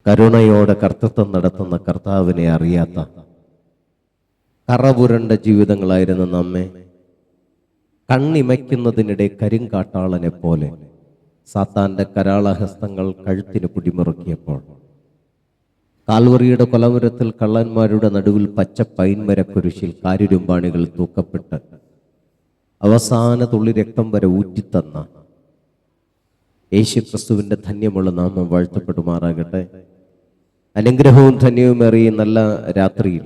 കരുണയോടെ കർത്തൃത്വം നടത്തുന്ന കർത്താവിനെ അറിയാത്ത കറപുരണ്ട ജീവിതങ്ങളായിരുന്ന നമ്മെ കണ്ണിമയ്ക്കുന്നതിനിടെ കരിങ്കാട്ടാളനെ പോലെ സാത്താന്റെ കരാളഹസ്തങ്ങൾ കഴുത്തിന് പിടിമുറുക്കിയപ്പോൾ, കാൽവറിയുടെ കൊലമരത്തിൽ കള്ളന്മാരുടെ നടുവിൽ പച്ച പൈൻമരക്കുരിശിൽ കാരുരുമ്പാണികൾ തൂക്കപ്പെട്ട് അവസാന തുള്ളി രക്തം വരെ ഊറ്റിത്തന്ന യേശുക്രിസ്തുവിൻ്റെ ധന്യമുള്ള നാമം വാഴ്ത്തപ്പെടുമാറാകട്ടെ. അനുഗ്രഹവും ധന്യവുമേറിയ നല്ല രാത്രിയിൽ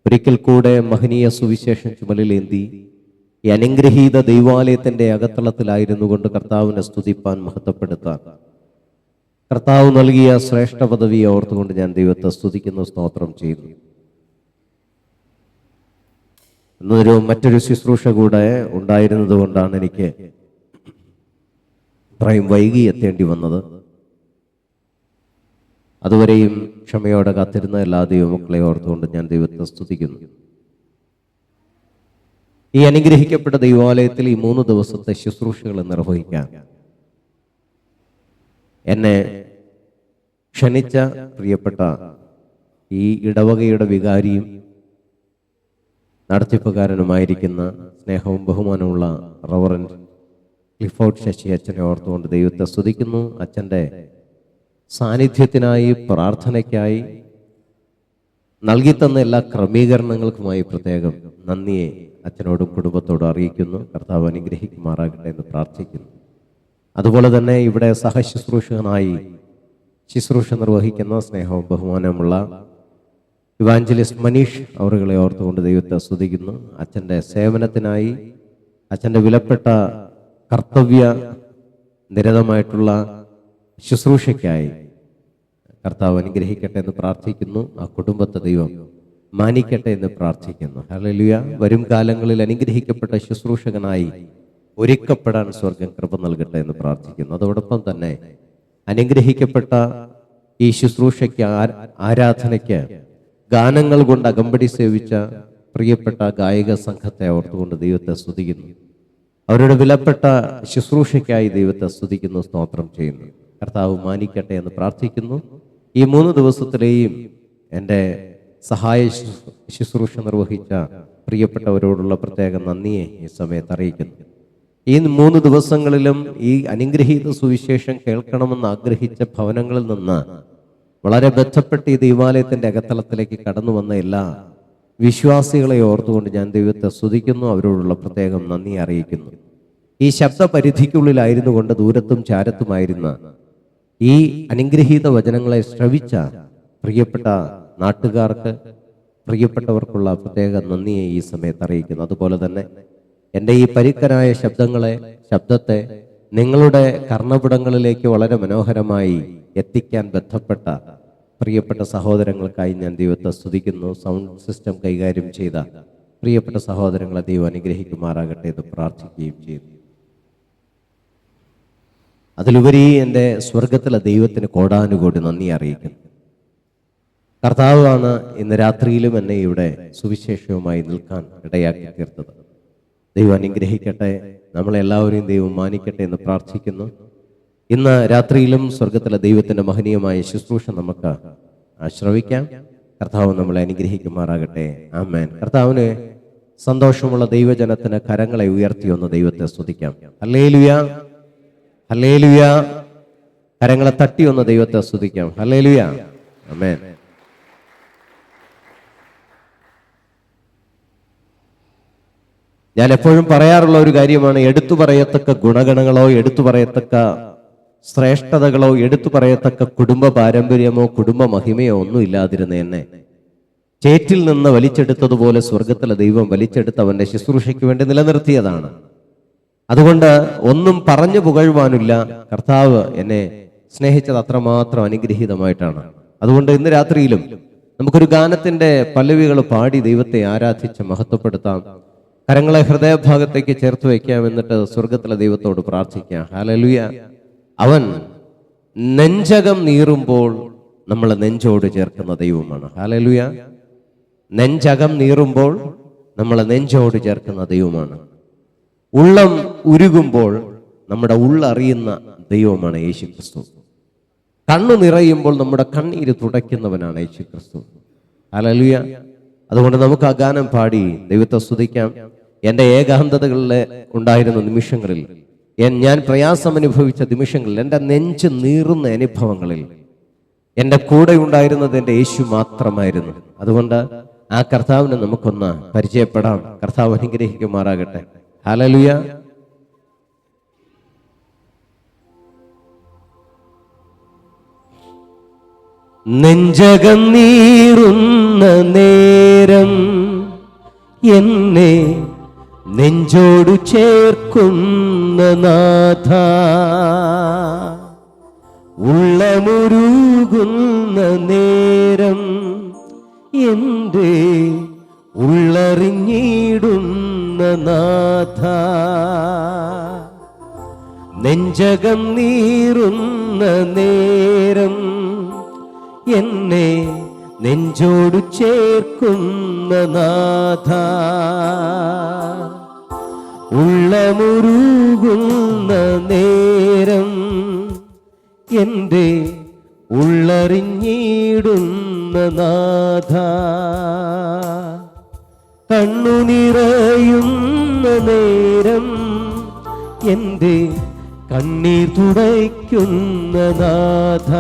ഒരിക്കൽ കൂടെ മഹനീയ സുവിശേഷം ചുമലിലേന്തി ഈ അനുഗ്രഹീത ദൈവാലയത്തിൻ്റെ അകത്തളത്തിലായിരുന്നു കൊണ്ട് കർത്താവിനെ സ്തുതിപ്പാൻ, മഹത്വപ്പെടുത്താൻ കർത്താവ് നൽകിയ ശ്രേഷ്ഠ പദവിയെ ഓർത്തുകൊണ്ട് ഞാൻ ദൈവത്തെ സ്തുതിക്കുന്നു, സ്തോത്രം ചെയ്യുന്നു. എന്നൊരു മറ്റൊരു ശുശ്രൂഷ കൂടെ ഉണ്ടായിരുന്നത് കൊണ്ടാണ് എനിക്ക് ഇത്രയും വൈകി എത്തേണ്ടി വന്നത്. അതുവരെയും ക്ഷമയോടെ കാത്തിരുന്ന എല്ലാ ദൈവമക്കളെ ഓർത്തുകൊണ്ട് ഞാൻ ദൈവത്തെ സ്തുതിക്കുന്നു. ഈ അനുഗ്രഹിക്കപ്പെട്ട ദൈവാലയത്തിൽ ഈ 3 ദിവസത്തെ ശുശ്രൂഷകൾ നിർവഹിക്കാൻ എന്നെ ക്ഷണിച്ച പ്രിയപ്പെട്ട ഈ ഇടവകയുടെ വികാരിയും നടത്തിപ്പുകാരനുമായിരിക്കുന്ന സ്നേഹവും ബഹുമാനമുള്ള റവറൻഡ് ക്ലിഫോർഡ് ശശി അച്ഛനെ ഓർത്തുകൊണ്ട് ദൈവത്തെ സ്തുതിക്കുന്നു. അച്ഛൻ്റെ സാന്നിധ്യത്തിനായി, പ്രാർത്ഥനയ്ക്കായി, നൽകിത്തന്ന എല്ലാ ക്രമീകരണങ്ങൾക്കുമായി പ്രത്യേകം നന്ദിയെ അച്ഛനോടും കുടുംബത്തോടും അറിയിക്കുന്നു. കർത്താവ് അനുഗ്രഹിക്കുമാറാകട്ടെ എന്ന് പ്രാർത്ഥിക്കുന്നു. അതുപോലെ തന്നെ ഇവിടെ സഹശുശ്രൂഷകനായി ശുശ്രൂഷ നിർവഹിക്കുന്ന സ്നേഹവും ബഹുമാനമുള്ള ഇവാഞ്ചലിസ്റ്റ് മനീഷ് അവരുകളെ ഓർത്തുകൊണ്ട് ദൈവത്തെ സ്തുതിക്കുന്നു. അച്ഛൻ്റെ സേവനത്തിനായി, അച്ഛൻ്റെ വിലപ്പെട്ട കർത്തവ്യ നിരതമായിട്ടുള്ള ശുശ്രൂഷയ്ക്കായി കർത്താവ് അനുഗ്രഹിക്കട്ടെ എന്ന് പ്രാർത്ഥിക്കുന്നു. ആ കുടുംബത്തെ ദൈവം മാനിക്കട്ടെ എന്ന് പ്രാർത്ഥിക്കുന്നു. ഹല്ലേലൂയ. വരും കാലങ്ങളിൽ അനുഗ്രഹിക്കപ്പെട്ട ശുശ്രൂഷകനായി ഒരുക്കപ്പെടാൻ സ്വർഗം കൃപ നൽകട്ടെ എന്ന് പ്രാർത്ഥിക്കുന്നു. അതോടൊപ്പം തന്നെ അനുഗ്രഹിക്കപ്പെട്ട ഈ ശുശ്രൂഷയ്ക്ക്, ആരാധനയ്ക്ക് ഗാനങ്ങൾ കൊണ്ട് അകമ്പടി സേവിച്ച പ്രിയപ്പെട്ട ഗായക സംഘത്തെ ഓർത്തുകൊണ്ട് ദൈവത്തെ സ്തുതിക്കുന്നു. അവരുടെ വിലപ്പെട്ട ശുശ്രൂഷയ്ക്കായി ദൈവത്തെ സ്തുതിക്കുന്നു, സ്തോത്രം ചെയ്യുന്നു. കർത്താവ് മാനിക്കട്ടെ എന്ന് പ്രാർത്ഥിക്കുന്നു. ഈ 3 ദിവസത്തിലെയും എൻ്റെ സഹായ ശുശ്രൂഷ നിർവഹിച്ച പ്രിയപ്പെട്ടവരോടുള്ള പ്രത്യേക നന്ദിയെ ഈ സമയത്ത് അറിയിക്കുന്നു. ഈ 3 ദിവസങ്ങളിലും ഈ അനുഗ്രഹീത സുവിശേഷം കേൾക്കണമെന്ന് ആഗ്രഹിച്ച ഭവനങ്ങളിൽ നിന്ന് വളരെ ബന്ധപ്പെട്ട് ഈ ദൈവാലയത്തിൻ്റെ അകത്തളത്തിലേക്ക് കടന്നു വന്ന എല്ലാ വിശ്വാസികളെ ഓർത്തുകൊണ്ട് ഞാൻ ദൈവത്തെ സ്തുതിക്കുന്നു. അവരോടുള്ള പ്രത്യേകം നന്ദി അറിയിക്കുന്നു. ഈ ശബ്ദപരിധിക്കുള്ളിലായിരുന്നു കൊണ്ട് ദൂരത്തും ചാരത്തുമായിരുന്ന ഈ അനുഗ്രഹീത വചനങ്ങളെ ശ്രവിച്ച പ്രിയപ്പെട്ട നാട്ടുകാർക്ക്, പ്രിയപ്പെട്ടവർക്കുള്ള പ്രത്യേക നന്ദിയെ ഈ സമയത്ത് അറിയിക്കുന്നു. അതുപോലെ തന്നെ എൻ്റെ ഈ പരുക്കനായ ശബ്ദത്തെ നിങ്ങളുടെ കർണപുടങ്ങളിലേക്ക് വളരെ മനോഹരമായി എത്തിക്കാൻ ബന്ധപ്പെട്ട പ്രിയപ്പെട്ട സഹോദരങ്ങൾക്കായി ഞാൻ ദൈവത്തെ സ്തുതിക്കുന്നു. സൗണ്ട് സിസ്റ്റം കൈകാര്യം ചെയ്ത പ്രിയപ്പെട്ട സഹോദരങ്ങളെ ദൈവം അനുഗ്രഹിക്കുമാറാകട്ടെ എന്ന് പ്രാർത്ഥിക്കുകയും ചെയ്യുന്നു. അതിലുപരി എൻ്റെ സ്വർഗത്തിലെ ദൈവത്തിന് കോടാനുകോടി നന്ദി അറിയിക്കുന്നു. കർത്താവാണ് ഇന്ന് രാത്രിയിലും എന്നെ ഇവിടെ സുവിശേഷവുമായി നിൽക്കാൻ ഇടയാക്കി തീർത്തത്. ദൈവം അനുഗ്രഹിക്കട്ടെ, നമ്മളെല്ലാവരെയും ദൈവം മാനിക്കട്ടെ എന്ന് പ്രാർത്ഥിക്കുന്നു. ഇന്ന് രാത്രിയിലും സ്വർഗത്തിലെ ദൈവത്തിൻ്റെ മഹനീയമായ ശുശ്രൂഷ നമുക്ക് ശ്രവിക്കാം. കർത്താവ് നമ്മളെ അനുഗ്രഹിക്കുമാറാകട്ടെ. ആമേൻ. കർത്താവിന് സന്തോഷമുള്ള ദൈവജനത്തിന് കരങ്ങളെ ഉയർത്തിയൊന്ന് ദൈവത്തെ സ്തുതിക്കാം. Hallelujah, hallelujah. കരങ്ങളെ തട്ടിയൊന്ന് ദൈവത്തെ സ്തുതിക്കാം. ഹല്ലേലൂയ, ആമേൻ. ഞാൻ എപ്പോഴും പറയാറുള്ള ഒരു കാര്യമാണ്, എടുത്തു പറയത്തക്ക ഗുണഗണങ്ങളോ, എടുത്തു പറയത്തക്ക ശ്രേഷ്ഠതകളോ, എടുത്തു പറയത്തക്ക കുടുംബ പാരമ്പര്യമോ കുടുംബ മഹിമയോ ഒന്നും ഇല്ലാതിരുന്ന എന്നെ ചേറ്റിൽ നിന്ന് വലിച്ചെടുത്തതുപോലെ സ്വർഗത്തിലെ ദൈവം വലിച്ചെടുത്ത് അവന്റെ ശുശ്രൂഷയ്ക്ക് വേണ്ടി നിലനിർത്തിയതാണ്. അതുകൊണ്ട് ഒന്നും പറഞ്ഞു പുകഴുവാനില്ല. കർത്താവ് എന്നെ സ്നേഹിച്ചത് അത്രമാത്രം അനുഗ്രഹീതമായിട്ടാണ്. അതുകൊണ്ട് ഇന്ന് രാത്രിയിലും നമുക്കൊരു ഗാനത്തിന്റെ പല്ലവികൾ പാടി ദൈവത്തെ ആരാധിച്ച് മഹത്വപ്പെടുത്താം. കരങ്ങളെ ഹൃദയഭാഗത്തേക്ക് ചേർത്ത് വയ്ക്കാം. എന്നിട്ട് സ്വർഗത്തിലെ ദൈവത്തോട് പ്രാർത്ഥിക്കാം. ഹല്ലേലൂയ. അവൻ നെഞ്ചകം നീറുമ്പോൾ നമ്മളെ നെഞ്ചോട് ചേർക്കുന്ന ദൈവമാണ്. ഹല്ലേലൂയ. നെഞ്ചകം നീറുമ്പോൾ നമ്മളെ നെഞ്ചോട് ചേർക്കുന്ന ദൈവമാണ്. ഉള്ളം ഉരുകുമ്പോൾ നമ്മുടെ ഉള്ളറിയുന്ന ദൈവമാണ് യേശുക്രിസ്തു. കണ്ണു നിറയുമ്പോൾ നമ്മുടെ കണ്ണീര് തുടയ്ക്കുന്നവനാണ് യേശു ക്രിസ്തു. ഹല്ലേലൂയ. അതുകൊണ്ട് നമുക്ക് ആ ഗാനം പാടി ദൈവത്തെ സ്തുതിക്കാം. എൻ്റെ ഏകാന്തതകളിൽ ഉണ്ടായിരുന്ന നിമിഷങ്ങളിൽ, ഞാൻ പ്രയാസം അനുഭവിച്ച നിമിഷങ്ങളിൽ, എൻ്റെ നെഞ്ച് നീറുന്ന അനുഭവങ്ങളിൽ എൻ്റെ കൂടെ ഉണ്ടായിരുന്നത് എൻ്റെ യേശു മാത്രമായിരുന്നു. അതുകൊണ്ട് ആ കർത്താവിനെ നമുക്കൊന്ന് പരിചയപ്പെടാം. കർത്താവ് അനുഗ്രഹിക്കുമാറാകട്ടെ. ഹല്ലേലൂയ. നെഞ്ചകം നീറുന്ന നേരം എന്നെ നെഞ്ചോടു ചേർക്കുന്ന നാഥ, ഉള്ളമുരുകുന്ന നേരം എൻ്റെ ഉള്ളറിഞ്ഞിടുന്ന നാഥ, നെഞ്ചകം നീറുന്ന നേരം എന്നെ നെഞ്ചോടു ചേർക്കുന്ന നാഥ, ഉള്ളമുരുകുന്ന നേരം എൻ്റെ ഉള്ളറിഞ്ഞിടുന്ന നാഥ, കണ്ണു നിറയുന്ന നേരം എൻ്റെ കണ്ണീർ തുടയ്ക്കുന്ന നാഥ,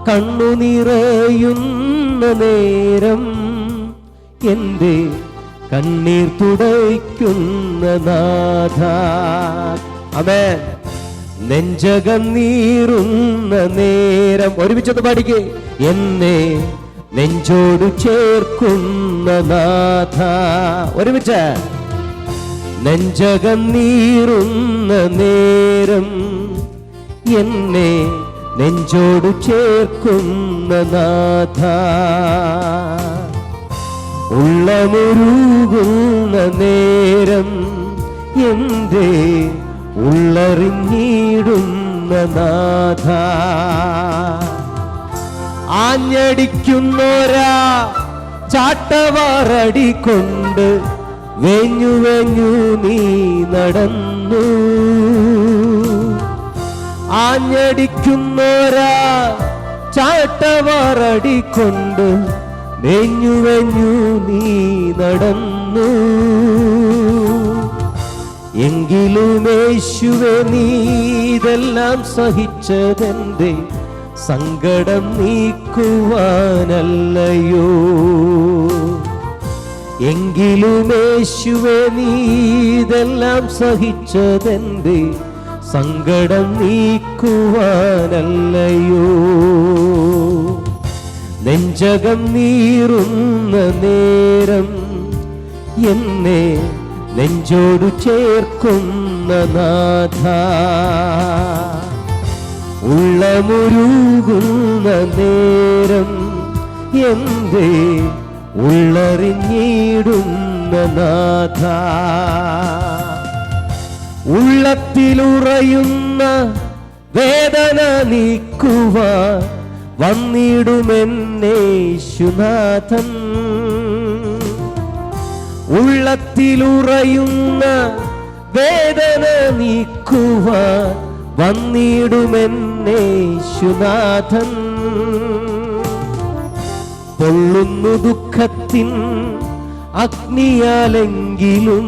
കണ്ണു നിറയുന്ന നേരം എൻ്റെ കണ്ണീർ തുടയ്ക്കുന്ന നാഥ. ആമേൻ. നെഞ്ചകം നീറുന്ന നേരം, ഒരുമിച്ചൊന്ന് പാടിക്കേ, എന്നെ നെഞ്ചോട് ചേർക്കുന്ന നാഥ. ഒരുമിച്ച്. നെഞ്ചകം നീറുന്ന നേരം എന്നെ നെഞ്ചോട് ചേർക്കുന്ന നാഥ, ഉള്ളമുരുകുന്ന നേരം എൻ്റെ ഉള്ളറിഞ്ഞിടുന്ന നാഥ, ആഞ്ഞടിക്കുന്നോരാ ചാട്ടവാറടി കൊണ്ട് വേഞ്ഞു വേഞ്ഞു നീ നടന്നു, ആഞ്ഞടിക്കുന്നോരാ ചാട്ടവാറടി കൊണ്ട് വേഞ്ഞു വേഞ്ഞു നീ നടന്നു, എങ്കിലും യേശുവേ നീ ഇതെല്ലാം സഹിച്ചതെന്റെ സങ്കടം നീക്കുവാനല്ലയോ, എങ്കിലും യേശുവേ നീ ഇതെല്ലാം സഹിച്ചതെന്റെ സങ്കടം നീക്കുവാനല്ലയോ, നെഞ്ചകം നീറുന്ന നേരം എന്നെ നെഞ്ചോടു ചേർക്കുന്ന നാഥ, ഉള്ളമുരുകുന്ന നേരം എൻ്റെ ഉള്ളറിഞ്ഞിടുന്ന നാഥ, ഉള്ളത്തിലുറയുന്ന വേദന നീക്കുവാൻ വന്നിടുമെന്നേശുനാഥൻ, ഉള്ളത്തിലുറയുന്ന വേദന നീക്കുവാൻ വന്നിടുമെന്നേശുനാഥൻ, പൊള്ളുന്നു ദുഃഖത്തിൻ അഗ്നിയാലെങ്കിലും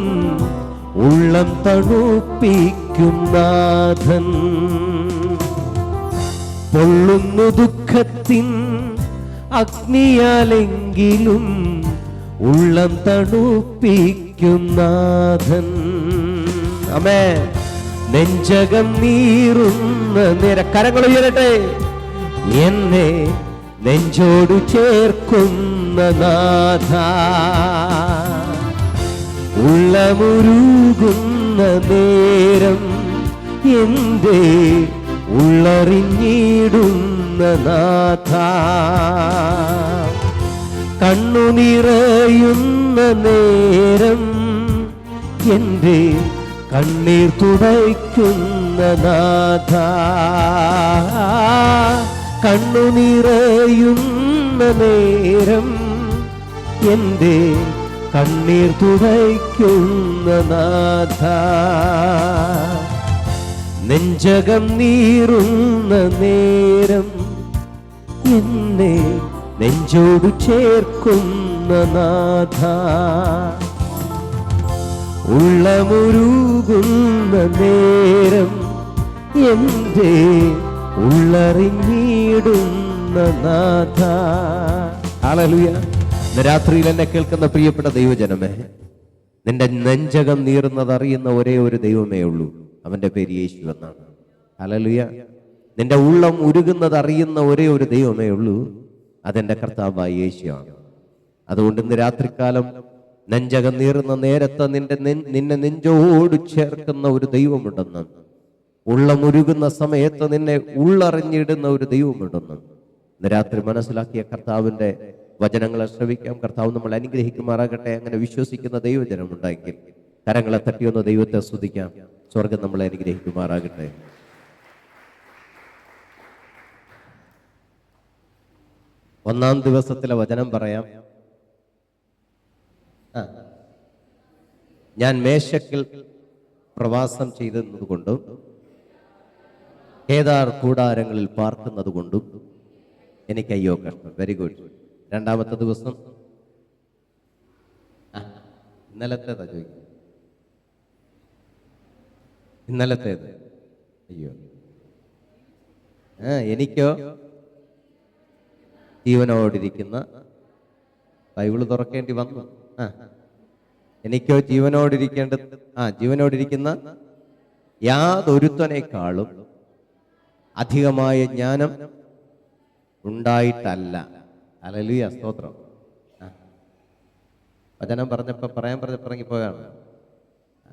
ഉള്ളം തണുപ്പിക്കും നാഥൻ, പൊള്ളുന്നു ദുഃഖത്തിൻ അഗ്നിയാലെങ്കിലും ഉള്ളം തണുപ്പിക്കും നാഥൻ. ആമേൻ. നെഞ്ചകം നീറുന്ന നേരം, കരങ്ങൾ ഉയരട്ടെ, എന്നെ നെഞ്ചോടു ചേർക്കുന്ന നാഥ, ഉള്ളമുരുകുന്ന നേരം എൻ്റെ ഉള്ളറിഞ്ഞിടുന്ന നാഥ, കണ്ണു നിറയുന്ന നേരം എൻ്റെ കണ്ണീർ തുടയ്ക്കുന്ന നാഥ, കണ്ണു നിറയുന്ന നേരം എൻ്റെ കണ്ണീർ തുടയ്ക്കുന്ന നാഥ, നെഞ്ചകം നീറുന്ന നേരം എന്നെ നെഞ്ചോട് ചേർക്കുന്ന നാഥ, ഉള്ളമുരുകുന്ന നേരം എന്റെ ഉള്ളറിഞ്ഞിടുന്ന നാഥ. ഹല്ലേലൂയ. ഇന്ന് രാത്രിയിൽ എന്നെ കേൾക്കുന്ന പ്രിയപ്പെട്ട ദൈവജനമേ, നിന്റെ നെഞ്ചകം നീറുന്നത് അറിയുന്ന ഒരേ ഒരു ദൈവമേ ഉള്ളൂ. അവന്റെ പേര് യേശു എന്നാണ്. ഹല്ലേലൂയ. നിന്റെ ഉള്ളം ഉരുകുന്നത് അറിയുന്ന ഒരേ ഒരു ദൈവമേ ഉള്ളൂ. അതെന്റെ കർത്താവായ യേശുവാണ്. അതുകൊണ്ട് ഇന്ന് രാത്രികാലം നെഞ്ചകം നീറുന്ന നേരത്തെ നിന്നെ നെഞ്ചോട് ചേർക്കുന്ന ഒരു ദൈവമുണ്ടെന്ന്, ഉള്ളമുരുകുന്ന സമയത്ത് നിന്നെ ഉള്ളറിഞ്ഞിടുന്ന ഒരു ദൈവമുണ്ടെന്ന് ഇന്ന് രാത്രി മനസ്സിലാക്കിയ കർത്താവിന്റെ വചനങ്ങളെ ശ്രവിക്കാം. കർത്താവ് നമ്മൾ അനുഗ്രഹിക്കുമാറാകട്ടെ. അങ്ങനെ വിശ്വസിക്കുന്ന ദൈവജനമുണ്ടെങ്കിൽ കരങ്ങളെ തട്ടിയൊന്ന് ദൈവത്തെ സ്തുതിക്കാം. സ്വർഗം നമ്മളെ അനുഗ്രഹിക്കുമാറാകട്ടെ. ഒന്നാം ദിവസത്തിലെ വചനം പറയാം. ഞാൻ മേശക്കിൽ പ്രവാസം ചെയ്തതുകൊണ്ടും കേദാർ കൂടാരങ്ങളിൽ പാർക്കുന്നത് കൊണ്ടും എനിക്ക് അയ്യോ കഷ്ടം. Very good. രണ്ടാമത്തെ ദിവസം ഇന്നലത്തേതാ ചോദിക്കും? ഇന്നലത്തേത്. അയ്യോ, എനിക്കോ ജീവനോടിരിക്കുന്ന, ബൈബിള് തുറക്കേണ്ടി വന്നു. എനിക്കോ ജീവനോടിരിക്കുന്ന യാതൊരുത്തനേക്കാളും അധികമായ ജ്ഞാനം ഉണ്ടായിട്ടല്ല. ഹല്ലേലൂയ, സ്തോത്രം. വചനം പറയാൻ പറഞ്ഞപ്പോഴാണ്.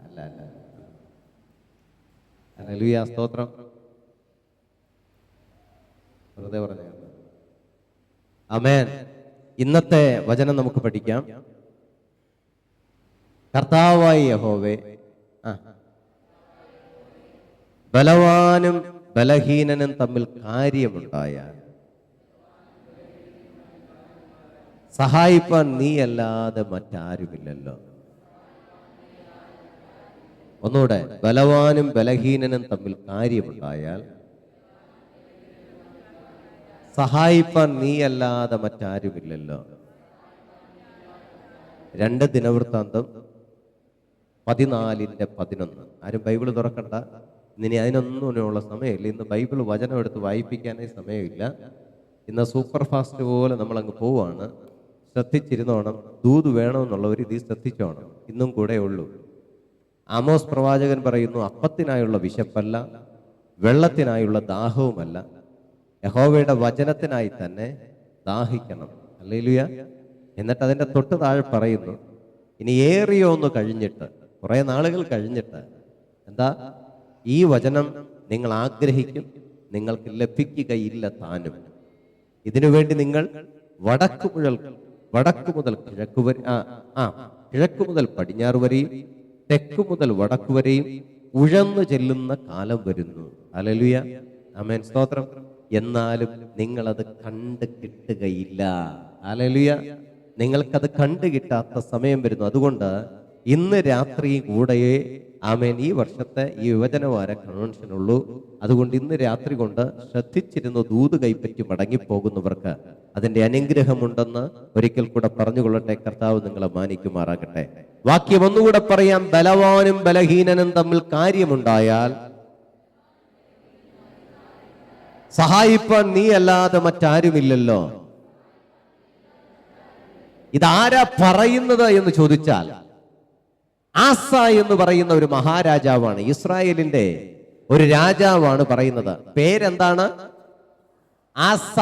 അല്ല. ഹല്ലേലൂയ, സ്തോത്രം. വെറുതെ പറഞ്ഞു. ആമേൻ. ഇന്നത്തെ വചനം നമുക്ക് പഠിക്കാം. കർത്താവായ യഹോവേ, ബലവാനും ബലഹീനനും തമ്മിൽ കാര്യമുണ്ടായാൽ സഹായിപ്പാൻ നീയല്ലാതെ മറ്റാരുമില്ലല്ലോ. ഒന്നുകൂടെ, ബലവാനും ബലഹീനനും തമ്മിൽ കാര്യമുണ്ടായാൽ സഹായിപ്പാൻ നീയല്ലാതെ മറ്റാരുമില്ലല്ലോ. 2 ദിനവൃത്താന്തം 14:11. ആരും ബൈബിള് തുറക്കണ്ട. ഇനി അതിനൊന്നിനുള്ള സമയമില്ല. ഇന്ന് ബൈബിൾ വചനം എടുത്ത് വായിപ്പിക്കാനേ സമയമില്ല. ഇന്ന് സൂപ്പർ ഫാസ്റ്റ് പോലെ നമ്മളങ്ങ് പോവാണ്. ശ്രദ്ധിച്ചിരുന്നോണം. ദൂത് വേണമെന്നുള്ളവർ ഇത് ശ്രദ്ധിച്ചോണം. ഇന്നും കൂടെ ഉള്ളൂ. ആമോസ് പ്രവാചകൻ പറയുന്നു, അപ്പത്തിനായുള്ള വിശപ്പല്ല, വെള്ളത്തിനായുള്ള ദാഹവുമല്ല, യഹോവയുടെ വചനത്തിനായി തന്നെ ദാഹിക്കണം. ഹല്ലേലൂയ. എന്നിട്ട് അതിൻ്റെ തൊട്ട് താഴെ പറയുന്നു, ഇനി ഏറിയോ ഒന്ന് കഴിഞ്ഞിട്ട്, കുറെ നാളുകൾ കഴിഞ്ഞിട്ട് എന്താ, ഈ വചനം നിങ്ങൾ ആഗ്രഹിക്കും, നിങ്ങൾക്ക് ലഭിക്കുകയില്ല താനും. ഇതിനുവേണ്ടി നിങ്ങൾ വടക്കു മുതൽ കിഴക്ക് മുതൽ പടിഞ്ഞാറ് വരെയും തെക്കു മുതൽ വടക്കു വരെയും ഉഴന്നു ചെല്ലുന്ന കാലം വരുന്നു. ഹല്ലേലൂയ, ആമേൻ, സ്തോത്രം. എന്നാലും നിങ്ങളത് കണ്ടു കിട്ടുകയില്ല. ഹല്ലേലൂയ. നിങ്ങൾക്കത് കണ്ടു കിട്ടാത്ത സമയം വരുന്നു. അതുകൊണ്ട് ഇന്ന് രാത്രി കൂടെയേ ആമേൻ ഈ വർഷത്തെ ഈ യുവജനവാര കൺവെൻഷൻ ഉള്ളൂ. അതുകൊണ്ട് ഇന്ന് രാത്രി കൊണ്ട് ശ്രദ്ധിച്ചിരുന്നു ദൂത് കൈപ്പറ്റി മടങ്ങിപ്പോകുന്നവർക്ക് അതിന്റെ അനുഗ്രഹമുണ്ടെന്ന് ഒരിക്കൽ കൂടെ പറഞ്ഞുകൊള്ളട്ടെ. കർത്താവ് നിങ്ങളെ മാനിക്കുമാറാകട്ടെ. വാക്യം ഒന്നുകൂടെ പറയാം. ബലവാനും ബലഹീനനും തമ്മിൽ കാര്യമുണ്ടായാൽ സഹായിപ്പാൻ നീ അല്ലാതെ മറ്റാരുമില്ലല്ലോ. ഇതാരാ പറയുന്നത് എന്ന് ചോദിച്ചാൽ ആസ എന്ന് പറയുന്ന ഒരു മഹാരാജാവാണ്. ഇസ്രായേലിന്റെ ഒരു രാജാവാണ് പറയുന്നത്. പേരെന്താണ്? ആസ.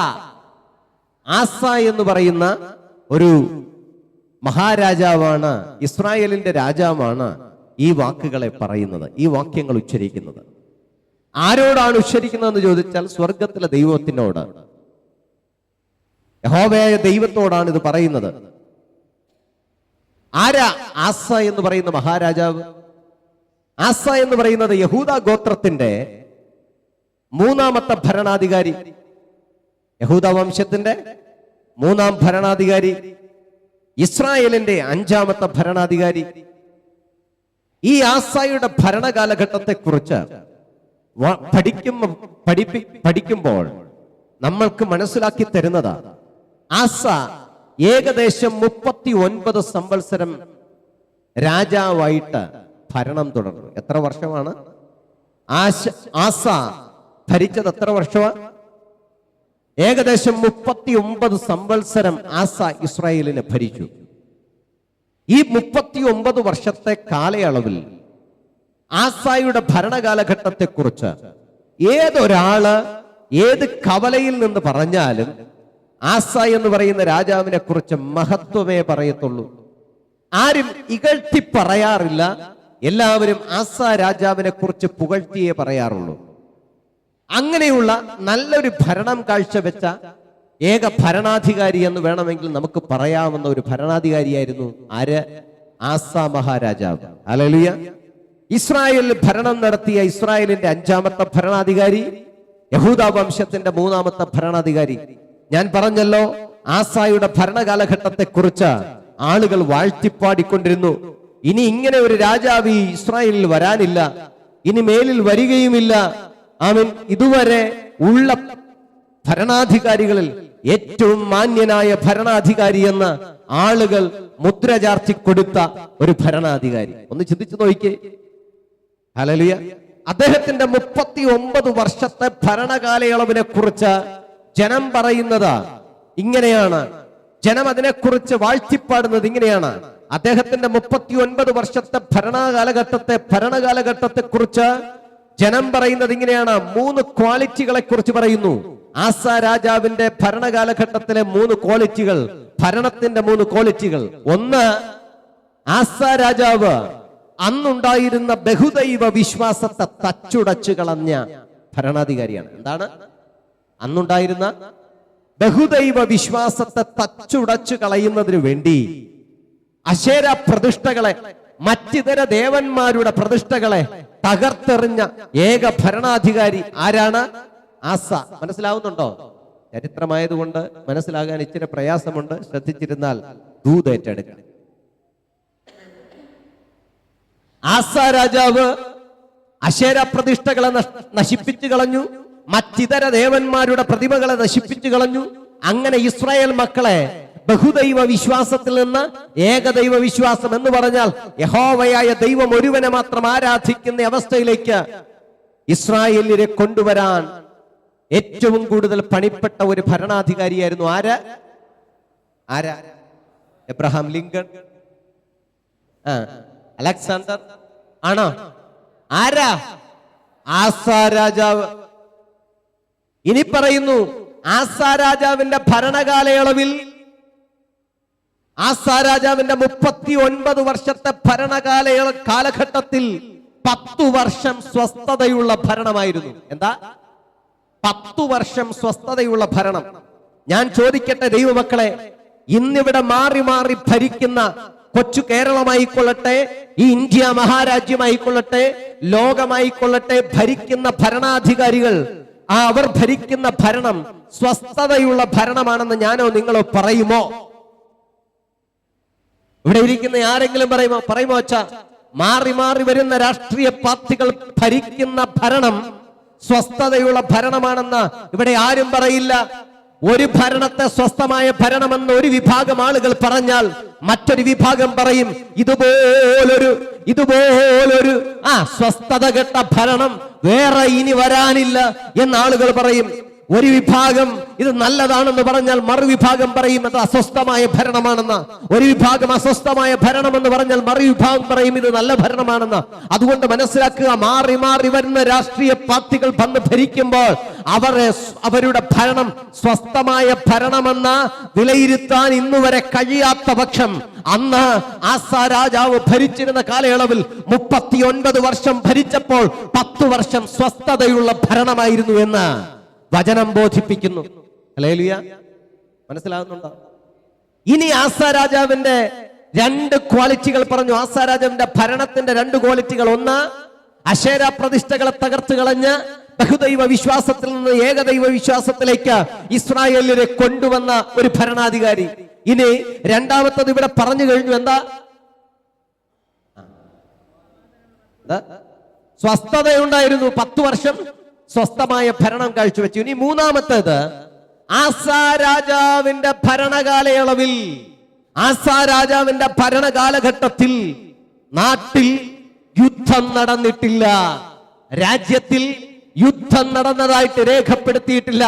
ആസ എന്ന് പറയുന്ന ഒരു മഹാരാജാവാണ്, ഇസ്രായേലിന്റെ രാജാവാണ് ഈ വാക്കുകളെ പറയുന്നത്, ഈ വാക്യങ്ങൾ ഉച്ചരിക്കുന്നത്. ആരോടാണ് ഉച്ചരിക്കുന്നതെന്ന് ചോദിച്ചാൽ സ്വർഗത്തിലെ ദൈവത്തിനോട്, യഹോവയായ ദൈവത്തോടാണ് ഇത് പറയുന്നത്. ആരാ ആസ എന്ന് പറയുന്ന മഹാരാജാവ്? ആസ എന്ന് പറയുന്നത് യഹൂദ ഗോത്രത്തിന്റെ 3ാമത്തെ ഭരണാധികാരി, യഹൂദ വംശത്തിന്റെ 3ാം ഭരണാധികാരി, ഇസ്രായേലിന്റെ 5ാമത്തെ ഭരണാധികാരി. ഈ ആസയുടെ ഭരണകാലഘട്ടത്തെ കുറിച്ച് പഠിക്കുമ്പോൾ നമ്മൾക്ക് മനസ്സിലാക്കി തരുന്നതാ. ആസ ഏകദേശം 39 സംവത്സരം രാജാവായിട്ട് ഭരണം തുടർന്നു. എത്ര വർഷമാണ് ആസ ഭരിച്ചത്? എത്ര വർഷമാണ്? ഏകദേശം 39 സംവത്സരം ആസ ഇസ്രായേലിനെ ഭരിച്ചു. ഈ 39 വർഷത്തെ കാലയളവിൽ ആസായുടെ ഭരണകാലഘട്ടത്തെക്കുറിച്ച് ഏതൊരാള് ഏത് കവലയിൽ നിന്ന് പറഞ്ഞാലും ആസ എന്ന് പറയുന്ന രാജാവിനെ കുറിച്ച് മഹത്വമേ പറയത്തുള്ളൂ. ആരും ഇകഴ്ത്തി പറയാറില്ല. എല്ലാവരും ആസ രാജാവിനെ കുറിച്ച് പുകഴ്ത്തിയേ പറയാറുള്ളൂ. അങ്ങനെയുള്ള നല്ലൊരു ഭരണം കാഴ്ചവെച്ച ഏക ഭരണാധികാരി എന്ന് വേണമെങ്കിൽ നമുക്ക് പറയാവുന്ന ഒരു ഭരണാധികാരിയായിരുന്നു ആര്? ആസ മഹാരാജാവ്. ഹല്ലേലൂയ. ഇസ്രായേലിൽ ഭരണം നടത്തിയ ഇസ്രായേലിന്റെ 5ാമത്തെ ഭരണാധികാരി, യഹൂദ വംശത്തിന്റെ 3ാമത്തെ ഭരണാധികാരി. ഞാൻ പറഞ്ഞല്ലോ, ആസായുടെ ഭരണകാലഘട്ടത്തെ കുറിച്ച് ആളുകൾ വാഴ്ത്തിപ്പാടിക്കൊണ്ടിരുന്നു. ഇനി ഇങ്ങനെ ഒരു രാജാവ് ഈ ഇസ്രായേലിൽ വരാനില്ല, ഇനി മേലിൽ വരികയുമില്ല. ആമേൻ. ഇതുവരെ ഉള്ള ഭരണാധികാരികളിൽ ഏറ്റവും മാന്യനായ ഭരണാധികാരി എന്ന് ആളുകൾ മുദ്ര ചാർത്തി കൊടുത്ത ഒരു ഭരണാധികാരി. ഒന്ന് ചിന്തിച്ചു നോക്കിക്കേ. ഹല്ലേലൂയ. അദ്ദേഹത്തിന്റെ 39 വർഷത്തെ ഭരണകാലയളവിനെ കുറിച്ച് ജനം പറയുന്നത് ഇങ്ങനെയാണ്. ജനം അതിനെക്കുറിച്ച് വാഴ്ത്തിപ്പാടുന്നത് ഇങ്ങനെയാണ്. അദ്ദേഹത്തിന്റെ 39 വർഷത്തെ ഭരണകാലഘട്ടത്തെ കുറിച്ച് ജനം പറയുന്നത് ഇങ്ങനെയാണ്. 3 ക്വാളിറ്റികളെ കുറിച്ച് പറയുന്നു. ആസ രാജാവിന്റെ ഭരണകാലഘട്ടത്തിലെ 3 ക്വാളിറ്റികൾ, ഭരണത്തിന്റെ 3 ക്വാളിറ്റികൾ. ഒന്ന്, ആസ രാജാവ് അന്നുണ്ടായിരുന്ന ബഹുദൈവ വിശ്വാസത്തെ തച്ചുടച്ചു കളഞ്ഞ ഭരണാധികാരിയാണ്. എന്താണ്? അന്നുണ്ടായിരുന്ന ബഹുദൈവ വിശ്വാസത്തെ തച്ചുടച്ചു കളയുന്നതിന് വേണ്ടി അശേര പ്രതിഷ്ഠകളെ, മറ്റിതര ദേവന്മാരുടെ പ്രതിഷ്ഠകളെ തകർത്തെറിഞ്ഞ ഏക ഭരണാധികാരി ആരാണ്? ആസ. മനസ്സിലാവുന്നുണ്ടോ? ചരിത്രമായതുകൊണ്ട് മനസ്സിലാകാൻ ഇച്ചിരി പ്രയാസമുണ്ട്. ശ്രദ്ധിച്ചിരുന്നാൽ ദൂതേറ്റെടുക്കണം. ആസ രാജാവ് അശേര പ്രതിഷ്ഠകളെ നശിപ്പിച്ചു കളഞ്ഞു, മറ്റിതര ദേവന്മാരുടെ പ്രതിമകളെ നശിപ്പിച്ചു കളഞ്ഞു. അങ്ങനെ ഇസ്രായേൽ മക്കളെ ബഹുദൈവ വിശ്വാസത്തിൽ നിന്ന് ഏകദൈവ വിശ്വാസം എന്ന് പറഞ്ഞാൽ യഹോവയായ ദൈവം ഒരുവനെ മാത്രം ആരാധിക്കുന്ന അവസ്ഥയിലേക്ക് ഇസ്രായേലിനെ കൊണ്ടുവരാൻ ഏറ്റവും കൂടുതൽ പണിപ്പെട്ട ഒരു ഭരണാധികാരിയായിരുന്നു ആരാ? എബ്രഹാം ലിങ്കൺ, അലക്സാണ്ടർ ആണോ? ആരാ? ആസ രാജാവ്. ഇനി പറയുന്നു, ആസ രാജാവിന്റെ ഭരണകാലയളവിൽ, ആസ രാജാവിന്റെ 39 വർഷത്തെ കാലഘട്ടത്തിൽ 10 വർഷം സ്വസ്ഥതയുള്ള ഭരണമായിരുന്നു. എന്താ? 10 വർഷം സ്വസ്ഥതയുള്ള ഭരണം. ഞാൻ ചോദിക്കട്ടെ ദൈവമക്കളെ, ഇന്നിവിടെ മാറി മാറി ഭരിക്കുന്ന കൊച്ചു കേരളമായിക്കൊള്ളട്ടെ, ഈ ഇന്ത്യ മഹാരാജ്യമായിക്കൊള്ളട്ടെ, ലോകമായിക്കൊള്ളട്ടെ, ഭരിക്കുന്ന ഭരണാധികാരികൾ, അവർ ഭരിക്കുന്ന ഭരണം സ്വസ്ഥതയുള്ള ഭരണമാണെന്ന് ഞാനോ നിങ്ങളോ പറയുമോ? ഇവിടെ ഇരിക്കുന്ന ആരെങ്കിലും പറയുമോ അച്ഛാ, മാറി മാറി വരുന്ന രാഷ്ട്രീയ പാർട്ടികൾ ഭരിക്കുന്ന ഭരണം സ്വസ്ഥതയുള്ള ഭരണമാണെന്ന് ഇവിടെ ആരും പറയില്ല. ഒരു ഭരണത്തെ സ്വസ്ഥമായ ഭരണമെന്ന് ഒരു വിഭാഗം ആളുകൾ പറഞ്ഞാൽ മറ്റൊരു വിഭാഗം പറയും ഇതുപോലൊരു സ്വസ്ഥത കെട്ട ഭരണം വേറെ ഇനി വരാനില്ല എന്ന് ആളുകൾ പറയും. ഒരു വിഭാഗം ഇത് നല്ലതാണെന്ന് പറഞ്ഞാൽ മറുവിഭാഗം പറയും അത് അസ്വസ്ഥമായ ഭരണമാണെന്ന്. ഒരു വിഭാഗം അസ്വസ്ഥമായ ഭരണമെന്ന് പറഞ്ഞാൽ മറുവിഭാഗം പറയും ഇത് നല്ല ഭരണമാണെന്ന്. അതുകൊണ്ട് മനസ്സിലാക്കുക, മാറി മാറി വരുന്ന രാഷ്ട്രീയ പാർട്ടികൾ വന്ന് ഭരിക്കുമ്പോൾ അവരുടെ ഭരണം സ്വസ്ഥമായ ഭരണമെന്ന് വിലയിരുത്താൻ ഇന്നുവരെ കഴിയാത്ത പക്ഷം, അന്ന് ആസ രാജാവ് ഭരിച്ചിരുന്ന കാലയളവിൽ 39 വർഷം ഭരിച്ചപ്പോൾ 10 വർഷം സ്വസ്ഥതയുള്ള ഭരണമായിരുന്നു എന്ന് വചനം ബോധിപ്പിക്കുന്നു. ഹല്ലേലൂയ. മനസ്സിലാകുന്നുണ്ടോ? ഇനി ആസ രാജാവിന്റെ 2 ക്വാളിറ്റികൾ പറഞ്ഞു. ആസ രാജാവിന്റെ ഭരണത്തിന്റെ 2 ക്വാളിറ്റികൾ. ഒന്ന്, അശേര പ്രതിഷ്ഠകളെ തകർത്ത് കളഞ്ഞ് ബഹുദൈവ വിശ്വാസത്തിൽ നിന്ന് ഏകദൈവ വിശ്വാസത്തിലേക്ക് ഇസ്രായേലിനെ കൊണ്ടുവന്ന ഒരു ഭരണാധികാരി. ഇനി രണ്ടാമത്തത് ഇവിടെ പറഞ്ഞു കഴിഞ്ഞു. എന്താ? സ്വസ്ഥതയുണ്ടായിരുന്നു. 10 വർഷം സ്വസ്ഥമായ ഭരണം കാഴ്ചവെച്ചു. ഇനി മൂന്നാമത്തേത്, ആസാ രാജാവിന്റെ ഭരണകാലയളവിൽ, ആസാ രാജാവിന്റെ ഭരണകാലഘട്ടത്തിൽ നാട്ടിൽ യുദ്ധം നടന്നിട്ടില്ല. രാജ്യത്തിൽ യുദ്ധം നടന്നതായിട്ട് രേഖപ്പെടുത്തിയിട്ടില്ല.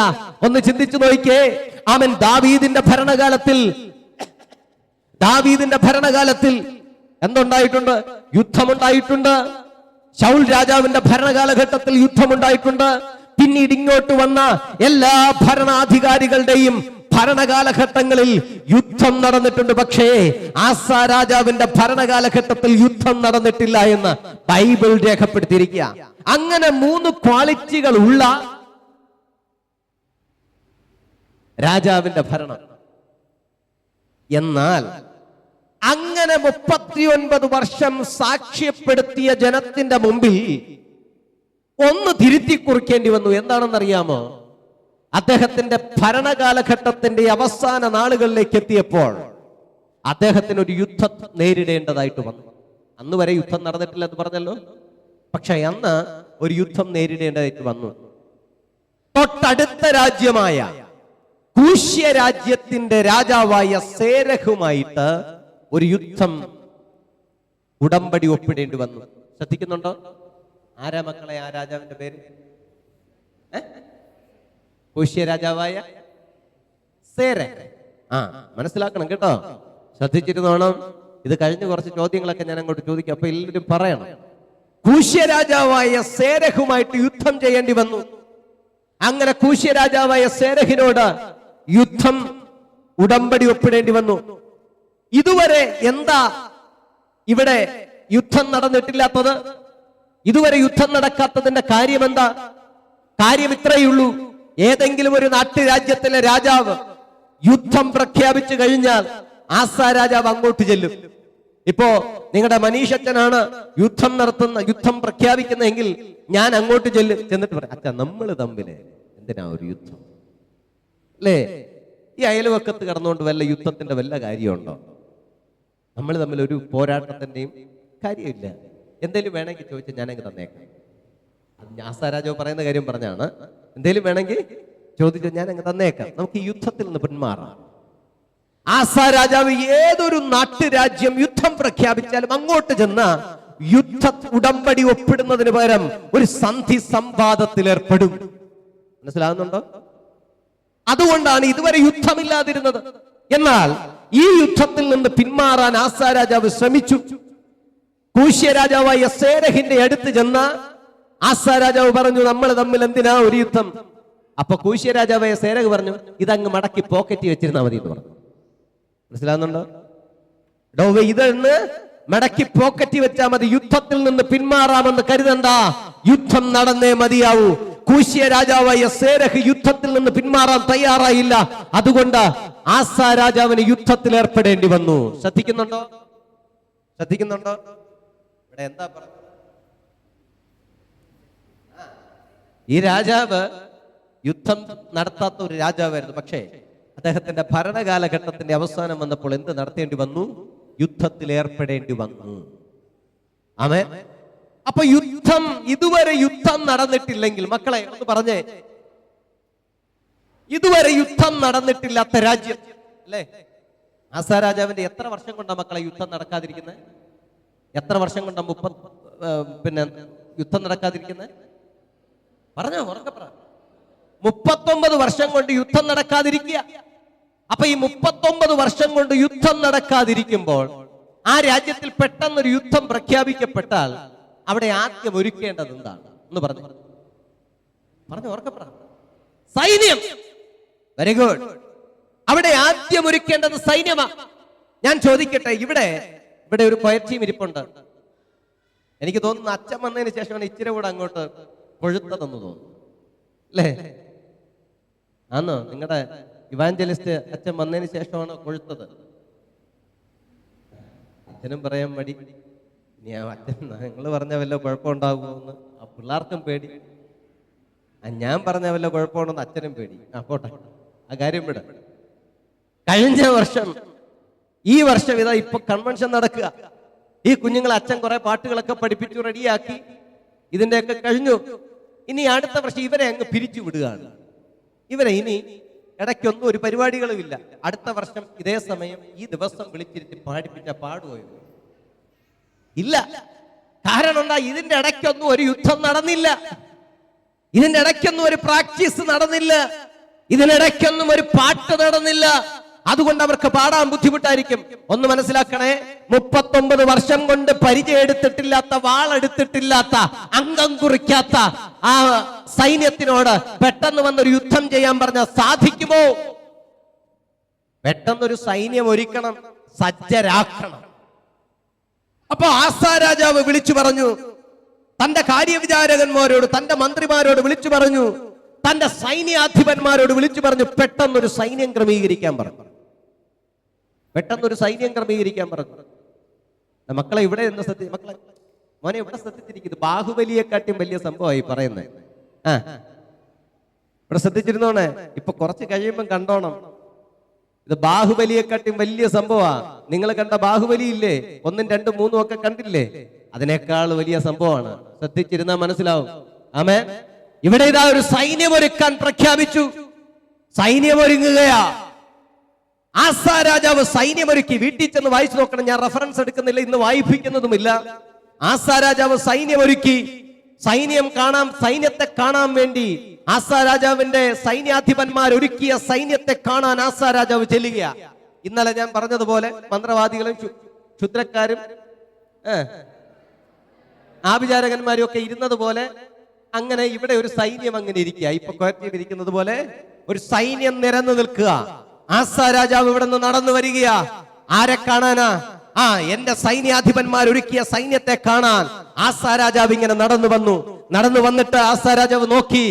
ഒന്ന് ചിന്തിച്ചു നോക്കിയേ. അവൻ ദാവീദിന്റെ ഭരണകാലത്തിൽ എന്തുണ്ടായിട്ടുണ്ട്? യുദ്ധമുണ്ടായിട്ടുണ്ട്. ശൗൽ രാജാവിന്റെ ഭരണകാലഘട്ടത്തിൽ യുദ്ധമുണ്ടായിട്ടുണ്ട്. പിന്നീട് ഇങ്ങോട്ട് വന്ന എല്ലാ ഭരണാധികാരികളുടെയും ഭരണകാലഘട്ടങ്ങളിൽ യുദ്ധം നടന്നിട്ടുണ്ട്. പക്ഷേ ആസാ രാജാവിന്റെ ഭരണകാലഘട്ടത്തിൽ യുദ്ധം നടന്നിട്ടില്ല എന്ന് ബൈബിൾ രേഖപ്പെടുത്തിയിരിക്കുക. അങ്ങനെ 3 ക്വാളിറ്റികൾ ഉള്ള രാജാവിന്റെ ഭരണം. എന്നാൽ അങ്ങനെ 39 വർഷം സാക്ഷ്യപ്പെടുത്തിയ ജനത്തിന്റെ മുമ്പിൽ ഒന്ന് തിരുത്തി കുറിക്കേണ്ടി വന്നു. എന്താണെന്നറിയാമോ? അദ്ദേഹത്തിന്റെ ഭരണകാലഘട്ടത്തിന്റെ അവസാന നാളുകളിലേക്ക് എത്തിയപ്പോൾ അദ്ദേഹത്തിന് ഒരു യുദ്ധം നേരിടേണ്ടതായിട്ട് വന്നു. അന്ന് വരെ യുദ്ധം നടന്നിട്ടില്ല എന്ന് പറഞ്ഞല്ലോ. പക്ഷെ അന്ന് ഒരു യുദ്ധം നേരിടേണ്ടതായിട്ട് വന്നു. തൊട്ടടുത്ത രാജ്യമായ കൂശ്യ രാജ്യത്തിന്റെ രാജാവായ സേരഹുമായിട്ട് ഒരു യുദ്ധം, ഉടമ്പടി ഒപ്പിടേണ്ടി വന്നു. ശ്രദ്ധിക്കുന്നുണ്ടോ? ആരാ മക്കളെ ആ രാജാവിന്റെ പേര്? കൂശ്യ രാജാവായ സേരഹ്. മനസ്സിലാക്കണം കേട്ടോ, ശ്രദ്ധിച്ചിരുന്നോണം. ഇത് കഴിഞ്ഞ കുറച്ച് ചോദ്യങ്ങളൊക്കെ ഞാൻ അങ്ങോട്ട് ചോദിക്കാം, അപ്പൊ എല്ലാവരും പറയണം. കൂശ്യ രാജാവായ സേരഹുമായിട്ട് യുദ്ധം ചെയ്യേണ്ടി വന്നു. അങ്ങനെ കൂശ്യ രാജാവായ സേരഹിനോട് യുദ്ധം, ഉടമ്പടി ഒപ്പിടേണ്ടി വന്നു. ഇതുവരെ എന്താ ഇവിടെ യുദ്ധം നടന്നിട്ടില്ലാത്തത്? ഇതുവരെ യുദ്ധം നടക്കാത്തതിന്റെ കാര്യം എന്താ? കാര്യം ഇത്രയുള്ളൂ. ഏതെങ്കിലും ഒരു നാട്ടുരാജ്യത്തിലെ രാജാവ് യുദ്ധം പ്രഖ്യാപിച്ചു കഴിഞ്ഞാൽ ആസാ രാജാവ് അങ്ങോട്ട് ചെല്ലും. ഇപ്പോ നിങ്ങളുടെ മനീഷച്ചനാണ് യുദ്ധം പ്രഖ്യാപിക്കുന്നതെങ്കിൽ ഞാൻ അങ്ങോട്ട് ചെന്നിട്ട് പറയാം, അച്ഛാ നമ്മൾ തമ്മില് എന്തിനാ ഒരു യുദ്ധം അല്ലേ? ഈ അയൽവക്കത്ത് കടന്നുകൊണ്ട് വല്ല യുദ്ധത്തിന്റെ വല്ല കാര്യമുണ്ടോ? നമ്മൾ തമ്മിൽ ഒരു പോരാട്ടത്തിന്റെയും കാര്യമില്ല. എന്തേലും വേണമെങ്കിൽ ചോദിച്ചാൽ ഞാനങ്ങ് തന്നേക്കാം. ആസാ രാജാവ് പറയുന്ന കാര്യം പറഞ്ഞാണ്. എന്തേലും വേണമെങ്കിൽ ചോദിച്ചാൽ ഞാൻ അങ്ങ് തന്നേക്കാം. നമുക്ക് ഈ യുദ്ധത്തിൽ നിന്ന് പിന്മാറാം. ആസാ രാജാവ് ഏതൊരു നാട്ടുരാജ്യം യുദ്ധം പ്രഖ്യാപിച്ചാലും അങ്ങോട്ട് ചെന്ന യുദ്ധ ഉടമ്പടി ഒപ്പിടുന്നതിന് പകരം ഒരു സന്ധി സംവാദത്തിൽ ഏർപ്പെടും. മനസ്സിലാകുന്നുണ്ടോ? അതുകൊണ്ടാണ് ഇതുവരെ യുദ്ധമില്ലാതിരുന്നത്. എന്നാൽ ഈ യുദ്ധത്തിൽ നിന്ന് പിന്മാറാൻ ആസാ രാജാവ് ശ്രമിച്ചു. കൂശ്യ രാജാവായ സേരഹിന്റെ അടുത്ത് ചെന്ന ആസാ രാജാവ് പറഞ്ഞു, നമ്മൾ തമ്മിൽ എന്തിനാ ഒരു യുദ്ധം? അപ്പൊ കൂശ്യ രാജാവായ സേരഹ് പറഞ്ഞു, ഇതങ്ങ് മടക്കി പോക്കറ്റിൽ വെച്ചിരുന്നാൽ മതി എന്ന് പറഞ്ഞു. മനസ്സിലാകുന്നുണ്ടോ? ഇതെന്ന് മടക്കി പോക്കറ്റിൽ വെച്ചാൽ മതി, യുദ്ധത്തിൽ നിന്ന് പിന്മാറാമെന്ന് കരുതണ്ട, യുദ്ധം നടന്നേ മതിയാവൂ. കൂശ്യ രാജാവായ സേരഹ് യുദ്ധത്തിൽ നിന്ന് പിന്മാറാൻ തയ്യാറായില്ല. അതുകൊണ്ട് ആസാ രാജാവിന് യുദ്ധത്തിൽ ഏർപ്പെടേണ്ടി വന്നു. ശ്രദ്ധിക്കുന്നുണ്ടോ? ഇവിടെ എന്താ പറഞ്ഞത്? ഈ രാജാവ് യുദ്ധം നടത്താത്ത ഒരു രാജാവായിരുന്നു. പക്ഷേ അദ്ദേഹത്തിന്റെ ഭരണകാലഘട്ടത്തിന്റെ അവസാനം വന്നപ്പോൾ എന്ത് നടത്തേണ്ടി വന്നു? യുദ്ധത്തിൽ ഏർപ്പെടേണ്ടി വന്നു. ആമേൻ. അപ്പൊ ഇതുവരെ യുദ്ധം നടന്നിട്ടില്ലെങ്കിൽ, മക്കളെ ഒന്ന് പറഞ്ഞേ, ഇതുവരെ യുദ്ധം നടന്നിട്ടില്ലാത്ത രാജ്യം അല്ലേ? ആസാ രാജാവിന്റെ എത്ര വർഷം കൊണ്ടാ മക്കളെ യുദ്ധം നടക്കാതിരിക്കുന്നത്? എത്ര വർഷം കൊണ്ടാ യുദ്ധം നടക്കാതിരിക്കുന്നത്? പറഞ്ഞോ, ഉറക്കെ പറ. 39 വർഷം കൊണ്ട് യുദ്ധം നടക്കാതിരിക്കുക. അപ്പൊ ഈ 39 വർഷം കൊണ്ട് യുദ്ധം നടക്കാതിരിക്കുമ്പോൾ ആ രാജ്യത്തിൽ പെട്ടെന്നൊരു യുദ്ധം പ്രഖ്യാപിക്കപ്പെട്ടാൽ അവിടെ ആദ്യം ഒരുക്കേണ്ടത് എന്താണ് എന്ന് പറഞ്ഞു ഉറക്കെ പറ. സൈന്യം. Very good. അവിടെ ആദ്യം ഒരുക്കേണ്ടത് സൈന്യമാണ്. ഞാൻ ചോദിക്കട്ടെ, ഇവിടെ ഒരു കൊയർ ടീം ഇരിപ്പുണ്ട്. എനിക്ക് തോന്നുന്നു അച്ഛൻ വന്നതിന് ശേഷമാണ് ഇച്ചിരി കൂടെ അങ്ങോട്ട് കൊഴുത്തതെന്ന് തോന്നുന്നു അല്ലേ? ആന്നോ? നിങ്ങളുടെ ഇവാഞ്ചലിസ്റ്റ് അച്ഛൻ വന്നതിന് ശേഷമാണ് കൊഴുത്തത്? അച്ഛനും പറയാൻ മടി. ഇനി ആ അച്ഛൻ നിങ്ങൾ പറഞ്ഞ വല്ല കുഴപ്പമുണ്ടാകുമോന്ന് ആ പിള്ളേർക്കും പേടി, ഞാൻ പറഞ്ഞ വല്ല കുഴപ്പമുണ്ടെന്ന് അച്ഛനും പേടി. പോട്ടെ, ആ കാര്യം വിട. കഴിഞ്ഞ വർഷം, ഈ വർഷം ഇതാ ഇപ്പൊ കൺവെൻഷൻ നടക്കുക. ഈ കുഞ്ഞുങ്ങളെ അച്ഛൻ കുറെ പാട്ടുകളൊക്കെ പഠിപ്പിച്ചു റെഡിയാക്കി. ഇതിന്റെയൊക്കെ കഴിഞ്ഞു. ഇനി അടുത്ത വർഷം ഇവരെ അങ്ങ് പിരിച്ചു വിടുകയാണ്. ഇവരെ ഇനി ഇടയ്ക്കൊന്നും ഒരു പരിപാടികളും ഇല്ല. അടുത്ത വർഷം ഇതേ സമയം ഈ ദിവസം വിളിച്ചിരുത്തി പാടിപ്പിച്ച പാടുകയോ ഇല്ല. കാരണം എന്താ? ഇതിന്റെ ഇടയ്ക്കൊന്നും ഒരു യുദ്ധം നടന്നില്ല, ഇതിന്റെ ഇടയ്ക്കൊന്നും ഒരു പ്രാക്ടീസ് നടന്നില്ല, ഇതിനിടയ്ക്കൊന്നും ഒരു പാട്ട് നടന്നില്ല. അതുകൊണ്ട് അവർക്ക് പാടാൻ ബുദ്ധിമുട്ടായിരിക്കും. ഒന്ന് മനസ്സിലാക്കണേ, 39 വർഷം കൊണ്ട് പരിചയം എടുത്തിട്ടില്ലാത്ത, വാളെടുത്തിട്ടില്ലാത്ത, അംഗം കുറിക്കാത്ത ആ സൈന്യത്തിനോട് പെട്ടെന്ന് വന്നൊരു യുദ്ധം ചെയ്യാൻ പറഞ്ഞാൽ സാധിക്കുമോ? പെട്ടെന്നൊരു സൈന്യം ഒരുക്കണം, സജ്ജരാക്കണം. അപ്പൊ ആസാ രാജാവ് വിളിച്ചു പറഞ്ഞു, തന്റെ കാര്യവിചാരകന്മാരോട്, തന്റെ മന്ത്രിമാരോട് വിളിച്ചു പറഞ്ഞു, തന്റെ സൈന്യാധിപന്മാരോട് വിളിച്ചു പറഞ്ഞു, പെട്ടെന്നൊരു സൈന്യം ക്രമീകരിക്കാൻ പറഞ്ഞു. പെട്ടെന്നൊരു സൈന്യം ക്രമീകരിക്കാൻ പറഞ്ഞു. മക്കളെ ഇവിടെ എന്ന് മക്കളെ മോനെ ഇവിടെ ശ്രദ്ധിച്ചിരിക്കുന്നത് ബാഹുബലിയെക്കാട്ടും വലിയ സംഭവമായി പറയുന്നത്. ഇവിടെ ശ്രദ്ധിച്ചിരുന്നോണേ, ഇപ്പൊ കുറച്ച് കഴിയുമ്പം കണ്ടോണം, ഇത് ബാഹുബലിയെക്കാട്ടും വലിയ സംഭവമാ. നിങ്ങൾ കണ്ട ബാഹുബലി ഇല്ലേ, 1, 2, 3 ഒക്കെ കണ്ടില്ലേ? അതിനേക്കാൾ വലിയ സംഭവമാണ്. ശ്രദ്ധിച്ചിരുന്നാ മനസ്സിലാവും. ആമേൻ. ഇവിടെ ഇതാ ഒരു സൈന്യം ഒരുക്കാൻ പ്രഖ്യാപിച്ചു. സൈന്യം ഒരുങ്ങുകയാ. ആസാ രാജാവ് സൈന്യമൊരുക്കി. വീട്ടിൽ ചെന്ന് വായിച്ചു നോക്കണം, ഞാൻ റെഫറൻസ് എടുക്കുന്നില്ല, ഇന്ന് വായിപ്പിക്കുന്നതുമില്ല. ആസാ രാജാവ് സൈന്യമൊരുക്കി. സൈന്യത്തെ കാണാൻ വേണ്ടി ആസാ രാജാവിന്റെ സൈന്യാധിപന്മാർ ഒരുക്കിയ സൈന്യത്തെ കാണാൻ ആസാ രാജാവ് ചെല്ലുക. ഇന്നലെ ഞാൻ പറഞ്ഞതുപോലെ മന്ത്രവാദികളും ക്ഷുദ്രക്കാരും ആഭിചാരകന്മാരും ഒക്കെ ഇരുന്നത് പോലെ അങ്ങനെ ഇവിടെ ഒരു സൈന്യം അങ്ങനെ ഇരിക്കുക. ഇപ്പൊ കോയറ്റിൽ ഇരിക്കുന്നത് പോലെ ഒരു സൈന്യം നിരന്നു നിൽക്കുക. ആസാ രാജാവ് ഇവിടെ നിന്ന് നടന്നു വരികയാ. ആരെ കാണാനാ? എന്റെ സൈന്യാധിപന്മാർ ഒരുക്കിയ സൈന്യത്തെ കാണാൻ ആസാ രാജാവ് ഇങ്ങനെ നടന്നു വന്നിട്ട് ആസാ രാജാവ് നോക്കി.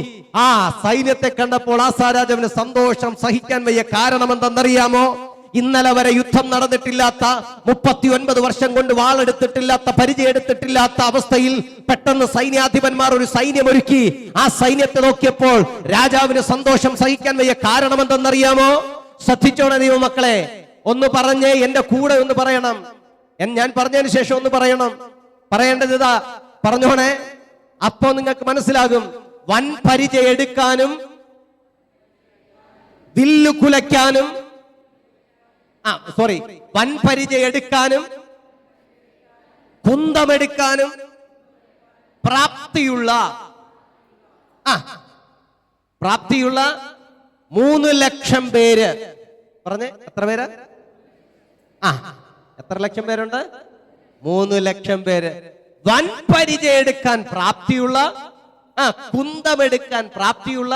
സൈന്യത്തെ കണ്ടപ്പോൾ ആസാ രാജാവിന് സന്തോഷം സഹിക്കാൻ വയ്യ. കാരണം എന്തെന്നറിയാമോ? ഇന്നലെ വരെ യുദ്ധം നടന്നിട്ടില്ലാത്ത, 39 വർഷം കൊണ്ട് വാളെടുത്തിട്ടില്ലാത്ത, പരിചയം എടുത്തിട്ടില്ലാത്ത അവസ്ഥയിൽ പെട്ടെന്ന് സൈന്യാധിപന്മാർ ഒരു സൈന്യം ഒരുക്കി. ആ സൈന്യത്തെ നോക്കിയപ്പോൾ രാജാവിന് സന്തോഷം സഹിക്കാൻ വയ്യ. കാരണം എന്തെന്നറിയാമോ? ശ്രദ്ധിച്ചോണേ ദൈവമക്കളെ, ഒന്ന് പറഞ്ഞേ, എന്റെ കൂടെ ഒന്ന് പറയണം. ഞാൻ പറഞ്ഞതിന് ശേഷം ഒന്ന് പറയണം. പറയേണ്ടത് ഇതാ, പറഞ്ഞോണേ. അപ്പോ നിങ്ങൾക്ക് മനസ്സിലാകും. വൻ പരിചയം എടുക്കാനും, വില്ലു കുലയ്ക്കാനും, വൻ പരിചയം എടുക്കാനും, കുന്തമെടുക്കാനും പ്രാപ്തിയുള്ള 3 ലക്ഷം പേര്. പറഞ്ഞേ, എത്ര പേര്? എത്ര ലക്ഷം പേരുണ്ട്? 3 ലക്ഷം പേര്. വൻ പരിചയം എടുക്കാൻ പ്രാപ്തിയുള്ള, കുന്തമെടുക്കാൻ പ്രാപ്തിയുള്ള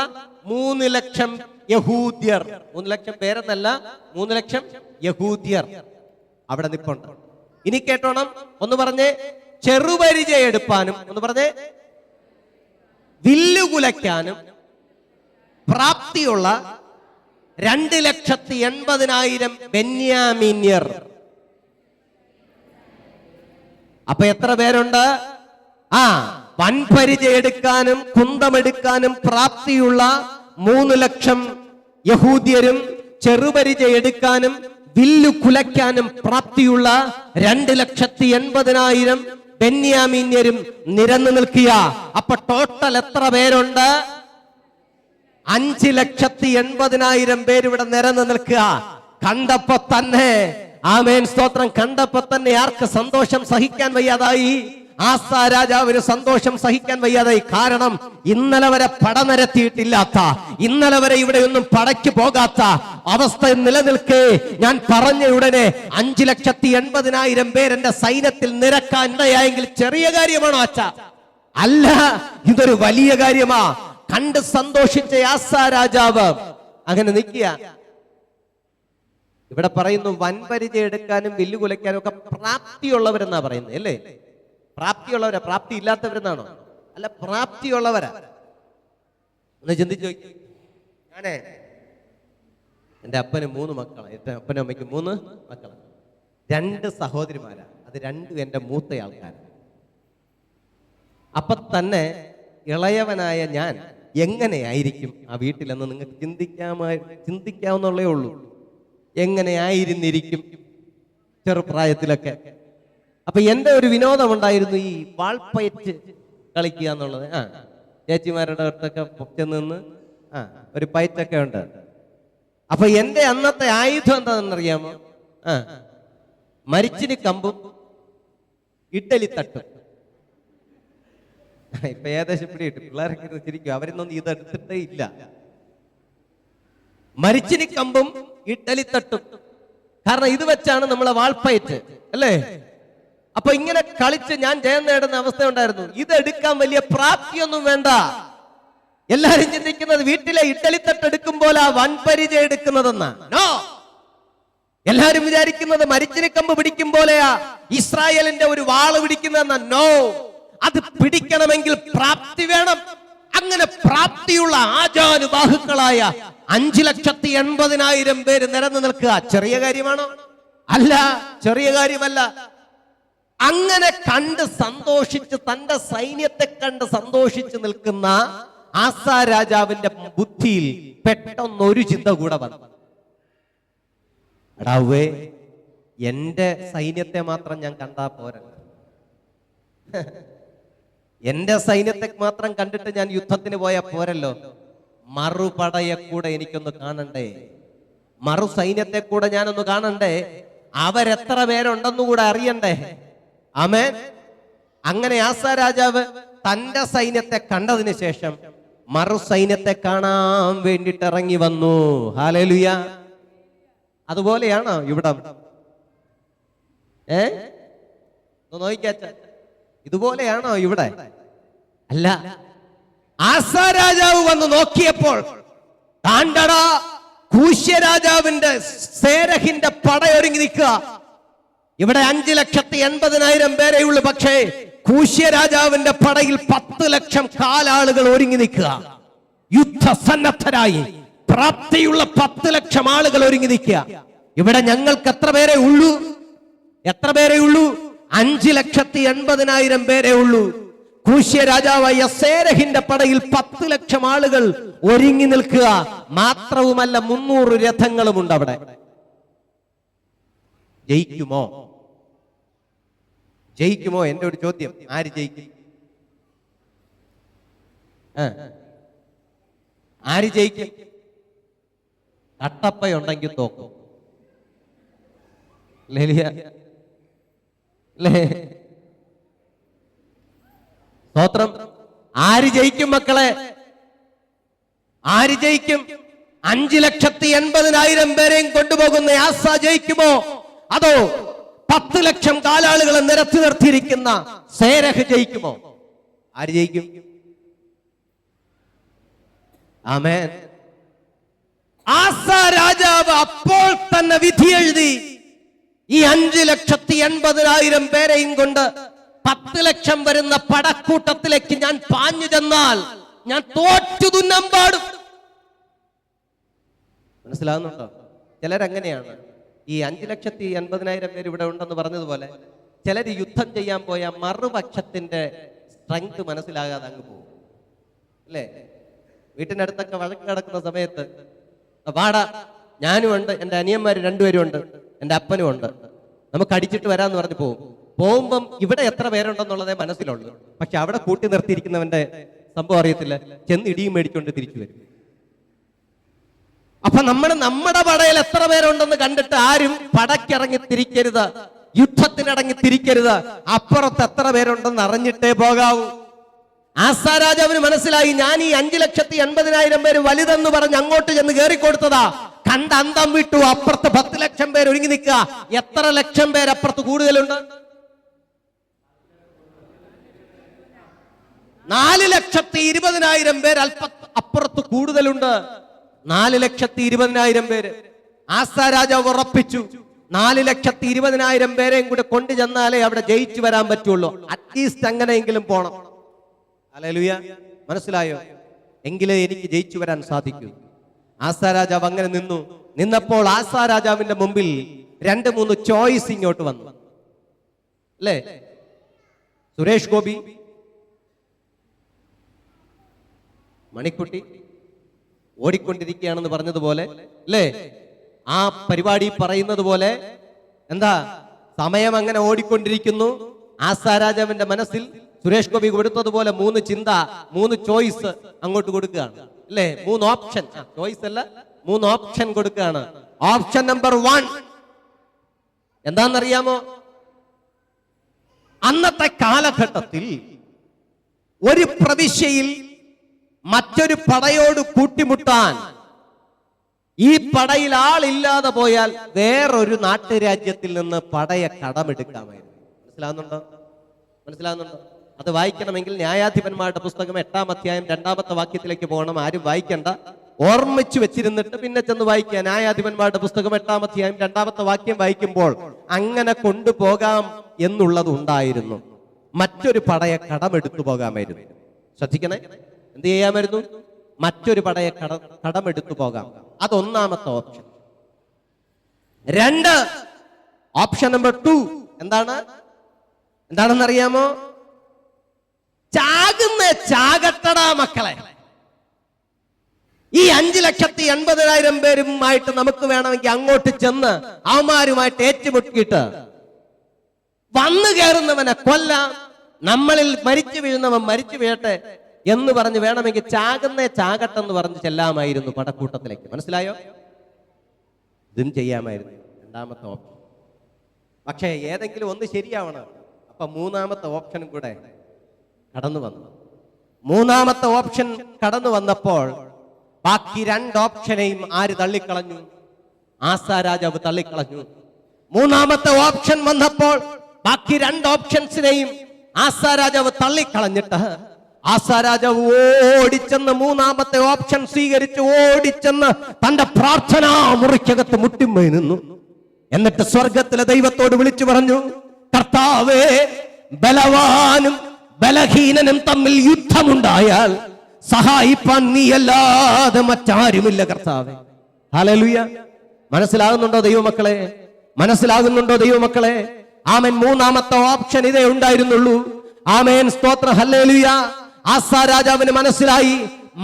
3 ലക്ഷം യഹൂദ്യർ. 3 ലക്ഷം പേരെന്നല്ല, 3 ലക്ഷം യഹൂദ്യർ അവിടെ നിൽപ്പുണ്ട്. ഇനി കേട്ടോണം, ഒന്ന് പറഞ്ഞേ. ചെറുപരിചയം എടുപ്പാനും, ഒന്ന് പറഞ്ഞേ, വില്ലുകുലയ്ക്കാനും പ്രാപ്തിയുള്ള 2,80,000 ബെന്യാമീന്യർ. അപ്പൊ എത്ര പേരുണ്ട്? വൻപരിചയം എടുക്കാനും കുന്തമെടുക്കാനും പ്രാപ്തിയുള്ള 3 ലക്ഷം യഹൂദ്യരും, ചെറുപരിചയം എടുക്കാനും വില്ലു കുലയ്ക്കാനും പ്രാപ്തിയുള്ള 2,80,000 ബെന്യാമീന്യരും നിരന്നു നിൽക്കുക. അപ്പൊ ടോട്ടൽ എത്ര പേരുണ്ട്? 5,80,000 പേര് ഇവിടെ നിരന്നു നിൽക്കുക. കണ്ടപ്പോ തന്നെ, ആമേൻ സ്തോത്രം, കണ്ടപ്പോ തന്നെ ആർക്ക് സന്തോഷം സഹിക്കാൻ വയ്യാതായി? ആസാ രാജാവിന് സന്തോഷം സഹിക്കാൻ വയ്യാതായി. കാരണം ഇന്നലെ വരെ പടനിരത്തിയിട്ടില്ലാത്ത, ഇന്നലെ വരെ ഇവിടെ ഒന്നും പടയ്ക്ക് പോകാത്ത അവസ്ഥ നിലനിൽക്കേ ഞാൻ പറഞ്ഞ ഉടനെ 5,80,000 പേരെന്റെ സൈന്യത്തിൽ നിരക്കാൻ ഇടയായെങ്കിൽ ചെറിയ കാര്യമാണോ അച്ഛ? അല്ല, ഇതൊരു വലിയ കാര്യമാ. കണ്ട് സന്തോഷിച്ച ആസാ രാജാവ് അങ്ങനെ നിൽക്കുക. ഇവിടെ പറയുന്നു വൻപരിചയം എടുക്കാനും വില്ലു കുലയ്ക്കാനും ഒക്കെ പ്രാപ്തിയുള്ളവരെന്നാ പറയുന്നത്, അല്ലേ? പ്രാപ്തിയുള്ളവരാ, പ്രാപ്തി ഇല്ലാത്തവരെന്നാണോ? അല്ല, പ്രാപ്തിയുള്ളവരാ. ഒന്ന് ചിന്തിച്ചു നോക്കി. ഞാനേ, എൻ്റെ അപ്പന് 3 മക്കളാണ്. എൻ്റെ അപ്പനും അമ്മയ്ക്ക് 3 മക്കളാണ്. 2 സഹോദരിമാരാ. അത് 2 എൻ്റെ മൂത്ത ആൾക്കാരാണ്. അപ്പൊ തന്നെ ഇളയവനായ ഞാൻ എങ്ങനെയായിരിക്കും ആ വീട്ടിലെന്ന് നിങ്ങൾക്ക് ചിന്തിക്കാവുന്നേ ഉള്ളൂ. എങ്ങനെയായിരുന്നിരിക്കും ചെറുപ്രായത്തിലൊക്കെ. അപ്പൊ എന്റെ ഒരു വിനോദം ഉണ്ടായിരുന്നു, ഈ വാൾപ്പയറ്റ് കളിക്കുക എന്നുള്ളത്. ചേച്ചിമാരുടെ അടുത്തൊക്കെ ചെന്ന് നിന്ന് ഒരു പയറ്റൊക്കെ ഉണ്ട്. അപ്പൊ എന്റെ അന്നത്തെ ആയുധം എന്താണെന്നറിയാമോ? മരിച്ചിന് കമ്പും ഇഡ്ഡലി തട്ടും. ഇപ്പൊ ഏകദേശം പിടിയിട്ട് പിള്ളേരൊക്കെ ചിരിക്കും, അവരിന്നൊന്നും ഇതെടുത്തിട്ടേ ഇല്ല. മരിച്ചിന് കമ്പും ഇഡ്ഡലി തട്ടും. കാരണം ഇത് വെച്ചാണ് നമ്മളെ വാൾപ്പയറ്റ്, അല്ലേ? അപ്പൊ ഇങ്ങനെ കളിച്ച് ഞാൻ ജയം നേടുന്ന അവസ്ഥ ഉണ്ടായിരുന്നു. ഇതെടുക്കാൻ വലിയ പ്രാപ്തിയൊന്നും വേണ്ട. എല്ലാരും ചിന്തിക്കുന്നത് വീട്ടിലെ ഇഡ്ഡലിത്തട്ട് എടുക്കുമ്പോൾ ആ വൻപരിചയം എടുക്കുന്നതെന്നാ. നോ, എല്ലാരും വിചാരിക്കുന്നത് മരിച്ചിന് കമ്പ് പിടിക്കും പോലെയാ ഇസ്രായേലിന്റെ ഒരു വാള് പിടിക്കുന്നതെന്നാ. നോ, അത് പിടിക്കണമെങ്കിൽ പ്രാപ്തി വേണം. അങ്ങനെ പ്രാപ്തിയുള്ള ആജാനുബാഹുക്കളായ 5,80,000 പേര് നിരന്നു നിൽക്കുക ചെറിയ കാര്യമാണോ? അല്ല, ചെറിയ കാര്യമല്ല. അങ്ങനെ കണ്ട് സന്തോഷിച്ച്, തന്റെ സൈന്യത്തെ കണ്ട് സന്തോഷിച്ച് നിൽക്കുന്ന ആസാ രാജാവിന്റെ ബുദ്ധിയിൽ പെട്ടെന്നൊരു ചിന്ത കൂടെ വന്നു. എടാവേ, എന്റെ സൈന്യത്തെ മാത്രം ഞാൻ കണ്ടാ പോരാ. എന്റെ സൈന്യത്തെ മാത്രം കണ്ടിട്ട് ഞാൻ യുദ്ധത്തിന് പോയാൽ പോരല്ലോ. മറുപടയെ കൂടെ എനിക്കൊന്ന് കാണണ്ടേ? മറു സൈന്യത്തെ കൂടെ ഞാനൊന്ന് കാണണ്ടേ? അവരെത്ര പേരുണ്ടെന്നുകൂടെ അറിയണ്ടേ? ആമേൻ. അങ്ങനെ ആസാ രാജാവ് തന്റെ സൈന്യത്തെ കണ്ടതിന് ശേഷം മറു സൈന്യത്തെ കാണാൻ വേണ്ടിട്ട് ഇറങ്ങി വന്നു. ഹല്ലേലൂയ. അതുപോലെയാണോ ഇവിടം? നോക്കിയാച്ച, ഇതുപോലെയാണോ ഇവിടെ? അല്ല. ആസാ രാജാവ് വന്ന് നോക്കിയപ്പോൾ താണ്ടടാ, കൂശ്യ രാജാവിന്റെ സേരഹിന്റെ പടയൊരുങ്ങി നിൽക്കുക. ഇവിടെ 5,80,000 പേരെയുള്ളൂ. പക്ഷേ കൂശ്യ രാജാവിന്റെ പടയിൽ 10 ലക്ഷം കാലാളുകൾ ഒരുങ്ങി നിൽക്കുക. യുദ്ധസന്നദ്ധരായി പ്രാപ്തിയുള്ള 10 ലക്ഷം ആളുകൾ ഒരുങ്ങി നിൽക്കുക. ഇവിടെ ഞങ്ങൾക്ക് എത്ര പേരെ ഉള്ളൂ? എത്ര പേരെ ഉള്ളൂ? 5,80,000 പേരെ ഉള്ളൂ. കൂശ്യ രാജാവായ സേരഹിന്റെ പടയിൽ 10 ലക്ഷം ആളുകൾ ഒരുങ്ങി നിൽക്കുക. മാത്രവുമല്ല 300 രഥങ്ങളുമുണ്ട് അവിടെ. ജയിക്കുമോ? ജയിക്കുമോ? എന്റെ ഒരു ചോദ്യം. ആര് ജയിക്കും? ആര് ജയിക്കും? കട്ടപ്പയുണ്ടെങ്കിൽ തോക്കും. സ്തോത്രം. ആര് ജയിക്കും മക്കളെ? ആര് ജയിക്കും? 5,80,000 പേരെയും കൊണ്ടുപോകുന്ന ആസാ ജയിക്കുമോ? അതോ 10 ലക്ഷം കാലാളുകളെ നിരത്തി നിർത്തിയിരിക്കുന്ന സേരഹ് ജയിക്കുമോ? ആര് ജയിക്കും? ആമേൻ. ആസാ രാജാവ് അപ്പോൾ തന്നെ വിധി എഴുതി, ഈ 5,80,000 പേരെയും കൊണ്ട് 10 ലക്ഷം വരുന്ന പടക്കൂട്ടത്തിലേക്ക് ഞാൻ പാഞ്ഞു ചെന്നാൽ ഞാൻ തോറ്റു തുന്നം പാടും. മനസ്സിലാകുന്നുണ്ടോ? ചിലരങ്ങനെയാണ്. ഈ 5,80,000 പേര് ഇവിടെ ഉണ്ടെന്ന് പറഞ്ഞതുപോലെ ചിലർ യുദ്ധം ചെയ്യാൻ പോയ മറുപക്ഷത്തിന്റെ സ്ട്രെങ്ത് മനസ്സിലാകാതെ അങ്ങ് പോകും, അല്ലേ? വീട്ടിനടുത്തൊക്കെ വഴക്ക് കിടക്കുന്ന സമയത്ത് വാടാ, ഞാനും ഉണ്ട്, എൻ്റെ അനിയന്മാര് 2 പേരും ഉണ്ട്, എൻ്റെ അപ്പനും ഉണ്ട്, നമുക്ക് അടിച്ചിട്ട് വരാന്ന് പറഞ്ഞ് പോകുമ്പം ഇവിടെ എത്ര പേരുണ്ടെന്നുള്ളതേ മനസ്സിലുള്ളൂ. പക്ഷെ അവിടെ കൂട്ടി നിർത്തിയിരിക്കുന്നവന്റെ സംഭവം അറിയത്തില്ല, ചെന്ന് ഇടിയും മേടിക്കൊണ്ട് തിരിച്ചു വരും. അപ്പൊ നമ്മുടെ പടയിൽ എത്ര പേരുണ്ടെന്ന് കണ്ടിട്ട് ആരും പടക്കിറങ്ങി തിരിക്കരുത്, യുദ്ധത്തിനിറങ്ങി തിരിക്കരുത്. അപ്പുറത്ത് എത്ര പേരുണ്ടെന്ന് അറിഞ്ഞിട്ടേ പോകാവൂ. ആസാ രാജാവിന് മനസ്സിലായി, ഞാൻ ഈ 5,80,000 പേര് വലുതെന്ന് പറഞ്ഞ് അങ്ങോട്ട് ചെന്ന് കയറിക്കൊടുത്തതാ. കണ്ട അന്തം വിട്ടു. അപ്പുറത്ത് 10 ലക്ഷം പേര് ഒരുങ്ങി നിൽക്കുക. എത്ര ലക്ഷം പേര് അപ്പുറത്ത് കൂടുതലുണ്ട്? 4,20,000 പേര് അപ്പുറത്ത് കൂടുതലുണ്ട്. 4,20,000 പേര്. ആസാ രാജാവ് ഉറപ്പിച്ചു, 4,20,000 പേരെയും കൂടെ കൊണ്ടു ചെന്നാലേ അവിടെ ജയിച്ചു വരാൻ പറ്റുള്ളൂ. അറ്റ്ലീസ്റ്റ് അങ്ങനെയെങ്കിലും പോണം. ഹല്ലേലൂയ. മനസ്സിലായോ? എങ്കിലേ എനിക്ക് ജയിച്ചു വരാൻ സാധിക്കൂ. ആസാ രാജാവ് അങ്ങനെ നിന്നപ്പോൾ ആസാ രാജാവിന്റെ മുമ്പിൽ 2-3 ചോയ്സ് ഇങ്ങോട്ട് വന്നു, അല്ലേ? സുരേഷ് ഗോപി, മണിക്കുട്ടി ഓടിക്കൊണ്ടിരിക്കുകയാണെന്ന് പറഞ്ഞതുപോലെ, അല്ലേ? ആ പരിപാടി പറയുന്നത് പോലെ എന്താ, സമയം അങ്ങനെ ഓടിക്കൊണ്ടിരിക്കുന്നു. ആസാ രാജാവിന്റെ മനസ്സിൽ സുരേഷ് ഗോപി കൊടുത്തതുപോലെ 3 ചിന്ത, 3 ചോയ്സ് അങ്ങോട്ട് കൊടുക്കുകയാണ് അല്ലേ? 3 ഓപ്ഷൻ, ചോയ്സ് അല്ല, 3 ഓപ്ഷൻ കൊടുക്കുകയാണ്. ഓപ്ഷൻ നമ്പർ 1 എന്താണെന്നറിയാമോ? അന്നത്തെ കാലഘട്ടത്തിൽ ഒരു പ്രവിശ്യയിൽ മറ്റൊരു പടയോട് കൂട്ടിമുട്ടാൻ ഈ പടയിൽ ആളില്ലാതെ പോയാൽ വേറൊരു നാട്ടുരാജ്യത്തിൽ നിന്ന് പടയെ കടമെടുക്കാമായിരുന്നു. മനസ്സിലാകുന്നുണ്ടോ? അത് വായിക്കണമെങ്കിൽ ന്യായാധിപന്മാരുടെ പുസ്തകം 8-ാം അധ്യായം 2-ാമത്തെ വാക്യത്തിലേക്ക് പോകണം. ആരും വായിക്കണ്ട, ഓർമ്മിച്ചു വെച്ചിരുന്നിട്ട് പിന്നെ ചെന്ന് വായിക്കുക. ന്യായാധിപന്മാരുടെ പുസ്തകം 8-ാം അധ്യായം 2-ാമത്തെ വാക്യം വായിക്കുമ്പോൾ അങ്ങനെ കൊണ്ടുപോകാം എന്നുള്ളത് ഉണ്ടായിരുന്നു. മറ്റൊരു പടയെ കടമെടുത്തു പോകാമായിരുന്നു. ശ്രദ്ധിക്കണേ, എന്ത് ചെയ്യാമായിരുന്നു? മറ്റൊരു പടയെ കടമെടുത്തു പോകാം. അത് 1-ാമത്തെ ഓപ്ഷൻ. 2 ഓപ്ഷൻ നമ്പർ 2 എന്താണെന്നറിയാമോ? ചാകട്ടടാ മക്കളെ, ഈ 5,80,000 പേരുമായിട്ട് നമുക്ക് വേണമെങ്കിൽ അങ്ങോട്ട് ചെന്ന് അവന്മാരുമായിട്ട് ഏറ്റുമുട്ടിയിട്ട് വന്നു കയറുന്നവനെ കൊല്ലാം, നമ്മളിൽ മരിച്ചു വീഴുന്നവൻ മരിച്ചു വീഴട്ടെ എന്ന് പറഞ്ഞ് വേണമെങ്കിൽ ചാകട്ടെന്ന് പറഞ്ഞ് ചെല്ലാമായിരുന്നു പടക്കൂട്ടത്തിലേക്ക്. മനസ്സിലായോ? ഇതും ചെയ്യാമായിരുന്നു. 2-ാമത്തെ ഓപ്ഷൻ. പക്ഷേ ഏതെങ്കിലും ഒന്ന് ശരിയാവണം. അപ്പൊ 3-ാമത്തെ ഓപ്ഷനും കൂടെ കടന്നു വന്നു. 3-ാമത്തെ ഓപ്ഷൻ കടന്നു വന്നപ്പോൾ ബാക്കി 2 ഓപ്ഷനെയും ആര് തള്ളിക്കളഞ്ഞു? ആസാ രാജാവ് തള്ളിക്കളഞ്ഞു. 3-ാമത്തെ ഓപ്ഷൻ വന്നപ്പോൾ ബാക്കി 2 ഓപ്ഷൻസിനെയും ആസാ രാജാവ് തള്ളിക്കളഞ്ഞിട്ട് ആസാ രാജാവ് ഓടിച്ചെന്ന് 3-ാമത്തെ ഓപ്ഷൻ സ്വീകരിച്ച് ഓടിച്ചെന്ന് തന്റെ പ്രാർത്ഥനാ മുറിക്കകത്ത് മുട്ടിമ്മയി നിന്നു. എന്നിട്ട് സ്വർഗത്തിലെ ദൈവത്തോട് വിളിച്ചു പറഞ്ഞു, കർത്താവേ, ബലവാനും ബലഹീനനും തമ്മിൽ യുദ്ധമുണ്ടായാൽ സഹായിപ്പാൻ നീയല്ലാതെ മറ്റാരുമില്ല കർത്താവേ. ഹല്ലേലൂയ. മനസ്സിലാകുന്നുണ്ടോ ദൈവമക്കളെ? ആമേൻ. 3-ാമത്തെ ഓപ്ഷൻ ഇതേ ഉണ്ടായിരുന്നുള്ളൂ. ആമേൻ, സ്തോത്രം, ഹല്ലേലൂയ. ആസാ രാജാവിന് മനസ്സിലായി,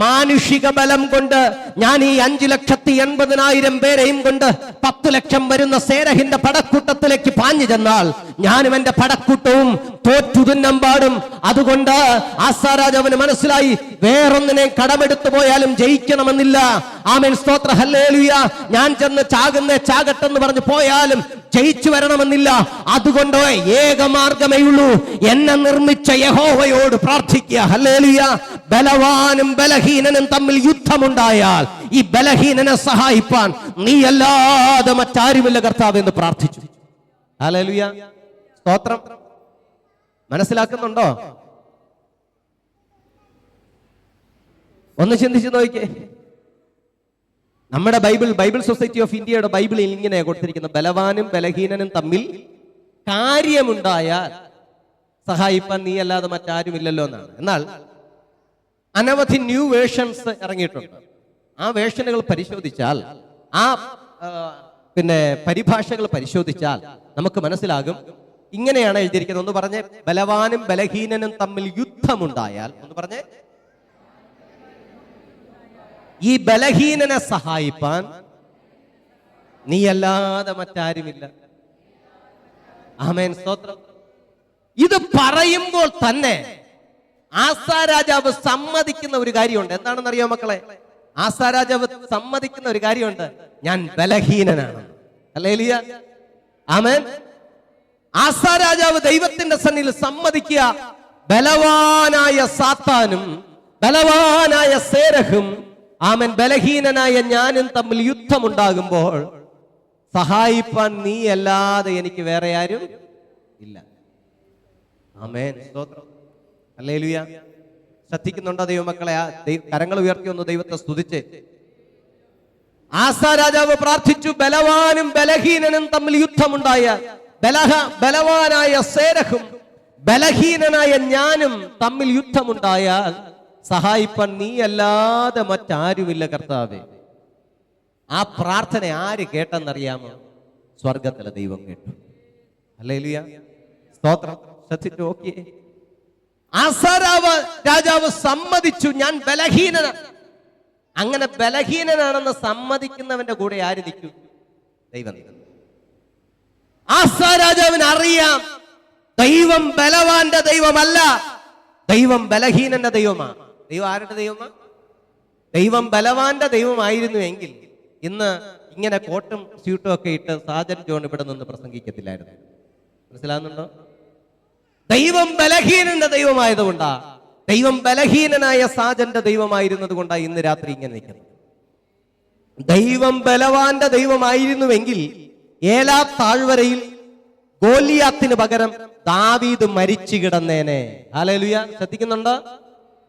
മാനുഷിക ബലം കൊണ്ട് ഞാൻ ഈ 5,80,000 പേരെയും കൊണ്ട് 10 ലക്ഷം വരുന്ന സേരഹിന്റെ പടക്കൂട്ടത്തിലേക്ക് പാഞ്ഞു ചെന്നാൽ ഞാനും എന്റെ പടക്കൂട്ടവും തോറ്റുതുന്നം പാടും. അതുകൊണ്ട് ആസാ രാജാവിന് മനസ്സിലായി, വേറൊന്നിനെ കടമെടുത്തു പോയാലും ജയിക്കണമെന്നില്ല. ആമേൻ, സ്തോത്ര, ഹല്ലേലൂയ. ഞാൻ ചെന്ന് ചാകട്ടെന്ന് പറഞ്ഞു പോയാലും ജയിച്ചു വരണമെന്നില്ല. അതുകൊണ്ട് ഏകമാർഗമേ ഉള്ളൂ, എന്നെ നിർമ്മിച്ച യഹോവയോട് പ്രാർത്ഥിക്കുക. ഹല്ലേലൂയ. ബലവാനും ബലഹീനനും തമ്മിൽ യുദ്ധമുണ്ടായാൽ ഈ ബലഹീനനെ സഹായിപ്പാൻ നീയല്ലാതെ മറ്റാരുമില്ല കർത്താവ് എന്ന് പ്രാർത്ഥിച്ചു. ഹല്ലേലൂയ, സ്തോത്രം. മനസ്സിലാക്കുന്നുണ്ടോ? ഒന്ന് ചിന്തിച്ചു നോക്കിക്കേ. നമ്മുടെ ബൈബിൾ സൊസൈറ്റി ഓഫ് ഇന്ത്യയുടെ ബൈബിളിൽ ഇങ്ങനെ കൊടുത്തിരിക്കുന്നത്, ബലവാനും ബലഹീനനും തമ്മിൽ കാര്യമുണ്ടായാൽ സഹായിപ്പാൻ നീ അല്ലാതെ മറ്റാരുമില്ലല്ലോ എന്നാണ്. എന്നാൽ അനവധി ന്യൂ വേർഷൻസ് ഇറങ്ങിയിട്ടുണ്ട്. ആ വേർഷനുകൾ പരിശോധിച്ചാൽ, ആ പരിഭാഷകൾ പരിശോധിച്ചാൽ നമുക്ക് മനസ്സിലാകും. ഇങ്ങനെയാണ് എഴുതിയിരിക്കുന്നത്. ഒന്ന് പറഞ്ഞേ, ബലവാനും ബലഹീനനും തമ്മിൽ യുദ്ധമുണ്ടായാൽ. ഒന്ന് പറഞ്ഞേ, ഈ ബലഹീനനെ സഹായിപ്പാൻ നീയല്ലാതെ മറ്റാരുമില്ല. ആമേൻ, സ്തോത്രം. ഇത് പറയുമ്പോൾ തന്നെ ആസാ രാജാവ് സമ്മതിക്കുന്ന ഒരു കാര്യമുണ്ട്. എന്താണെന്നറിയോ മക്കളെ? ആസാ രാജാവ് സമ്മതിക്കുന്ന ഒരു കാര്യമുണ്ട്, ഞാൻ ബലഹീനനാണ്. ഹല്ലേലൂയ, ആമേൻ. ആസാ രാജാവ് ദൈവത്തിന്റെ സന്നിധിയിൽ സമ്മതിക്കുക, ബലവാനായ സാത്താനും ബലവാനായ സേരഹും, ആമേൻ, ബലഹീനനായ ഞാനും തമ്മിൽ യുദ്ധമുണ്ടാകുമ്പോൾ സഹായിപ്പാൻ നീ അല്ലാതെ എനിക്ക് വേറെ ആരും ഇല്ല. ആമേൻ, സ്തോത്രം, ഹല്ലേലൂയ. ശ്രദ്ധിക്കുന്നുണ്ടോ ദൈവമക്കളെ? കരങ്ങൾ ഉയർത്തി ഒന്ന് ദൈവത്തെ സ്തുതിച്ച്. ആസാ രാജാവ് പ്രാർത്ഥിച്ചു, ബലവാനും ബലഹീനനും തമ്മിൽ യുദ്ധമുണ്ടായാൽ, ബലവാനായ സേരഹും ബലഹീനനായ ഞാനും തമ്മിൽ യുദ്ധമുണ്ടായാൽ സഹായിപ്പാൻ നീ അല്ലാതെ മറ്റാരുമില്ല കർത്താവേ. ആ പ്രാർത്ഥന ആര് കേട്ടെന്നറിയാമോ? സ്വർഗത്തിലെ ദൈവം കേട്ടു. ഹല്ലേലൂയ, സ്തോത്രം. ശ്രദ്ധിച്ചു നോക്കിയേ. ആസാ രാജാവ് സമ്മതിച്ചു, ഞാൻ ബലഹീനനാണ്. അങ്ങനെ ബലഹീനനാണെന്ന് സമ്മതിക്കുന്നവന്റെ കൂടെ ആര് നിൽക്കും? ദൈവം. ആസാ രാജാവിന് അറിയാം, ദൈവം ബലവാന്റെ ദൈവമല്ല, ദൈവം ബലഹീനന്റെ ദൈവമാണ്. ദൈവം ആരുടെ ദൈവമാണ്? ദൈവം ബലവാന്റെ ദൈവമായിരുന്നുവെങ്കിൽ ഇന്ന് ഇങ്ങനെ കോട്ടും സ്യൂട്ടും ഒക്കെ ഇട്ട് സാജൻ ജോൺ ഇവിടെ നിന്ന് പ്രസംഗിക്കത്തില്ലായിരുന്നു. മനസ്സിലാകുന്നുണ്ടോ? ദൈവം ബലഹീനന്റെ ദൈവമായതുകൊണ്ടാ, ദൈവം ബലഹീനനായ സാജന്റെ ദൈവമായിരുന്നത് കൊണ്ടാ ഇന്ന് രാത്രി ഇങ്ങനെ നിൽക്കുന്നത്. ദൈവം ബലവാന്റെ ദൈവമായിരുന്നുവെങ്കിൽ ഏലാ താഴ്വരയിൽ ഗോലിയാത്തിന് പകരം ദാവീദ് മരിച്ചു കിടന്നേനെ. ഹല്ലേലൂയ. ശ്രദ്ധിക്കുന്നുണ്ടോ?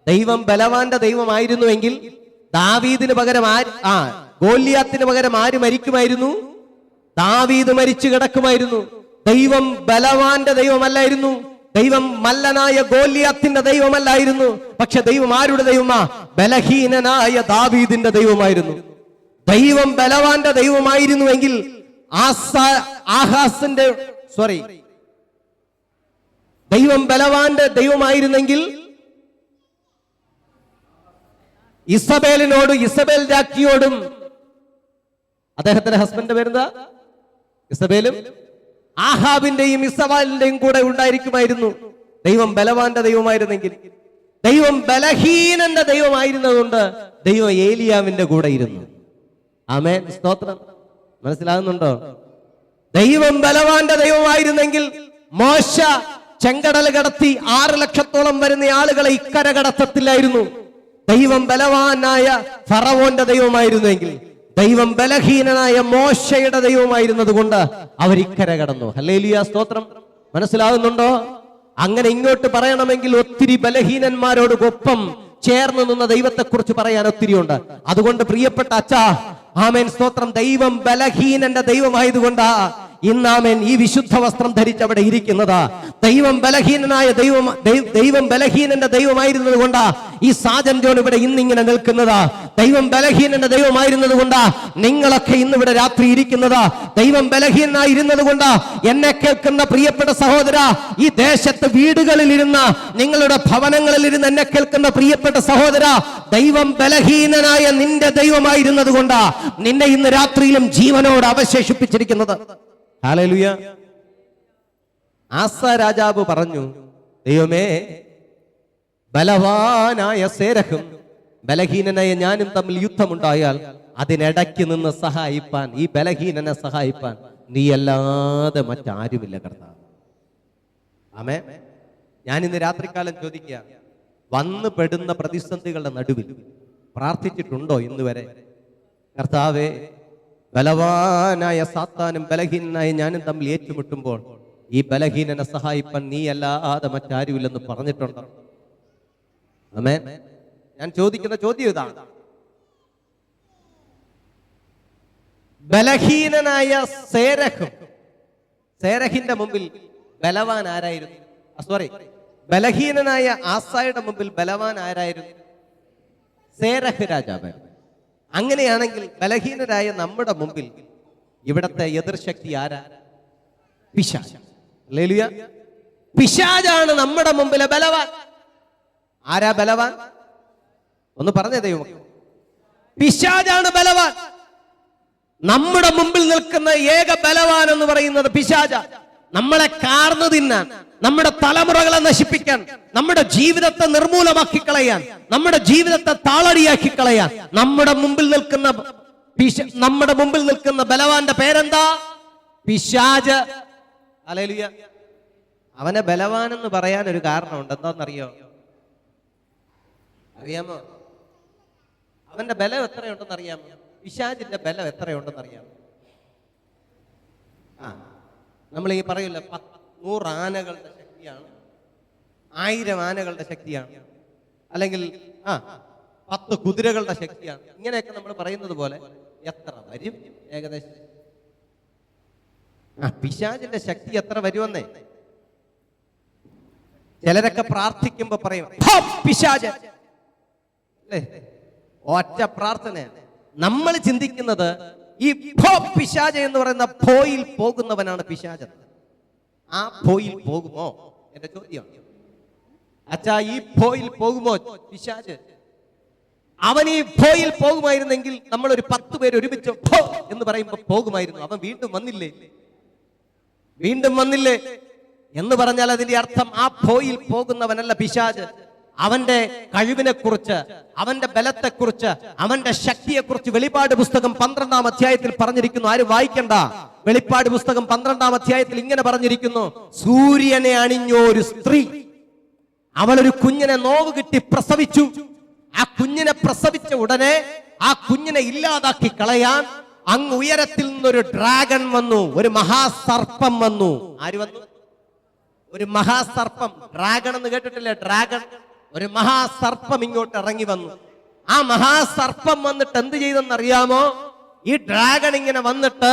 ദൈവം ബലവാന്റെ ദൈവമായിരുന്നുവെങ്കിൽ ദാവീദിന് പകരം ഗോലിയാത്തിന് പകരം ആര് മരിക്കുമായിരുന്നു? ദാവീദ് മരിച്ചു കിടക്കുമായിരുന്നു. ദൈവം ബലവാന്റെ ദൈവമല്ലായിരുന്നു, ദൈവം മല്ലനായ ഗോലിയാത്തിന്റെ ദൈവമല്ലായിരുന്നു. പക്ഷെ ദൈവം ആരുടെ ദൈവമാ? ബലഹീനനായ ദാവീദിന്റെ ദൈവമായിരുന്നു. ദൈവം ബലവാന്റെ ദൈവമായിരുന്നുവെങ്കിൽ ദൈവം ബലവാന്റെ ദൈവമായിരുന്നെങ്കിൽ ഇസബേൽ രാജ്ഞിയോടും, അദ്ദേഹത്തിന്റെ ഹസ്ബൻഡിന്റെ പേരെന്താ? ഇസബേലും ആഹാബിന്റെയും ഇസബാലിന്റെയും കൂടെ ഉണ്ടായിരിക്കുമായിരുന്നു. ദൈവം ബലവാന്റെ ദൈവമായിരുന്നെങ്കിൽ. ദൈവം ബലഹീനന്റെ ദൈവമായിരുന്നതുകൊണ്ട് ദൈവം ഏലിയാവിന്റെ കൂടെ ഇരുന്നു. ആമേൻ, സ്തോത്രം. മനസ്സിലാകുന്നുണ്ടോ? ദൈവം ബലവാന്റെ ദൈവമായിരുന്നെങ്കിൽ മോശ ചെങ്കടൽ കടത്തി 6 ലക്ഷത്തോളം വരുന്ന ആളുകളെ ഇക്കര കടത്തത്തില്ലായിരുന്നു. ദൈവം ബലവാനായ ഫറവോന്റെ ദൈവമായിരുന്നെങ്കിൽ ദൈവം ബലഹീനനായ മോശയുടെ ദൈവമായിരുന്നത് കൊണ്ട് അവർ ഇക്കര കടന്നു. ഹല്ലേലൂയ, സ്തോത്രം. മനസ്സിലാകുന്നുണ്ടോ? അങ്ങനെ ഇങ്ങോട്ട് പറയണമെങ്കിൽ ഒത്തിരി ബലഹീനന്മാരോടൊപ്പം ചേർന്ന് നിന്ന ദൈവത്തെക്കുറിച്ച് പറയാൻ ഒത്തിരിയുണ്ട്. അതുകൊണ്ട് പ്രിയപ്പെട്ട അച്ഛാ, ആമേൻ, സ്തോത്രം. ദൈവം ബലഹീനന്റെ ദൈവമായതുകൊണ്ടാ ഇന്നാമേൻ ഈ വിശുദ്ധ വസ്ത്രം ധരിച്ച് അവിടെ ഇരിക്കുന്നതാ. ദൈവം ബലഹീനനായ ദൈവം ബലഹീനന്റെ ദൈവമായിരുന്നത് കൊണ്ടാ ഈ സാജൻ ജോൺ ഇവിടെ ഇന്നിങ്ങനെ നിൽക്കുന്നതാ. ദൈവം ബലഹീനന്റെ ദൈവമായിരുന്നത് കൊണ്ടാ നിങ്ങളൊക്കെ ഇന്നിവിടെ രാത്രി ഇരിക്കുന്നതാ. ദൈവം ബലഹീനായിരുന്നത് കൊണ്ടാ എന്നെ കേൾക്കുന്ന പ്രിയപ്പെട്ട സഹോദര, ഈ ദേശത്ത് വീടുകളിൽ ഇരുന്ന, നിങ്ങളുടെ ഭവനങ്ങളിൽ ഇരുന്ന് എന്നെ കേൾക്കുന്ന പ്രിയപ്പെട്ട സഹോദര, ദൈവം ബലഹീനനായ നിന്റെ ദൈവമായിരുന്നത് കൊണ്ടാ നിന്നെ ഇന്ന് രാത്രിയിലും ജീവനോട് അവശേഷിപ്പിച്ചിരിക്കുന്നത്. ഹല്ലേലൂയ. ആസ രാജാവ് പറഞ്ഞു, ദൈവമേ, ബലവാനായ സേരഹും ബലഹീനനായ ഞാനും തമ്മിൽ യുദ്ധമുണ്ടായാൽ അതിനിടയ്ക്ക് നിന്ന് സഹായിപ്പാൻ, ഈ ബലഹീനനെ സഹായിപ്പാൻ നീ അല്ലാതെ മറ്റാരുമില്ല കർത്താവ്. ആമേൻ. ഞാൻ ഇന്ന് രാത്രികാലം ചോദിക്കുക, വന്നു പെടുന്ന പ്രതിസന്ധികളുടെ നടുവിൽ പ്രാർത്ഥിച്ചിട്ടുണ്ടോ ഇന്ന് വരെ? കർത്താവേ, ബലവാനായ സാത്താനും ബലഹീനനായ ഞാനും തമ്മിൽ ഏറ്റുമുട്ടുമ്പോൾ ഈ ബലഹീനനെ സഹായിപ്പാൻ നീ അല്ലാതെ മറ്റാരുമില്ലെന്ന് പറഞ്ഞിട്ടുണ്ടോ? ആമേൻ. ഞാൻ ചോദിക്കുന്ന ചോദ്യം ഇതാണ്. ബലഹീനനായ സേരഹിന്റെ മുമ്പിൽ ബലവാൻ ആരായിരുന്നു? ബലഹീനനായ ആസായുടെ മുമ്പിൽ ബലവാൻ ആരായിരുന്നു? സേരഹ് രാജാവായിരുന്നു. അങ്ങനെയാണെങ്കിൽ ബലഹീനരായ നമ്മുടെ മുമ്പിൽ ഇവിടത്തെ എതിർശക്തി ആരാ? പിശാച്. ഹല്ലേലൂയ. പിശാചാണ് നമ്മുടെ മുമ്പിലെ ബലവാൻ. ആരാ ബലവാൻ? ഒന്ന് പറഞ്ഞേ ദൈവം. പിശാചാണ് ബലവാൻ. നമ്മുടെ മുമ്പിൽ നിൽക്കുന്ന ഏക ബലവാൻ എന്ന് പറയുന്നത് പിശാച. നമ്മളെ കാർന്നു തിന്നാൻ, നമ്മുടെ തലമുറകളെ നശിപ്പിക്കാൻ, നമ്മുടെ ജീവിതത്തെ നിർമൂലമാക്കി കളയാൻ, നമ്മുടെ ജീവിതത്തെ താളടിയാക്കി കളയാൻ നമ്മുടെ മുമ്പിൽ നിൽക്കുന്ന ബലവാന്റെ പേരെന്താ? പിശാച്. ഹല്ലേലൂയ. അവനെ ബലവാൻ എന്ന് പറയാൻ ഒരു കാരണമുണ്ട്. എന്താണെന്നറിയോ? അറിയാമോ? അവന്റെ ബലം എത്രയുണ്ടെന്ന് അറിയാമോ? പിശാചിന്റെ ബലം എത്രയുണ്ടെന്ന് അറിയാമോ? നമ്മൾ ഈ പറയില്ല, 100 ആനകളുടെ ശക്തിയാണ്, 1000 ആനകളുടെ ശക്തിയാണ്, അല്ലെങ്കിൽ 10 കുതിരകളുടെ ശക്തിയാണ്. ഇങ്ങനെയൊക്കെ നമ്മൾ പറയുന്നത് പോലെ എത്ര വരും ഏകദേശം? പിശാചിന്റെ ശക്തി എത്ര വരുമെന്നേ? ചിലരൊക്കെ പ്രാർത്ഥിക്കുമ്പോ പറയും പിശാച്, അല്ലേ? ഒറ്റ പ്രാർത്ഥനയാണ്. നമ്മൾ ചിന്തിക്കുന്നത് ഈ പിശാച എന്ന് പറയുന്ന ഭോയിൽ പോകുന്നവനാണ് പിശാച്. ആ ഭോയിൽ പോകുമോ? എന്റെ ചോദ്യമാണ്. അച്ഛാ, ഈ ഭോയിൽ പോകുമോ പിശാച്? അവൻ ഈ ഭോയിൽ പോകുമായിരുന്നെങ്കിൽ നമ്മളൊരു 10 പേര് ഒരുമിച്ച് ഭോ എന്ന് പറയുമ്പോൾ പോകുമായിരുന്നു. അവൻ വീണ്ടും വന്നില്ലേ എന്ന് പറഞ്ഞാൽ അതിന്റെ അർത്ഥം ആ ഭോയിൽ പോകുന്നവനല്ല പിശാച്. അവന്റെ കഴിവിനെ കുറിച്ച്, അവന്റെ ബലത്തെക്കുറിച്ച്, അവന്റെ ശക്തിയെക്കുറിച്ച് വെളിപ്പാട് പുസ്തകം 12-ാം അധ്യായത്തിൽ പറഞ്ഞിരിക്കുന്നു. ആരും വായിക്കണ്ട. വെളിപ്പാട് പുസ്തകം 12-ാം അധ്യായത്തിൽ ഇങ്ങനെ പറഞ്ഞിരിക്കുന്നു: സൂര്യനെ അണിഞ്ഞൊരു സ്ത്രീ, അവളൊരു കുഞ്ഞിനെ നോവ് കിട്ടി പ്രസവിച്ചു. ആ കുഞ്ഞിനെ പ്രസവിച്ച ഉടനെ ആ കുഞ്ഞിനെ ഇല്ലാതാക്കി കളയാൻ അങ്ങ് ഉയരത്തിൽ നിന്നൊരു ഡ്രാഗൺ വന്നു, ഒരു മഹാസർപ്പം വന്നു. ആര് വന്നു? ഒരു മഹാസർപ്പം. ഡ്രാഗൺ എന്ന് കേട്ടിട്ടില്ലേ? ഡ്രാഗൺ. ഒരു മഹാസർപ്പം ഇങ്ങോട്ട് ഇറങ്ങി വന്നു. ആ മഹാസർപ്പം വന്നിട്ട് എന്ത് ചെയ്തെന്നറിയാമോ? ഈ ഡ്രാഗൺ ഇങ്ങനെ വന്നിട്ട്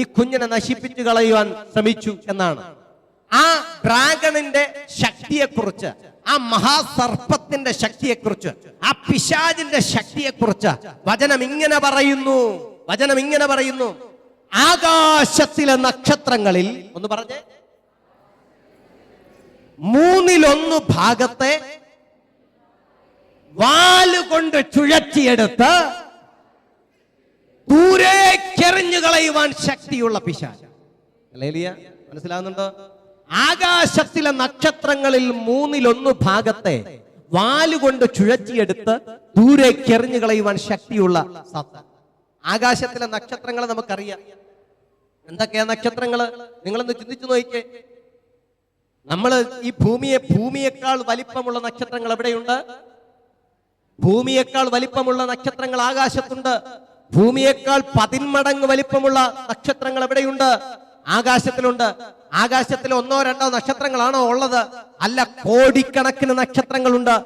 ഈ കുഞ്ഞിനെ നശിപ്പിച്ചു കളയുവാൻ ശ്രമിച്ചു എന്നാണ്. ആ ഡ്രാഗണിന്റെ ശക്തിയെക്കുറിച്ച്, ആ മഹാസർപ്പത്തിന്റെ ശക്തിയെക്കുറിച്ച്, ആ പിശാചിന്റെ ശക്തിയെക്കുറിച്ച് വചനം ഇങ്ങനെ പറയുന്നു. വചനം ഇങ്ങനെ പറയുന്നു: ആകാശത്തിലെ നക്ഷത്രങ്ങളിൽ, ഒന്ന് പറഞ്ഞേ, 1/3 ഭാഗത്തെ വാലുകൊണ്ട് ചുഴറ്റിയെടുത്ത് ദൂരേക്കെറിഞ്ഞു കളയുവാൻ ശക്തിയുള്ള പിശാച്. ഹല്ലേലൂയ. മനസ്സിലാവുന്നുണ്ടോ? ആകാശത്തിലെ നക്ഷത്രങ്ങളിൽ 1/3 ഭാഗത്തെ വാലുകൊണ്ട് ചുഴറ്റിയെടുത്ത് ദൂരേക്കെറിഞ്ഞു കളയുവാൻ ശക്തിയുള്ള സാത്താൻ. ആകാശത്തിലെ നക്ഷത്രങ്ങൾ നമുക്കറിയാം. എന്തൊക്കെയാ നക്ഷത്രങ്ങള്? നിങ്ങളൊന്ന് ചിന്തിച്ചു നോക്കിക്കേ. നമ്മള് ഈ ഭൂമിയേക്കാൾ വലിപ്പമുള്ള നക്ഷത്രങ്ങൾ എവിടെയുണ്ട്? ഭൂമിയേക്കാൾ വലിപ്പമുള്ള നക്ഷത്രങ്ങൾ ആകാശത്തുണ്ട്. ഭൂമിയേക്കാൾ 10 മടങ്ങ് വലിപ്പമുള്ള നക്ഷത്രങ്ങൾ എവിടെയുണ്ട്? ആകാശത്തിലുണ്ട്. ആകാശത്തിൽ 1-2 നക്ഷത്രങ്ങളാണോ ഉള്ളത്? അല്ല, കോടിക്കണക്കിന് നക്ഷത്രങ്ങളുണ്ട്.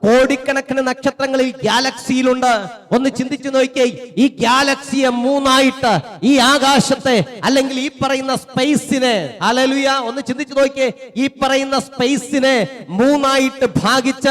കോടിക്കണക്കിന് നക്ഷത്രങ്ങൾ ഈ ഗാലക്സിയിലുണ്ട്. ഒന്ന് ചിന്തിച്ചു നോക്കിയേ. ഈ ഗാലക്സിയെ 3ആയിട്ട്, ഈ ആകാശത്തെ അല്ലെങ്കിൽ ഈ പറയുന്ന സ്പേസിനെ, ഹല്ലേലൂയ, ഒന്ന് ചിന്തിച്ചു നോക്കിയേ. ഈ പറയുന്ന സ്പേസിനെ 3ആയിട്ട് ഭാഗിച്ച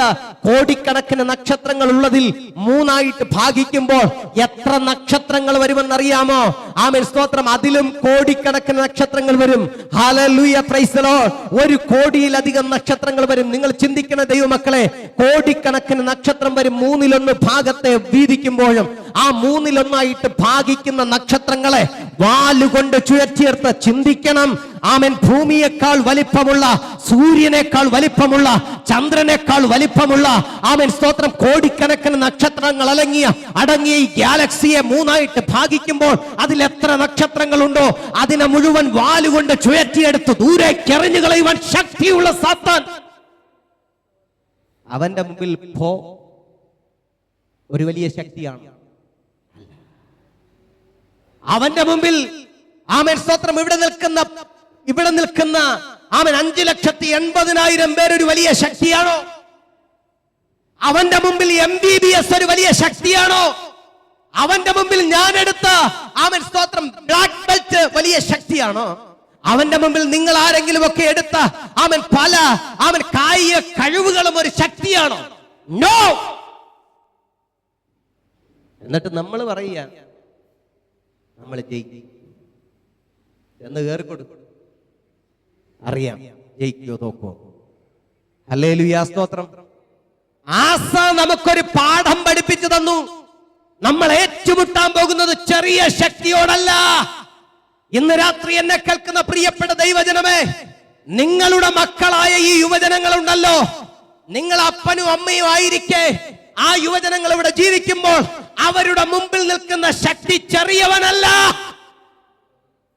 കോടിക്കണക്കിന് നക്ഷത്രങ്ങൾ ഉള്ളതിൽ 3ആയിട്ട് ഭാഗിക്കുമ്പോൾ എത്ര നക്ഷത്രങ്ങൾ വരുമെന്നറിയാമോ? ആമേൻ, സ്തോത്രം. അതിലും കോടിക്കണക്കിന് നക്ഷത്രങ്ങൾ വരും. Hallelujah, praise the Lord. 1 കോടിയിലധികം നക്ഷത്രങ്ങൾ വരും. നിങ്ങൾ ചിന്തിക്കണ ദൈവമക്കളെ, കോടിക്കണക്കിന് നക്ഷത്രം വരും. 1/3 ഭാഗത്തെ വീതിക്കുമ്പോഴും ആ 1/3 ഭാഗിക്കുന്ന നക്ഷത്രങ്ങളെ വാലുകൊണ്ട് ചുഴറ്റിയെടുത്ത് ചിന്തിക്കണം. ആമേൻ. ഭൂമിയേക്കാൾ വലിപ്പമുള്ള, സൂര്യനേക്കാൾ വലിപ്പമുള്ള, ചന്ദ്രനേക്കാൾ വലിപ്പമുള്ള, ആമേൻ, സ്തോത്രം, കോടിക്കണക്കിന് നക്ഷത്രങ്ങൾ അടങ്ങിയ ഈ ഗാലക്സിയെ 3ആയിട്ട് ഭാഗിക്കുമ്പോൾ അതിൽ എത്ര നക്ഷത്രങ്ങളുണ്ടോ അതിനെ മുഴുവൻ വാലുകൊണ്ട് ചുഴറ്റിയെടുത്ത് ദൂരേക്ക് എറിഞ്ഞു കളയുവാൻ ശക്തിയുള്ള സാത്താൻ. അവന്റെ മുമ്പിൽ ഒരു വലിയ ശക്തിയാണ്. അവന്റെ മുമ്പിൽ, ആമേൻ, സ്തോത്രം, ഇവിടെ നിൽക്കുന്ന ആമേൻ 5,80,000 പേര് ഒരു വലിയ ശക്തിയാണോ? അവന്റെ മുമ്പിൽ MBBS ഒരു വലിയ ശക്തിയാണോ? അവന്റെ മുമ്പിൽ ഞാൻ എടുത്ത, ആമേൻ, സ്തോത്രം, ബ്ലാക്ക് ബെൽറ്റ് വലിയ ശക്തിയാണോ? അവന്റെ മുമ്പിൽ നിങ്ങൾ ആരെങ്കിലും ഒക്കെ എടുത്ത ആമൻ കായിക കഴിവുകളും ഒരു ശക്തിയാണോ? നോ. എന്നിട്ട് നമ്മൾ പറയുക നമ്മൾ ജയിക്കും എന്ന് കേറിക്കൊടുക്കും. അറിയാം ജയിക്കോ തോക്കോ. ഹല്ലേലൂയ, സ്തോത്രം. ആസ നമുക്കൊരു പാഠം പഠിപ്പിച്ചു തന്നു. നമ്മൾ ഏറ്റുമുട്ടാൻ പോകുന്നത് ചെറിയ ശക്തിയോടല്ല. ഇന്ന് രാത്രി എന്നെ കേൾക്കുന്ന പ്രിയപ്പെട്ട ദൈവജനമേ, നിങ്ങളുടെ മക്കളായ ഈ യുവജനങ്ങളുണ്ടല്ലോ, നിങ്ങൾ അപ്പനും അമ്മയും ആയിരിക്കെ ആ യുവജനങ്ങൾ ഇവിടെ ജീവിക്കുമ്പോൾ അവരുടെ മുമ്പിൽ നിൽക്കുന്ന ശക്തി ചെറിയവനല്ല.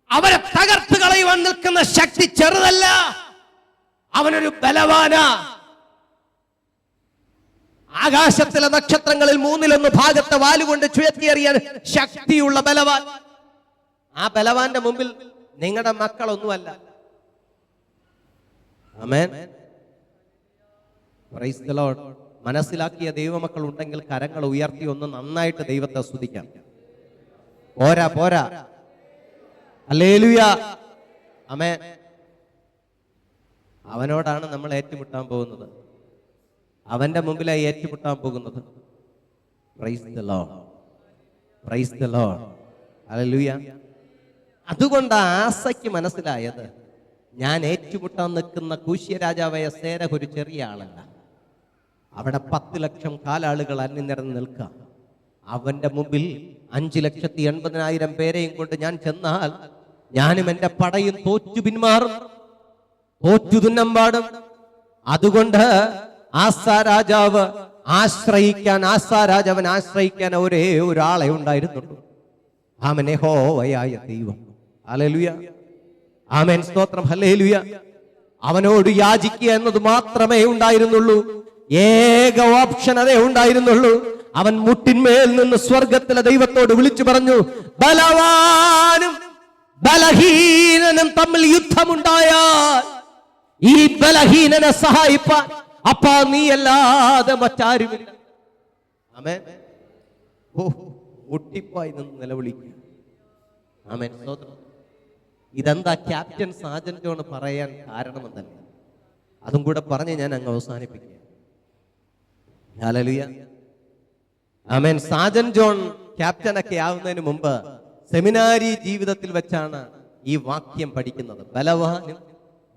അവരെ തകർത്ത് കളയുവാൻ നിൽക്കുന്ന ശക്തി ചെറുതല്ല. അവനൊരു ബലവാനാ. ആകാശത്തിലെ നക്ഷത്രങ്ങളിൽ 1/3 ഭാഗത്തെ വാലുകൊണ്ട് ചുഴറ്റിയെറിയാൻ ശക്തിയുള്ള ബലവാൻ. ആ ബലവാന്റെ മുമ്പിൽ നിങ്ങളുടെ മക്കളൊന്നുമല്ല. ആമേൻ, പ്രൈസ് ദി ലോർഡ്. മനസ്സിലാക്കിയ ദൈവമക്കൾ ഉണ്ടെങ്കിൽ കരങ്ങൾ ഉയർത്തി ഒന്ന് നന്നായിട്ട് ദൈവത്തെ സ്തുതിക്കാം. പോരാ. ഹല്ലേലൂയ, ആമേൻ. അവനോടാണ് നമ്മൾ ഏറ്റുമുട്ടാൻ പോകുന്നത്. അവന്റെ മുമ്പിലായി ഏറ്റുമുട്ടാൻ പോകുന്നത്. Price the Lord, price the Lord, hallelujah. അതുകൊണ്ട് ആസയ്ക്ക് മനസ്സിലായത്, ഞാൻ ഏറ്റുമുട്ടാൻ നിൽക്കുന്ന കൂശ്യ രാജാവായ സേരഹ് ഒരു ചെറിയ ആളല്ല. അവിടെ 10 ലക്ഷം കാലാളുകൾ അണിനിരന്ന് നിൽക്കുക. അവന്റെ മുമ്പിൽ 5,80,000 പേരെയും കൊണ്ട് ഞാൻ ചെന്നാൽ ഞാനും എന്റെ പടയും തോറ്റു പിന്മാറും, തോറ്റു തുന്നം പാടും. അതുകൊണ്ട് ആസാ രാജാവ് ആസാ രാജാവൻ ആശ്രയിക്കാൻ ഒരേ ഒരാളെ ഉണ്ടായിരുന്നുള്ളൂ. ആമേൻ, യഹോവയായ ദൈവം. ഹല്ലേലൂയ, ആമേൻ, സ്തോത്രം, ഹല്ലേലൂയ. അവനോട് യാചിക്കുക എന്നത് മാത്രമേ ഉണ്ടായിരുന്നുള്ളൂ. ഏക ഓപ്ഷൻ അതേ ഉണ്ടായിരുന്നുള്ളൂ. അവൻ മുട്ടിന്മേൽ നിന്ന് സ്വർഗത്തിലെ ദൈവത്തോട് വിളിച്ചു പറഞ്ഞു, ബലവാനും ബലഹീനനും തമ്മിൽ യുദ്ധമുണ്ടായാൽ ഈ ബലഹീനനെ സഹായിപ്പാൻ അപ്പാ നീ അല്ലാതെ മറ്റാരുമില്ല. ആമേൻ. ഓ, മുട്ടിപ്പായി നിന്ന് നിലവിളിക്കുക. ആമേൻ, സ്തോത്രം. ഇതെന്താ ക്യാപ്റ്റൻ സാജൻ ജോൺ പറയാൻ കാരണമെന്നല്ല, അതും കൂടെ പറഞ്ഞ് ഞാൻ അങ്ങ് അവസാനിപ്പിക്കുക. ഹല്ലേലൂയ, ആമേൻ. സാജൻ ജോൺ ക്യാപ്റ്റനൊക്കെ ആവുന്നതിന് മുമ്പ് സെമിനാരി ജീവിതത്തിൽ വെച്ചാണ് ഈ വാക്യം പഠിക്കുന്നത്. ബലവാനും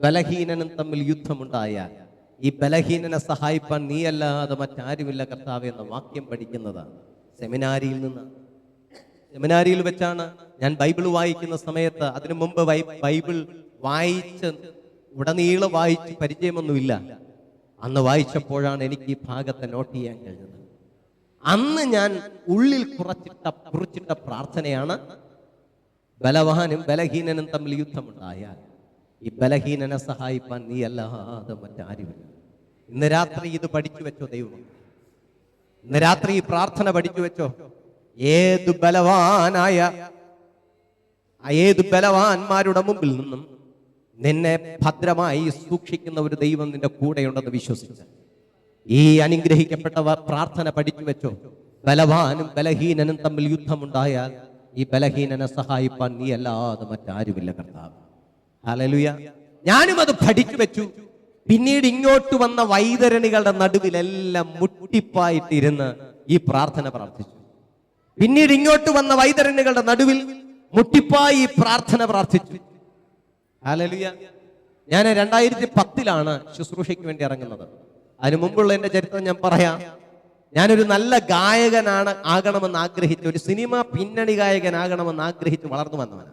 ബലഹീനനും തമ്മിൽ യുദ്ധമുണ്ടായാൽ ഈ ബലഹീനനെ സഹായിപ്പാൻ നീയല്ലാതെ മറ്റാരുമില്ല കർത്താവേ എന്ന വാക്യം പഠിക്കുന്നത് സെമിനാരിയിൽ നിന്ന്. സെമിനാരിയിൽ വെച്ചാണ് ഞാൻ ബൈബിൾ വായിക്കുന്ന സമയത്ത്. അതിനു മുമ്പ് ബൈബിൾ വായിച്ച് ഉടനീളം വായിച്ച് പരിചയമൊന്നുമില്ല. അന്ന് വായിച്ചപ്പോഴാണ് എനിക്ക് ഈ ഭാഗത്തെ നോട്ട് ചെയ്യാൻ കഴിഞ്ഞത്. അന്ന് ഞാൻ ഉള്ളിൽ കുറിച്ചിട്ട പ്രാർത്ഥനയാണ്, ബലവാനും ബലഹീനനും തമ്മിൽ യുദ്ധമുണ്ടായാൽ ഈ ബലഹീനനെ സഹായിപ്പാൻ നീ അല്ലാതെ മറ്റാരുമില്ല. ഇന്ന് രാത്രി ഇത് പഠിച്ചു വെച്ചോ ദൈവം. ഇന്ന് രാത്രി ഈ പ്രാർത്ഥന പഠിച്ചു വെച്ചോ. ഏത് ബലവാന്മാരുടെ മുമ്പിൽ നിന്നും നിന്നെ ഭദ്രമായി സൂക്ഷിക്കുന്ന ഒരു ദൈവം നിന്റെ കൂടെയുണ്ടെന്ന് വിശ്വസിച്ച് ഈ അനുഗ്രഹിക്കപ്പെട്ട പ്രാർത്ഥന പഠിച്ചു വെച്ചോ. ബലവാനും ബലഹീനനും തമ്മിൽ യുദ്ധമുണ്ടായാൽ ഈ ബലഹീനനെ സഹായിപ്പാൻ നീ അല്ലാതെ മറ്റാരുമില്ല കർത്താവ്. ഹല്ലേലൂയ. ഞാനും അത് പഠിച്ചു വെച്ചു. പിന്നീട് ഇങ്ങോട്ട് വന്ന വൈതരണികളുടെ നടുവിലെല്ലാം മുട്ടിപ്പായിട്ടിരുന്ന് ഈ പ്രാർത്ഥന പ്രാർത്ഥിച്ചു. പിന്നീട് ഇങ്ങോട്ട് വന്ന വൈതരണികളുടെ നടുവിൽ മുട്ടിപ്പായി ഈ പ്രാർത്ഥന പ്രാർത്ഥിച്ചു. ഹല്ലേലൂയ. ഞാൻ 2010 ശുശ്രൂഷയ്ക്ക് വേണ്ടി ഇറങ്ങുന്നത്. അതിനു മുമ്പുള്ള എന്റെ ചരിത്രം ഞാൻ പറയാം. ഞാനൊരു നല്ല ആകണമെന്ന് ആഗ്രഹിച്ച്, ഒരു സിനിമ പിന്നണി ഗായകനാകണമെന്ന് ആഗ്രഹിച്ച് വളർന്നു വന്നവനാണ്.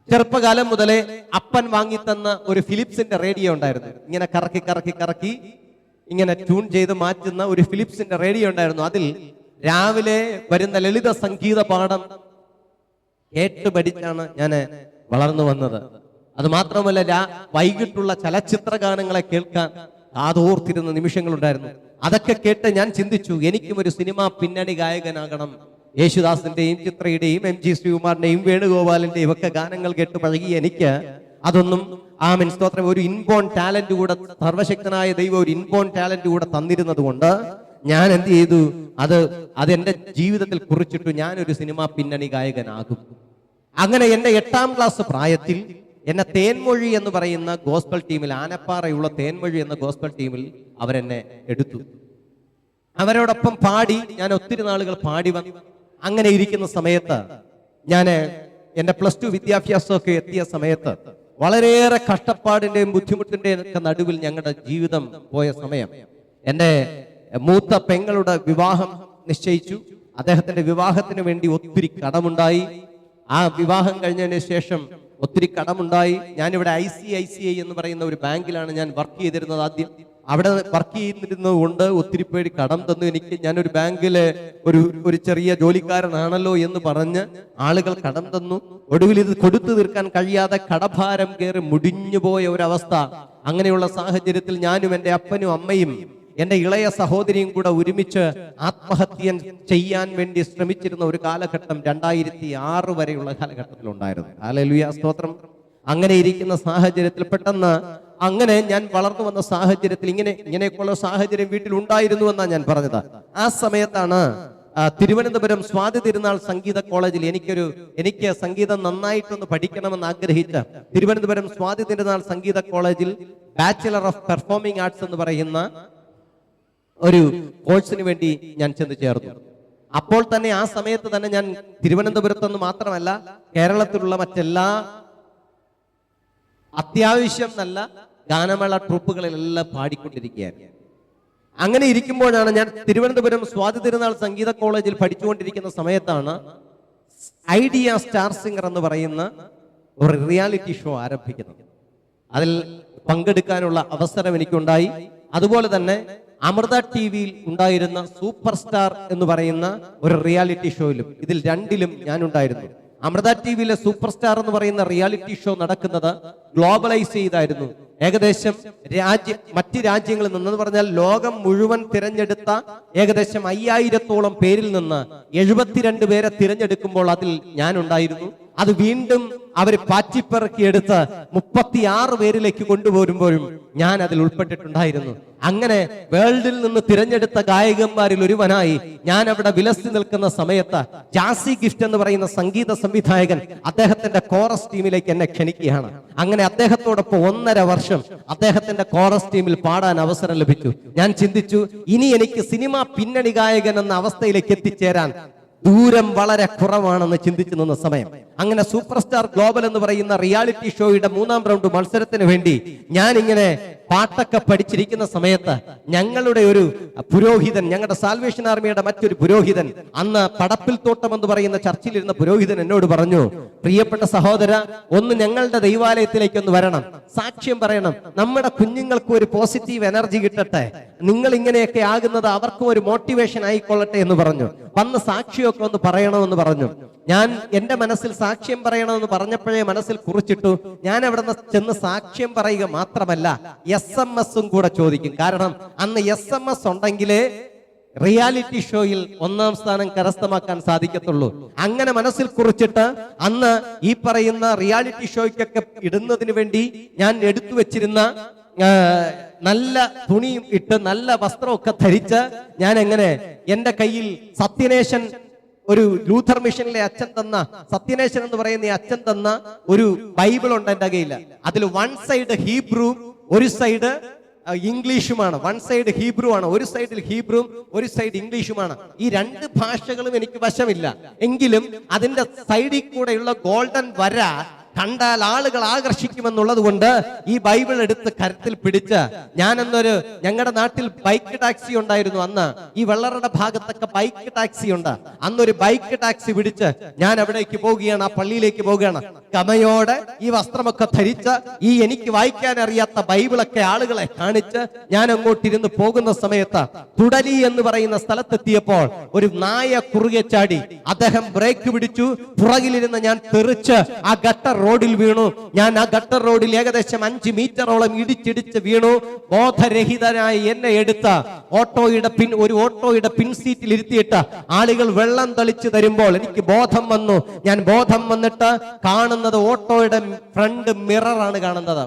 ചെറുപ്പകാലം മുതലേ അപ്പൻ വാങ്ങിത്തന്ന ഒരു ഫിലിപ്സിന്റെ റേഡിയോ ഉണ്ടായിരുന്നു. ഇങ്ങനെ കറക്കി കറക്കി കറക്കി ഇങ്ങനെ ട്യൂൺ ചെയ്ത് മാറ്റുന്ന ഒരു ഫിലിപ്സിന്റെ റേഡിയോ ഉണ്ടായിരുന്നു. അതിൽ രാവിലെ വരുന്ന ലളിത സംഗീത പാഠം കേട്ട് പഠിച്ചാണ് ഞാൻ വളർന്നു വന്നത്. അത് മാത്രമല്ല, വൈകിട്ടുള്ള ചലച്ചിത്ര ഗാനങ്ങളെ കേൾക്കാൻ കാതോർത്തിരുന്ന നിമിഷങ്ങളുണ്ടായിരുന്നു. അതൊക്കെ കേട്ട് ഞാൻ ചിന്തിച്ചു, എനിക്കും ഒരു സിനിമ പിന്നണി ഗായകനാകണം. യേശുദാസിന്റെയും ചിത്രയുടെയും MG ശ്രീകുമാറിന്റെയും വേണുഗോപാലിന്റെയും ഒക്കെ ഗാനങ്ങൾ കേട്ട് പഴകി എനിക്ക് അതൊന്നും ആമേൻ, സ്തോത്രം, ഒരു ഇൻബോൺ ടാലന്റ് കൂടെ സർവശക്തനായ ദൈവം ഒരു ഇൻബോൺ ടാലന്റ് കൂടെ തന്നിരുന്നത് കൊണ്ട് ഞാൻ എന്ത് ചെയ്തു, അത് എന്റെ ജീവിതത്തിൽ കുറിച്ചിട്ടു, ഞാനൊരു സിനിമ പിന്നണി ഗായകനാകും. അങ്ങനെ എന്റെ 8ാം ക്ലാസ് പ്രായത്തിൽ എന്നെ തേൻമൊഴി എന്ന് പറയുന്ന ഗോസ്പൽ ടീമിൽ, ആനപ്പാറയുള്ള തേൻമൊഴി എന്ന ഗോസ്പൽ ടീമിൽ അവരെന്നെ എടുത്തു. അവരോടൊപ്പം പാടി ഞാൻ ഒത്തിരി നാളുകൾ പാടി വന്നു. അങ്ങനെ ഇരിക്കുന്ന സമയത്ത് ഞാൻ എന്റെ +2 വിദ്യാഭ്യാസമൊക്കെ എത്തിയ സമയത്ത് വളരെയേറെ കഷ്ടപ്പാടിന്റെയും ബുദ്ധിമുട്ടിന്റെയും ഒക്കെ നടുവിൽ ഞങ്ങളുടെ ജീവിതം പോയ സമയം, എന്റെ മൂത്ത പെങ്ങളുടെ വിവാഹം നിശ്ചയിച്ചു. അദ്ദേഹത്തിന്റെ വിവാഹത്തിന് വേണ്ടി ഒത്തിരി കടമുണ്ടായി. ആ വിവാഹം കഴിഞ്ഞതിന് ശേഷം ഒത്തിരി കടമുണ്ടായി. ഞാനിവിടെ ICICI എന്ന് പറയുന്ന ഒരു ബാങ്കിലാണ് ഞാൻ വർക്ക് ചെയ്തിരുന്നത്. ആദ്യം അവിടെ വർക്ക് ചെയ്തിരുന്നത് കൊണ്ട് ഒത്തിരി പേര് കടം തന്നു എനിക്ക്. ഞാനൊരു ബാങ്കിലെ ഒരു ചെറിയ ജോലിക്കാരനാണല്ലോ എന്ന് പറഞ്ഞ് ആളുകൾ കടം തന്നു. ഒടുവിൽ ഇത് കൊടുത്തു തീർക്കാൻ കഴിയാതെ കടഭാരം കയറി മുടിഞ്ഞു പോയ ഒരവസ്ഥ. അങ്ങനെയുള്ള സാഹചര്യത്തിൽ ഞാനും എൻ്റെ അപ്പനും അമ്മയും എന്റെ ഇളയ സഹോദരിയും കൂടെ ഒരുമിച്ച് ആത്മഹത്യ ചെയ്യാൻ വേണ്ടി ശ്രമിച്ചിരുന്ന ഒരു കാലഘട്ടം 2006 വരെയുള്ള കാലഘട്ടത്തിൽ ഉണ്ടായിരുന്നു. ഹല്ലേലൂയ, സ്തോത്രം. അങ്ങനെ ഇരിക്കുന്ന സാഹചര്യത്തിൽ പെട്ടെന്ന് അങ്ങനെ ഞാൻ വളർന്നു വന്ന സാഹചര്യത്തിൽ ഇങ്ങനെയൊക്കെയുള്ള സാഹചര്യം വീട്ടിൽ ഉണ്ടായിരുന്നു എന്നാണ് ഞാൻ പറഞ്ഞത്. ആ സമയത്താണ് തിരുവനന്തപുരം സ്വാതി തിരുനാൾ സംഗീത കോളേജിൽ എനിക്ക് സംഗീതം നന്നായിട്ടൊന്ന് പഠിക്കണമെന്ന് ആഗ്രഹിച്ച തിരുവനന്തപുരം സ്വാതി തിരുനാൾ സംഗീത കോളേജിൽ ബാച്ചിലർ ഓഫ് പെർഫോമിംഗ് ആർട്സ് എന്ന് പറയുന്ന ഒരു കോഴ്സിന് വേണ്ടി ഞാൻ ചെന്ന് ചേർന്നു. അപ്പോൾ തന്നെ ആ സമയത്ത് തന്നെ ഞാൻ തിരുവനന്തപുരത്തെന്ന് മാത്രമല്ല കേരളത്തിലുള്ള മറ്റെല്ലാ അത്യാവശ്യം നല്ല ഗാനമേള ട്രൂപ്പുകളിലെല്ലാം പാടിക്കൊണ്ടിരിക്കുകയായിരുന്നു. അങ്ങനെ ഇരിക്കുമ്പോഴാണ് ഞാൻ തിരുവനന്തപുരം സ്വാതി തിരുനാൾ സംഗീത കോളേജിൽ പഠിച്ചുകൊണ്ടിരിക്കുന്ന സമയത്താണ് ഐഡിയ സ്റ്റാർ സിംഗർ എന്ന് പറയുന്ന ഒരു റിയാലിറ്റി ഷോ ആരംഭിക്കുന്നത്. അതിൽ പങ്കെടുക്കാനുള്ള അവസരം എനിക്കുണ്ടായി. അതുപോലെ തന്നെ അമൃത ടിവിയിൽ ഉണ്ടായിരുന്ന സൂപ്പർ സ്റ്റാർ എന്ന് പറയുന്ന ഒരു റിയാലിറ്റി ഷോയിലും, ഇതിൽ രണ്ടിലും ഞാൻ ഉണ്ടായിരുന്നു. അമൃത ടിവിയിലെ സൂപ്പർ സ്റ്റാർ എന്ന് പറയുന്ന റിയാലിറ്റി ഷോ നടക്കുന്നത് ഗ്ലോബലൈസ് ചെയ്തായിരുന്നു. ഏകദേശം മറ്റ് രാജ്യങ്ങളിൽ നിന്ന് പറഞ്ഞാൽ ലോകം മുഴുവൻ തിരഞ്ഞെടുത്ത ഏകദേശം 5000-ഓളം പേരിൽ നിന്ന് 72 പേരെ തിരഞ്ഞെടുക്കുമ്പോൾ അതിൽ ഞാൻ ഉണ്ടായിരുന്നു. അത് വീണ്ടും അവർ പാറ്റിപ്പിറക്കിയെടുത്ത് 36 പേരിലേക്ക് കൊണ്ടുപോരുമ്പോഴും ഞാൻ അതിൽ ഉൾപ്പെട്ടിട്ടുണ്ടായിരുന്നു. അങ്ങനെ വേൾഡിൽ നിന്ന് തിരഞ്ഞെടുത്ത ഗായകന്മാരിൽ ഒരുവനായി ഞാൻ അവിടെ വിലസി നിൽക്കുന്ന സമയത്ത് ജാസി ഗിഫ്റ്റ് എന്ന് പറയുന്ന സംഗീത സംവിധായകൻ അദ്ദേഹത്തിന്റെ കോറസ് ടീമിലേക്ക് എന്നെ ക്ഷണിക്കുകയാണ്. അങ്ങനെ അദ്ദേഹത്തോടൊപ്പം 1.5 വർഷം അദ്ദേഹത്തിന്റെ കോറസ് ടീമിൽ പാടാൻ അവസരം ലഭിച്ചു. ഞാൻ ചിന്തിച്ചു, ഇനി എനിക്ക് സിനിമ പിന്നണി ഗായകൻ എന്ന അവസ്ഥയിലേക്ക് എത്തിച്ചേരാൻ ദൂരം വളരെ കുറവാണെന്ന് ചിന്തിച്ചു നിന്ന സമയം, അങ്ങനെ സൂപ്പർ സ്റ്റാർ ഗ്ലോബൽ എന്ന് പറയുന്ന റിയാലിറ്റി ഷോയുടെ 3ാം റൗണ്ട് മത്സരത്തിന് വേണ്ടി ഞാൻ ഇങ്ങനെ പാട്ടൊക്കെ പഠിച്ചിരിക്കുന്ന സമയത്ത് ഞങ്ങളുടെ ഒരു പുരോഹിതൻ, ഞങ്ങളുടെ സാൽവേഷൻ ആർമിയുടെ മറ്റൊരു പുരോഹിതൻ, അന്ന് പടപ്പിൽ തോട്ടം എന്ന് പറയുന്ന ചർച്ചിലിരുന്ന പുരോഹിതൻ എന്നോട് പറഞ്ഞു, പ്രിയപ്പെട്ട സഹോദര, ഒന്ന് ഞങ്ങളുടെ ദൈവാലയത്തിലേക്ക് ഒന്ന് വരണം, സാക്ഷ്യം പറയണം, നമ്മുടെ കുഞ്ഞുങ്ങൾക്ക് ഒരു പോസിറ്റീവ് എനർജി കിട്ടട്ടെ, നിങ്ങൾ ഇങ്ങനെയൊക്കെ ആകുന്നത് അവർക്കും ഒരു മോട്ടിവേഷൻ ആയിക്കൊള്ളട്ടെ എന്ന് പറഞ്ഞു. വന്ന് സാക്ഷിയൊക്കെ ഒന്ന് പറയണമെന്ന് പറഞ്ഞു. ഞാൻ എന്റെ മനസ്സിൽ സാക്ഷ്യം പറയണമെന്ന് പറഞ്ഞപ്പോഴേ മനസ്സിൽ കുറിച്ചിട്ടു, ഞാൻ അവിടെ നിന്ന് ചെന്ന് സാക്ഷ്യം പറയുക മാത്രമല്ല SMS കൂടെ ചോദിക്കും. കാരണം അന്ന് SMS ഉണ്ടെങ്കിലേ റിയാലിറ്റി ഷോയിൽ 1ാം സ്ഥാനം കരസ്ഥമാക്കാൻ സാധിക്കത്തുള്ളൂ. അങ്ങനെ മനസ്സിൽ കുറിച്ചിട്ട് അന്ന് ഈ പറയുന്ന റിയാലിറ്റി ഷോയ്ക്കൊക്കെ ഇടുന്നതിന് വേണ്ടി ഞാൻ എടുത്തു വെച്ചിരുന്ന നല്ല തുണിയും ഇട്ട് നല്ല വസ്ത്രമൊക്കെ ധരിച്ച് ഞാൻ എങ്ങനെ എന്റെ കയ്യിൽ സത്യനേശൻ, ഒരു ലൂഥർ മിഷനിലെ അച്ഛൻ തന്ന, സത്യനേശൻ എന്ന് പറയുന്ന ഈ അച്ഛൻ തന്ന ഒരു ബൈബിൾ ഉണ്ട് എന്റെ കയ്യിൽ. അതിൽ 1 സൈഡ് ഹീബ്രു, ഒരു സൈഡ് ഇംഗ്ലീഷുമാണ്. 1 സൈഡ് ഹീബ്രു ആണ്, ഒരു സൈഡിൽ ഹീബ്രുവും ഒരു സൈഡ് ഇംഗ്ലീഷുമാണ്. ഈ 2 ഭാഷകളും എനിക്ക് വശമില്ല. എങ്കിലും അതിന്റെ സൈഡിൽ കൂടെയുള്ള ഗോൾഡൻ വര കണ്ടാൽ ആളുകൾ ആകർഷിക്കുമെന്നുള്ളത് കൊണ്ട് ഈ ബൈബിൾ എടുത്ത് കരത്തിൽ പിടിച്ച് ഞാൻ എന്നൊരു, ഞങ്ങളുടെ നാട്ടിൽ ബൈക്ക് ടാക്സി ഉണ്ടായിരുന്നു അന്ന്, ഈ വെള്ളറയുടെ ഭാഗത്തൊക്കെ ബൈക്ക് ടാക്സി ഉണ്ട്. അന്നൊരു ബൈക്ക് ടാക്സി പിടിച്ച് ഞാൻ അവിടേക്ക് പോവുകയാണ്, ആ പള്ളിയിലേക്ക് പോവുകയാണ്. കമയോടെ ഈ വസ്ത്രമൊക്കെ ധരിച്ച് ഈ എനിക്ക് വായിക്കാൻ അറിയാത്ത ബൈബിളൊക്കെ ആളുകളെ കാണിച്ച് ഞാൻ അങ്ങോട്ടിരുന്ന് പോകുന്ന സമയത്ത് തുടലി എന്ന് പറയുന്ന സ്ഥലത്തെത്തിയപ്പോൾ ഒരു നായ കുറുകെ ചാടി. അദ്ദേഹം ബ്രേക്ക് പിടിച്ചു, പുറകിലിരുന്ന് ഞാൻ തെറിച്ച് ആ ഗട്ടർ റോഡിൽ വീണു. ഞാൻ ആ ഗട്ടർ റോഡിൽ ഏകദേശം 5 മീറ്ററോളം ഇടിച്ചിടിച്ച് വീണു. ബോധരഹിതനായി എന്നെ എടുത്ത ഒരു ഓട്ടോയുടെ പിൻസീറ്റിൽ ഇരുത്തിയിട്ട് ആളുകൾ വെള്ളം തളിച്ചു തരുമ്പോൾ എനിക്ക് ബോധം വന്നു. ഞാൻ ബോധം വന്നിട്ട് കാണുന്നത് ഓട്ടോയുടെ ഫ്രണ്ട് മിററാണ് കാണുന്നത്.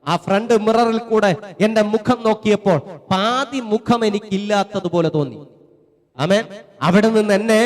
ആ ഫ്രണ്ട് മിററിൽ കൂടെ എന്റെ മുഖം നോക്കിയപ്പോൾ പാതി മുഖം എനിക്കില്ലാത്തതുപോലെ തോന്നി. ആമേൻ. അവിടെ നിന്ന് എന്നെ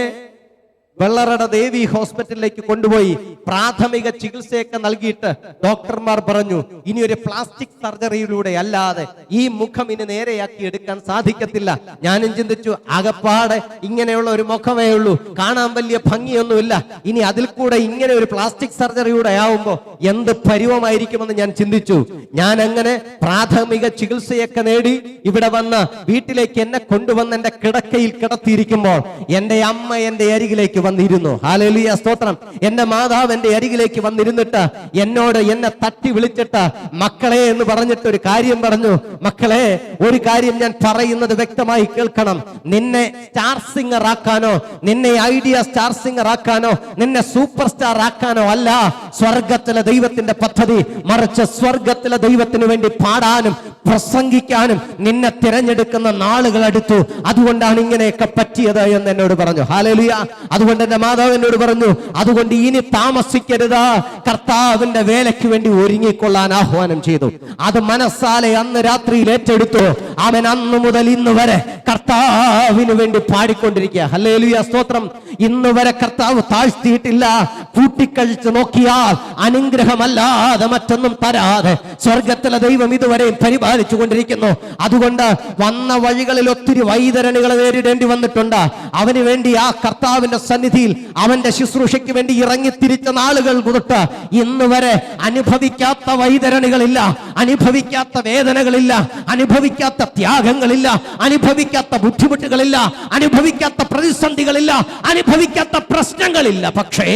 വെള്ളറട ദേവി ഹോസ്പിറ്റലിലേക്ക് കൊണ്ടുപോയി പ്രാഥമിക ചികിത്സയൊക്കെ നൽകിയിട്ട് ഡോക്ടർമാർ പറഞ്ഞു, ഇനി ഒരു പ്ലാസ്റ്റിക് സർജറിയിലൂടെ അല്ലാതെ ഈ മുഖം ഇനി നേരെയാക്കി എടുക്കാൻ സാധിക്കത്തില്ല. ഞാനും ചിന്തിച്ചു, ആകപ്പാടെ ഇങ്ങനെയുള്ള ഒരു മുഖമേ ഉള്ളൂ, കാണാൻ വലിയ ഭംഗിയൊന്നുമില്ല, ഇനി അതിൽ കൂടെ ഇങ്ങനെ ഒരു പ്ലാസ്റ്റിക് സർജറിയുടെ ആവുമ്പോ എന്ത് പരുവമായിരിക്കുമെന്ന് ഞാൻ ചിന്തിച്ചു. ഞാൻ അങ്ങനെ പ്രാഥമിക ചികിത്സയൊക്കെ നേടി ഇവിടെ വന്ന് വീട്ടിലേക്ക് എന്നെ കൊണ്ടുവന്ന് എന്റെ കിടക്കയിൽ കിടത്തിയിരിക്കുമ്പോൾ എന്റെ അമ്മ എന്റെ അരികിലേക്ക് വന്നിരുന്നു. ഹല്ലേലൂയ, സ്തോത്രം. എന്റെ മാതാവ് എന്റെ അരികിലേക്ക് വന്നിരുന്നിട്ട് എന്നോട് എന്നെ തട്ടി വിളിച്ചിട്ട് മക്കളെ എന്ന് പറഞ്ഞിട്ട് ഒരു കാര്യം പറഞ്ഞു. മക്കളെ, ഒരു കാര്യം ഞാൻ പറയുന്നത് വ്യക്തമായി കേൾക്കണം. നിന്നെ സ്റ്റാർ സിംഗർ ആക്കാനോ, നിന്നെ ഐഡിയ സ്റ്റാർ സിംഗർ ആക്കാനോ, നിന്നെ സൂപ്പർ സ്റ്റാർ ആക്കാനോ അല്ല സ്വർഗത്തിലെ ദൈവത്തിന്റെ പദ്ധതി. മറിച്ച് സ്വർഗത്തിലെ ദൈവത്തിന് വേണ്ടി പാടാനും പ്രസംഗിക്കാനും നിന്നെ തിരഞ്ഞെടുക്കുന്ന നാളുകൾ അടുത്തു. അതുകൊണ്ടാണ് ഇങ്ങനെയൊക്കെ പറ്റിയത് എന്ന് എന്നോട് പറഞ്ഞു. ഹല്ലേലൂയ. അതുകൊണ്ട് എന്റെ മാതാവ് എന്നോട് പറഞ്ഞു, അതുകൊണ്ട് ഇനി താമസിക്കരുത്, കർത്താവിന്റെ വേലയ്ക്ക് വേണ്ടി ഒരുങ്ങിക്കൊള്ളാൻ ആഹ്വാനം ചെയ്തു. അത് മനസ്സാലെ അന്ന് രാത്രിയിൽ ഏറ്റെടുത്തു. അവൻ അന്ന് മുതൽ ഇന്ന് വരെ കർത്താവിന് വേണ്ടി പാടിക്കൊണ്ടിരിക്കുക. ഹല്ലേലൂയ, സ്തോത്രം. ഇന്ന് വരെ കർത്താവ് താഴ്ത്തിയിട്ടില്ല. കൂട്ടിക്കഴിച്ച് നോക്കിയാൽ അനുഗ്രഹമല്ലാതെ മറ്റൊന്നും തരാതെ സ്വർഗത്തിലെ ദൈവം ഇതുവരെയും പരിപാലിച്ചു കൊണ്ടിരിക്കുന്നു. അതുകൊണ്ട് വന്ന വഴികളിൽ ഒത്തിരി വൈതരണികളെ നേരിടേണ്ടി വന്നിട്ടുണ്ട്. അവന് വേണ്ടി ആ കർത്താവിന്റെ സന്നിധിയിൽ അവന്റെ ശുശ്രൂഷയ്ക്ക് വേണ്ടി ഇറങ്ങിത്തിരിച്ച നാളുകൾ തൊട്ട് ഇന്ന് വരെ അനുഭവിക്കാത്ത വൈതരണികളില്ല, അനുഭവിക്കാത്ത വേദനകളില്ല, അനുഭവിക്കാത്ത ത്യാഗങ്ങളില്ല, അനുഭവിക്കാത്ത ബുദ്ധിമുട്ടുകളില്ല, അനുഭവിക്കാത്ത പ്രതിസന്ധികളില്ല, അനുഭവിക്കാത്ത പ്രശ്നങ്ങളില്ല. പക്ഷേ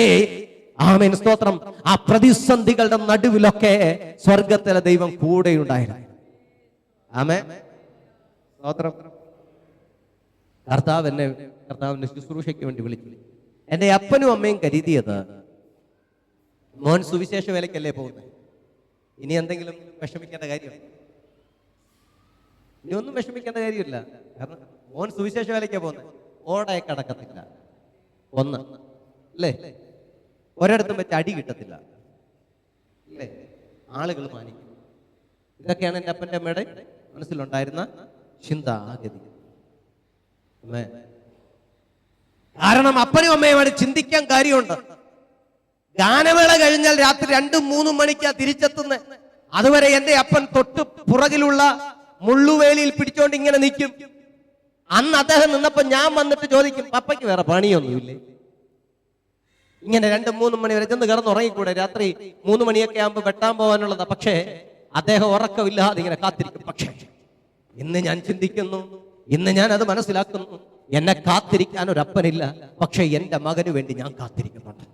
ആമേൻ, സ്തോത്രം, ആ പ്രതിസന്ധികളുടെ നടുവിലൊക്കെ സ്വർഗത്തിലെ ദൈവം കൂടെയുണ്ടായിരുന്നു. ആമേൻ. സ്തോത്രം. കർത്താവിന്റെ ശുശ്രൂഷയ്ക്ക് വേണ്ടി വിളിച്ചു. എൻ്റെ അപ്പനും അമ്മയും കരുതിയത് മോൻ സുവിശേഷ വേലയ്ക്കല്ലേ പോകുന്നത്, ഇനി എന്തെങ്കിലും വിഷമിക്കേണ്ട കാര്യമില്ല, ഇനി ഒന്നും വിഷമിക്കേണ്ട കാര്യമില്ല. കാരണം മോൻ സുവിശേഷ വേലയ്ക്കാ പോകുന്നത്, ഓടെ കടക്കത്തില്ല, ഒന്ന് അല്ലേ, ഒരിടത്തും വെച്ച് അടി കിട്ടത്തില്ല അല്ലേ, ആളുകൾ മാനിക്കും. ഇതൊക്കെയാണ് എൻ്റെ അപ്പൻ്റെ അമ്മയുടെ മനസ്സിലുണ്ടായിരുന്ന ചിന്താഗതി. കാരണം അപ്പനും അമ്മയുമാണ് ചിന്തിക്കാൻ കാര്യമുണ്ട്. ഗാനമേള കഴിഞ്ഞാൽ രാത്രി 2-3 മണിക്കാ തിരിച്ചെത്തുന്നത്. അതുവരെ എന്റെ അപ്പൻ തൊട്ട് പുറകിലുള്ള മുള്ളുവേലിയിൽ പിടിച്ചോണ്ട് ഇങ്ങനെ നിൽക്കും. അന്ന് അദ്ദേഹം നിന്നപ്പോ ഞാൻ വന്നിട്ട് ചോദിക്കും, പപ്പയ്ക്ക് വേറെ പണിയൊന്നുമില്ലേ, ഇങ്ങനെ 2-3 മണി വരെ ചെന്ന് കിടന്നുറങ്ങിക്കൂടെ, രാത്രി 3 മണിയൊക്കെ ആകുമ്പോൾ വെട്ടാൻ പോകാനുള്ളതാ. പക്ഷേ അദ്ദേഹം ഉറക്കമില്ലാതെ ഇങ്ങനെ കാത്തിരിക്കും. പക്ഷേ ഇന്ന് ഞാൻ ചിന്തിക്കുന്നു, ഇന്ന് ഞാൻ അത് മനസ്സിലാക്കുന്നു, എന്നെ കാത്തിരിക്കാൻ ഒരു അപ്പനില്ല, പക്ഷെ എന്റെ മകന് വേണ്ടി ഞാൻ കാത്തിരിക്കുന്നുണ്ട്.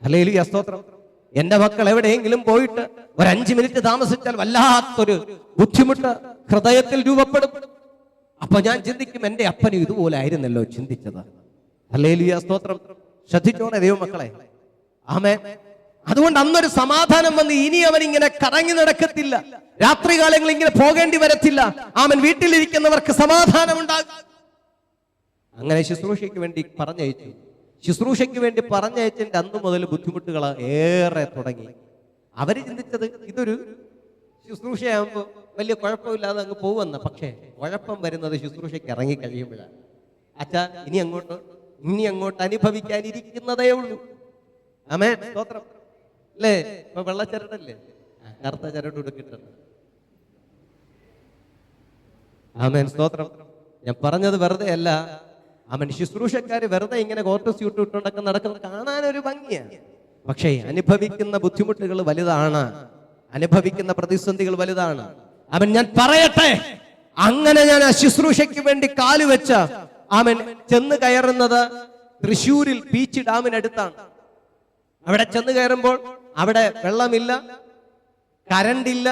ഹല്ലേലൂയ, സ്തോത്രം. എന്റെ മക്കൾ എവിടെയെങ്കിലും പോയിട്ട് ഒരു 5 മിനിറ്റ് താമസിച്ചാൽ വല്ലാത്തൊരു ബുദ്ധിമുട്ട് ഹൃദയത്തിൽ രൂപപ്പെടും. അപ്പൊ ഞാൻ ചിന്തിക്കും, എന്റെ അപ്പനും ഇതുപോലെ ആയിരുന്നല്ലോ ചിന്തിച്ചത്. ഹല്ലേലൂയ, സ്തോത്രം. ശ്രദ്ധിച്ചോണേ ദൈവമക്കളെ, ആമേൻ. അതുകൊണ്ട് അന്നൊരു സമാധാനം വന്ന് ഇനി അവൻ ഇങ്ങനെ കറങ്ങി നടക്കത്തില്ല, രാത്രികാലങ്ങളിൽ ഇങ്ങനെ പോകേണ്ടി വരത്തില്ല. ആമൻ, വീട്ടിലിരിക്കുന്നവർക്ക് സമാധാനം ഉണ്ടാകും. അങ്ങനെ ശുശ്രൂഷയ്ക്ക് വേണ്ടി പറഞ്ഞയച്ചു. ശുശ്രൂഷയ്ക്ക് വേണ്ടി പറഞ്ഞയച്ചതിന്റെ അന്ന് മുതൽ ബുദ്ധിമുട്ടുകൾ ഏറെ തുടങ്ങി. അവര് ചിന്തിച്ചത് ഇതൊരു ശുശ്രൂഷയാകുമ്പോൾ വലിയ കുഴപ്പമില്ലാതെ അങ്ങ് പോകുമെന്ന. പക്ഷേ കുഴപ്പം വരുന്നത് ശുശ്രൂഷയ്ക്ക് ഇറങ്ങി കഴിയുമ്പോഴാണ്. അച്ഛാ, ഇനി അങ്ങോട്ട് അനുഭവിക്കാനിരിക്കുന്നതേ ഉള്ളൂ. ആമേൻ, സ്തോത്രം. അല്ലേ, ഇപ്പൊ വെള്ളച്ചരടല്ലേ, കറുത്ത ചരട് ഉടുക്കിട്ടുണ്ട്. ആമേൻ, സ്തോത്രം. ഞാൻ പറഞ്ഞത് വെറുതെ അല്ല. അവൻ ശുശ്രൂഷക്കാര് വെറുതെ ഇങ്ങനെ കോട്ട് സ്യൂട്ട് ഇട്ടുണ്ടൊക്കെ നടക്കുന്നത് കാണാനൊരു ഭംഗിയാണ്. പക്ഷേ അനുഭവിക്കുന്ന ബുദ്ധിമുട്ടുകൾ വലുതാണ്, അനുഭവിക്കുന്ന പ്രതിസന്ധികൾ വലുതാണ്. അവൻ, ഞാൻ പറയട്ടെ, അങ്ങനെ ഞാൻ ആ ശുശ്രൂഷയ്ക്ക് വേണ്ടി കാലുവെച്ച അവൻ ചെന്ന് കയറുന്നത് തൃശ്ശൂരിൽ പീച്ച് ഡാമിനടുത്താണ്. അവിടെ ചെന്ന് കയറുമ്പോൾ അവിടെ വെള്ളമില്ല, കരണ്ടില്ല,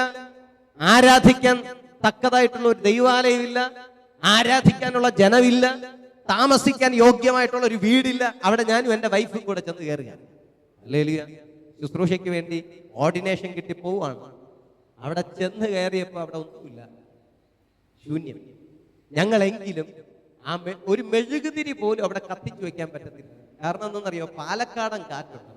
ആരാധിക്കാൻ തക്കതായിട്ടുള്ള ഒരു ദൈവാലയമില്ല, ആരാധിക്കാനുള്ള ജനമില്ല, താമസിക്കാൻ യോഗ്യമായിട്ടുള്ള ഒരു വീടില്ല. അവിടെ ഞാനും എൻ്റെ വൈഫും കൂടെ ചെന്ന് കയറുകയാണ്. ഹല്ലേലൂയ, ശുശ്രൂഷയ്ക്ക് വേണ്ടി ഓർഡിനേഷൻ കിട്ടി പോവാണ്. അവിടെ ചെന്ന് കയറിയപ്പോൾ അവിടെ ഒന്നുമില്ല, ശൂന്യം. ഞങ്ങളെങ്കിലും ഒരു മെഴുകുതിരി പോലും അവിടെ കത്തിച്ചു വെക്കാൻ പറ്റത്തില്ല. കാരണം എന്തെന്നറിയോ, പാലക്കാടൻ കാറ്റുണ്ട്.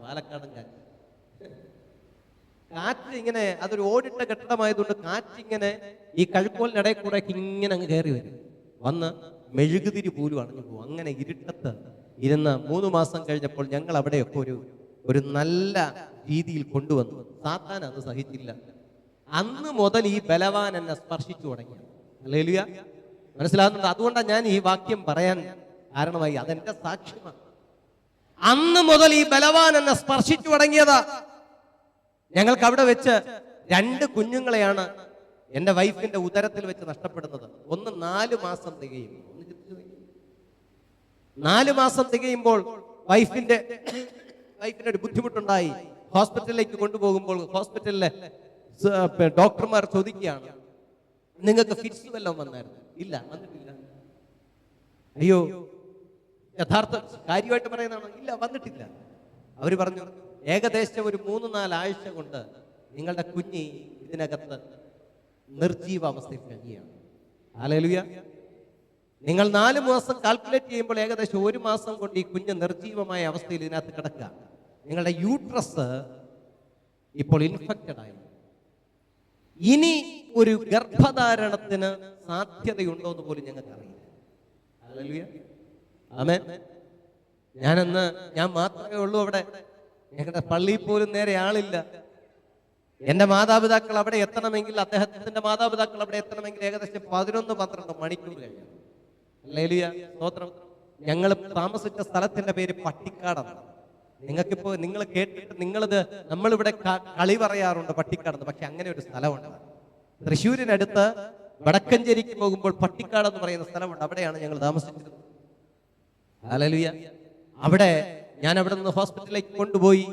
കാറ്റ് ഇങ്ങനെ, അതൊരു ഓടിട്ട കെട്ടിടമായതുകൊണ്ട് കാറ്റിങ്ങനെ ഈ കഴുക്കോലിനിടയിൽ കൂടെ ഇങ്ങനെ അങ്ങ് കയറി വരും. വന്ന് മെഴുകുതിരി പോലും അണഞ്ഞു പോകും. അങ്ങനെ ഇരുട്ടത്ത് ഇരുന്ന് 3 മാസം കഴിഞ്ഞപ്പോൾ ഞങ്ങൾ അവിടെയൊക്കെ ഒരു നല്ല രീതിയിൽ കൊണ്ടുവന്നു. സാത്താൻ അത് സഹിച്ചില്ല. അന്ന് മുതൽ ഈ ബലവാൻ എന്നെ സ്പർശിച്ചു തുടങ്ങി. ഹല്ലേലൂയ, മനസ്സിലാകുന്നുണ്ട്? അതുകൊണ്ടാണ് ഞാൻ ഈ വാക്യം പറയാൻ കാരണമായി. അതെന്റെ സാക്ഷ്യമാണ്. അന്ന് മുതൽ ഈ ബലവാൻ എന്നെ സ്പർശിച്ചു തുടങ്ങിയതാ. ഞങ്ങൾക്ക് അവിടെ വെച്ച് 2 കുഞ്ഞുങ്ങളെയാണ് എന്റെ വൈഫിന്റെ ഉദരത്തിൽ വെച്ച് നഷ്ടപ്പെടുന്നത്. ഒന്ന് 4 മാസം തികയും. 4 മാസം തികയുമ്പോൾ വൈഫിന്റെ ഒരു ബുദ്ധിമുട്ടുണ്ടായി. ഹോസ്പിറ്റലിലേക്ക് കൊണ്ടുപോകുമ്പോൾ ഹോസ്പിറ്റലിലെ ഡോക്ടർമാർ ചോദിക്കുകയാണ്, നിങ്ങൾക്ക് ഫിറ്റ്സ് വല്ലതും വന്നായിരുന്നു? ഇല്ല, വന്നിട്ടില്ല. അയ്യോ, യഥാർത്ഥ കാര്യമായിട്ട് പറയുന്നതാണോ? ഇല്ല, വന്നിട്ടില്ല. അവര് പറഞ്ഞു, ഏകദേശം ഒരു 3-4 ആഴ്ച കൊണ്ട് നിങ്ങളുടെ കുഞ്ഞി ഇതിനകത്ത് നിർജീവ അവസ്ഥയിൽ കഴിയുകയാണ്. ഹല്ലേലൂയ. നിങ്ങൾ 4 മാസം കാൽക്കുലേറ്റ് ചെയ്യുമ്പോൾ ഏകദേശം 1 മാസം കൊണ്ട് ഈ കുഞ്ഞ് നിർജീവമായ അവസ്ഥയിൽ ഇതിനകത്ത് കിടക്കുക. നിങ്ങളുടെ യൂട്രസ് ഇപ്പോൾ ഇൻഫെക്റ്റഡ് ആയി. ഇനി ഒരു ഗർഭധാരണത്തിന് സാധ്യതയുണ്ടോ എന്ന് പോലും ഞങ്ങൾക്ക് അറിയില്ല. ഹല്ലേലൂയ, ആമേൻ. ഞാൻ മാത്രമേ ഉള്ളൂ അവിടെ. ഞങ്ങളുടെ പള്ളിയിൽ പോലും നേരെ ആളില്ല. എന്റെ മാതാപിതാക്കൾ അവിടെ എത്തണമെങ്കിൽ, അദ്ദേഹത്തിന്റെ മാതാപിതാക്കൾ അവിടെ എത്തണമെങ്കിൽ ഏകദേശം 11-12 മണിക്കൂർ കഴിഞ്ഞു. ഹല്ലേലൂയ, സ്തോത്രം. ഞങ്ങൾ താമസിച്ച സ്ഥലത്തിന്റെ പേര് പട്ടിക്കാടാണ്. നിങ്ങൾക്കിപ്പോ നിങ്ങൾ കേട്ടിട്ട് നമ്മളിവിടെ കളി പറയാറുണ്ട് പട്ടിക്കാടെന്ന്. പക്ഷെ അങ്ങനെ ഒരു സ്ഥലമുണ്ട് തൃശ്ശൂരിനടുത്ത്. വടക്കഞ്ചേരിക്ക് പോകുമ്പോൾ പട്ടിക്കാട് എന്ന് പറയുന്ന സ്ഥലമുണ്ട്. അവിടെയാണ് ഞങ്ങൾ താമസിച്ചത്. ഹല്ലേലൂയ. ഞാൻ അവിടെ നിന്ന് ഹോസ്പിറ്റലിലേക്ക് കൊണ്ടുപോയി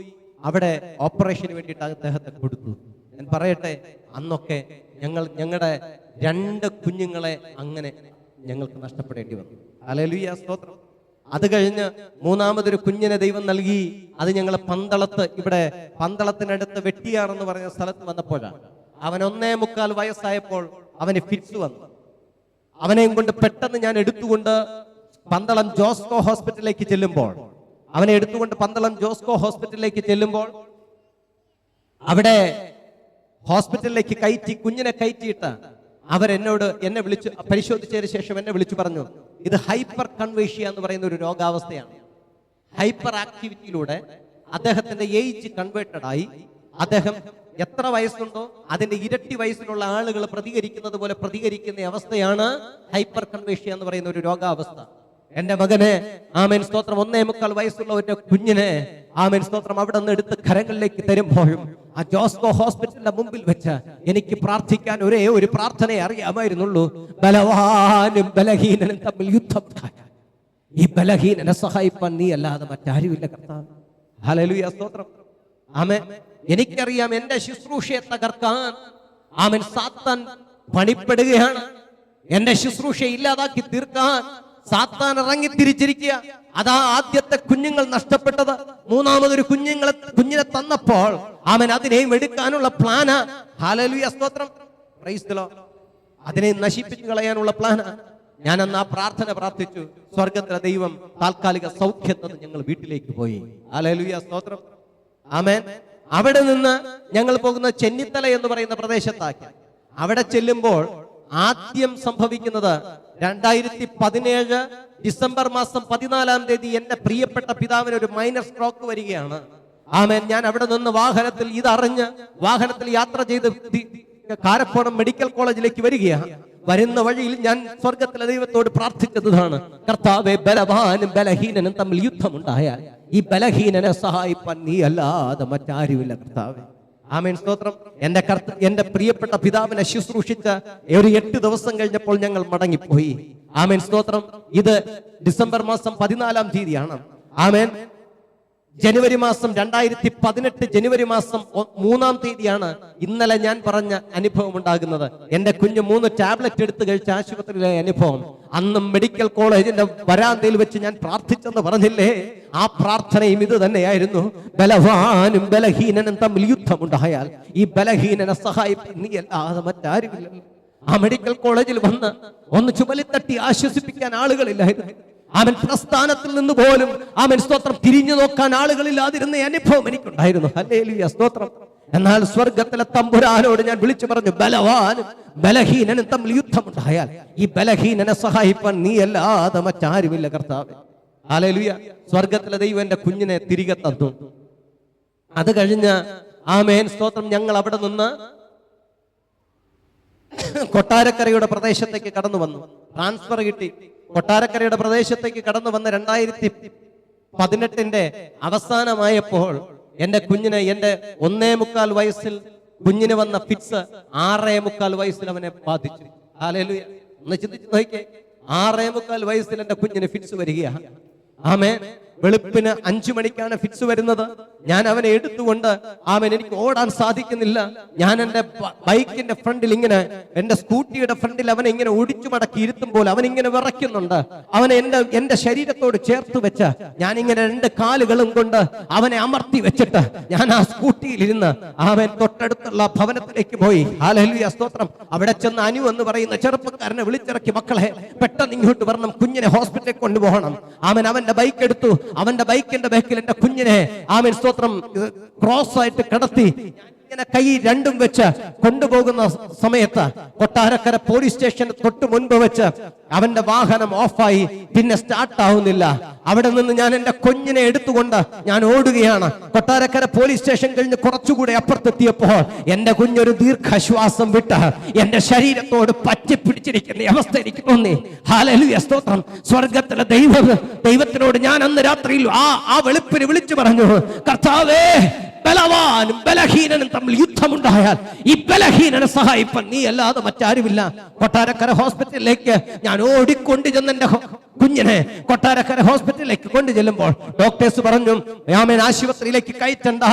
അവിടെ ഓപ്പറേഷന് വേണ്ടിയിട്ട് അദ്ദേഹത്തെ കൊടുത്തു. ഞാൻ പറയട്ടെ, അന്നൊക്കെ ഞങ്ങളുടെ 2 കുഞ്ഞുങ്ങളെ അങ്ങനെ ഞങ്ങൾക്ക് നഷ്ടപ്പെടേണ്ടി വന്നു. ഹല്ലേലൂയ, സ്തോത്രം. അത് കഴിഞ്ഞ് 3-മതൊരു കുഞ്ഞിനെ ദൈവം നൽകി. അത് ഞങ്ങൾ പന്തളത്ത്, ഇവിടെ പന്തളത്തിനടുത്ത് വെട്ടിയാറെന്ന് പറഞ്ഞ സ്ഥലത്ത് വന്നപ്പോഴാണ്. അവൻ 1.25 വയസ്സായപ്പോൾ അവന് ഫിറ്റ്സ് വന്നു. അവനെയും കൊണ്ട് പെട്ടെന്ന് ഞാൻ എടുത്തുകൊണ്ട് പന്തളം ജോസ്കോ ഹോസ്പിറ്റലിലേക്ക് ചെല്ലുമ്പോൾ, അവിടെ ഹോസ്പിറ്റലിലേക്ക് കുഞ്ഞിനെ കയറ്റിയിട്ട് എന്നെ വിളിച്ചു പരിശോധിച്ചതിന് ശേഷം എന്നെ വിളിച്ചു പറഞ്ഞു, ഇത് ഹൈപ്പർ കൺവേഷ്യ എന്ന് പറയുന്ന ഒരു രോഗാവസ്ഥയാണ്. ഹൈപ്പർ ആക്ടിവിറ്റിയിലൂടെ അദ്ദേഹത്തിന്റെ ഏജ് കൺവേർട്ടഡ് ആയി. അദ്ദേഹം എത്ര വയസ്സുണ്ടോ അതിന്റെ ഇരട്ടി വയസ്സിലുള്ള ആളുകൾ പ്രതികരിക്കുന്നത് പോലെ പ്രതികരിക്കുന്ന അവസ്ഥയാണ് ഹൈപ്പർ കൺവേഷ്യ എന്ന് പറയുന്ന ഒരു രോഗാവസ്ഥ. എന്റെ മകനെ, ആമേൻ സ്തോത്രം, 1.25 വയസ്സുള്ള ഒരു കുഞ്ഞിനെ, ആമേൻ സ്തോത്രം, അവിടെ നിന്ന് എടുത്ത് കരങ്ങളിലേക്ക് തരുമ്പോഴും ആ ജോസ്കോ ഹോസ്പിറ്റലിന്റെ മുമ്പിൽ വെച്ച് എനിക്ക് പ്രാർത്ഥിക്കാൻ ഒരേ ഒരു പ്രാർത്ഥനയെ അറിയാമായിരുന്നുള്ളൂ. ബലവാനും ബലഹീനനും തമ്മിൽ യുദ്ധം. ഈ ബലഹീനനെ സഹായിപ്പാൻ നീ അല്ലാതെ മറ്റാരുമില്ല കർത്താവേ. ഹല്ലേലൂയ, സ്തോത്രം. ആമേൻ. എനിക്കറിയാം എന്റെ ശുശ്രൂഷയെ തകർക്കാൻ ആമേൻ സാത്താൻ പണിപ്പെടുകയാണ്. എന്റെ ശുശ്രൂഷയെ ഇല്ലാതാക്കി തീർക്കാൻ സാത്താൻ ഇറങ്ങി തിരിച്ചിരിക്കുക. അതാ ആദ്യത്തെ കുഞ്ഞുങ്ങൾ നഷ്ടപ്പെട്ടത്. 3-മതൊരു കുഞ്ഞിനെ തന്നപ്പോൾ ആമേൻ അതിനെയും എടുക്കാനുള്ള പ്ലാന്. ഹല്ലേലൂയ, സ്തോത്രം, പ്രൈസ് ദി ലോർഡ്. അതിനെ നശിപ്പിച്ചു കളയാനുള്ള പ്ലാന്. ഞാൻ അന്ന് ആ പ്രാർത്ഥന പ്രാർത്ഥിച്ചു. സ്വർഗത്തിലെ ദൈവം താൽക്കാലിക സൗഖ്യത്തിന് ഞങ്ങൾ വീട്ടിലേക്ക് പോയി. ഹല്ലേലൂയ, സ്തോത്രം, ആമേൻ. അവിടെ നിന്ന് ഞങ്ങൾ പോകുന്ന ചെന്നിത്തല എന്ന് പറയുന്ന പ്രദേശത്താക്കി. അവിടെ ചെല്ലുമ്പോൾ ആദ്യം സംഭവിക്കുന്നത് 2017 ഡിസംബർ മാസം 14-ാം തീയതി എന്റെ പ്രിയപ്പെട്ട പിതാവിന് ഒരു മൈനർ സ്ട്രോക്ക് വരികയാണ്. ആമേൻ. ഞാൻ അവിടെ നിന്ന് വാഹനത്തിൽ യാത്ര ചെയ്ത് കാരപ്പോണം മെഡിക്കൽ കോളേജിലേക്ക് വരികയാണ്. വരുന്ന വഴിയിൽ ഞാൻ സ്വർഗത്തിലെ ദൈവത്തോട് പ്രാർത്ഥിച്ചതാണ്, കർത്താവേ, ബലവാനും ബലഹീനനും തമ്മിൽ യുദ്ധമുണ്ടായാൽ ഈ ബലഹീനനെ സഹായിപ്പാൻ നീ അല്ലാതെ മറ്റാരുമില്ല കർത്താവേ. ആമേൻ, സ്തോത്രം. എന്റെ പ്രിയപ്പെട്ട പിതാവിനെ ശുശ്രൂഷിച്ച ഒരു 8 ദിവസം കഴിഞ്ഞപ്പോൾ ഞങ്ങൾ മടങ്ങിപ്പോയി. ആമേൻ, സ്തോത്രം. ഇത് ഡിസംബർ മാസം 14-ാം തീയതിയാണ്. ആമേൻ. ജനുവരി മാസം 2018 ജനുവരി മാസം 3-ാം തീയതിയാണ് ഇന്നലെ ഞാൻ പറഞ്ഞ അനുഭവം ഉണ്ടാകുന്നത്. എന്റെ കുഞ്ഞ് 3 ടാബ്ലറ്റ് എടുത്ത് കഴിച്ച ആശുപത്രിയിലെ അനുഭവം. അന്നും മെഡിക്കൽ കോളേജിന്റെ വരാന്തയിൽ വെച്ച് ഞാൻ പ്രാർത്ഥിച്ചെന്ന് പറഞ്ഞില്ലേ, ആ പ്രാർത്ഥനയും ഇത് തന്നെയായിരുന്നു. ബലവാനും ബലഹീനനും തമ്മിൽ യുദ്ധമുണ്ടായാൽ ഈ ബലഹീനനെ സഹായിക്കാൻ നീ അല്ലാതെ മറ്റാരുമില്ല. ആ മെഡിക്കൽ കോളേജിൽ വന്ന് ഒന്ന് ചുമലിത്തട്ടി ആശ്വസിപ്പിക്കാൻ ആളുകളില്ലായിരുന്നു. അവൻ പ്രസ്ഥാനത്തിൽ നിന്ന് പോലും അവൻ സ്തോത്രം തിരിഞ്ഞു നോക്കാൻ ആളുകളില്ലാതിരുന്ന അനുഭവം എനിക്കുണ്ടായിരുന്നു. ഹല്ലേലൂയ, സ്തോത്രം. എന്നാൽ സ്വർഗത്തിലെ തമ്പുരാനോട് ഞാൻ വിളിച്ചു പറഞ്ഞു, ബലവാനും ബലഹീനനും തമ്മിൽ യുദ്ധമുണ്ടായാൽ ഈ ബലഹീനനെ സഹായിപ്പാൻ നീ അല്ലാതെ മറ്റാരുമില്ല കർത്താവേ. ഹല്ലേലൂയ. സ്വർഗത്തിലെ ദൈവം എന്റെ കുഞ്ഞിനെ തിരികെ തന്നു. അത് കഴിഞ്ഞ് ആമേൻ, സ്തോത്രം, ഞങ്ങൾ അവിടെ നിന്ന് കൊട്ടാരക്കരയുടെ പ്രദേശത്തേക്ക് കടന്നു വന്നു. ട്രാൻസ്ഫർ കിട്ടി. കൊട്ടാരക്കരയുടെ പ്രദേശത്തേക്ക് കടന്നു വന്ന 2018 അവസാനമായപ്പോൾ എന്റെ കുഞ്ഞിനെ, എന്റെ 1.25 വയസ്സിൽ കുഞ്ഞിന് വന്ന ഫിറ്റ്സ് 6.25 വയസ്സിൽ അവനെ ബാധിച്ചു. ഹല്ലേലൂയ. ഒന്ന് ചിന്തിച്ചു നോക്കിക്കേ, 6.25 വയസ്സിൽ എന്റെ കുഞ്ഞിന് ഫിറ്റ്സ് വരികയാണ്. ആമേൻ. വെളുപ്പിന് 5 മണിക്കാണ് ഫിറ്റ്സ് വരുന്നത്. ഞാൻ അവനെ എടുത്തുകൊണ്ട് എനിക്ക് ഓടാൻ സാധിക്കുന്നില്ല. ഞാൻ എന്റെ ബൈക്കിന്റെ ഫ്രണ്ടിൽ ഇങ്ങനെ, എന്റെ സ്കൂട്ടിയുടെ ഫ്രണ്ടിൽ അവനെ ഇങ്ങനെ ഒടിച്ചു മടക്കി ഇരുത്തുമ്പോൾ അവൻ ഇങ്ങനെ വിറയ്ക്കുന്നുണ്ട്. അവനെ എന്റെ ശരീരത്തോട് ചേർത്ത് വെച്ച് ഞാൻ ഇങ്ങനെ 2 കാലുകളും കൊണ്ട് അവനെ അമർത്തി വെച്ചിട്ട് ഞാൻ ആ സ്കൂട്ടിയിൽ ഇരുന്ന് അവൻ തൊട്ടടുത്തുള്ള ഭവനത്തിലേക്ക് പോയി. ഹല്ലേലൂയ, സ്തോത്രം. അവിടെ ചെന്ന് അനു എന്ന് പറയുന്ന ചെറുപ്പക്കാരനെ വിളിച്ചിറക്കി, മക്കളെ പെട്ടെന്ന് ഇങ്ങോട്ട് വരണം, കുഞ്ഞിനെ ഹോസ്പിറ്റലിൽ കൊണ്ടുപോകണം. അവന്റെ ബൈക്ക് എടുത്തു. അവന്റെ ബൈക്കിന്റെ ബാക്കിൽ എന്റെ കുഞ്ഞിനെ സ്തോത്രം ക്രോസ് ആയിട്ട് കിടത്തി ഇങ്ങനെ കൈ രണ്ടും വെച്ച് കൊണ്ടുപോകുന്ന സമയത്ത് കൊട്ടാരക്കര പോലീസ് സ്റ്റേഷന് തൊട്ട് മുൻപ് വെച്ച് അവന്റെ വാഹനം ഓഫായി, പിന്നെ സ്റ്റാർട്ട് ആവുന്നില്ല. അവിടെ നിന്ന് ഞാൻ എന്റെ കുഞ്ഞിനെ എടുത്തുകൊണ്ട് ഞാൻ ഓടുകയാണ്. കൊട്ടാരക്കര പോലീസ് സ്റ്റേഷൻ കഴിഞ്ഞ് കുറച്ചുകൂടെ അപ്പുറത്തെത്തിയപ്പോൾ എന്റെ കുഞ്ഞൊരു ദീർഘശ്വാസം വിട്ട് എന്റെ ശരീരത്തോട് പറ്റിപ്പിടിച്ചിരിക്കുന്ന അവസ്ഥ എനിക്ക് തോന്നി. ഹല്ലേലൂയ, സ്തോത്രം. സ്വർഗത്തിലെ ദൈവത്തിനോട് ഞാൻ അന്ന് രാത്രിയിൽ ആ വെളുപ്പിന് വിളിച്ചു പറഞ്ഞു, കർത്താവേ, ബലവാനും ബലഹീനനും തമ്മിൽ യുദ്ധമുണ്ടായാൽ ഈ ബലഹീനനെ സഹായിപ്പാൻ നീ അല്ലാതെ മറ്റാരുമില്ല. കൊട്ടാരക്കര ഹോസ്പിറ്റലിലേക്ക് ഞാൻ ഓടിക്കൊണ്ട് ചെന്ന് എന്റെ കുഞ്ഞിനെ കൊട്ടാരക്കര ഹോസ്പിറ്റലിലേക്ക് കൊണ്ടു ചെല്ലുമ്പോൾ ഡോക്ടേഴ്സ് പറഞ്ഞു, ആമേൻ, ആശുപത്രിയിലേക്ക് കയറ്റണ്ട,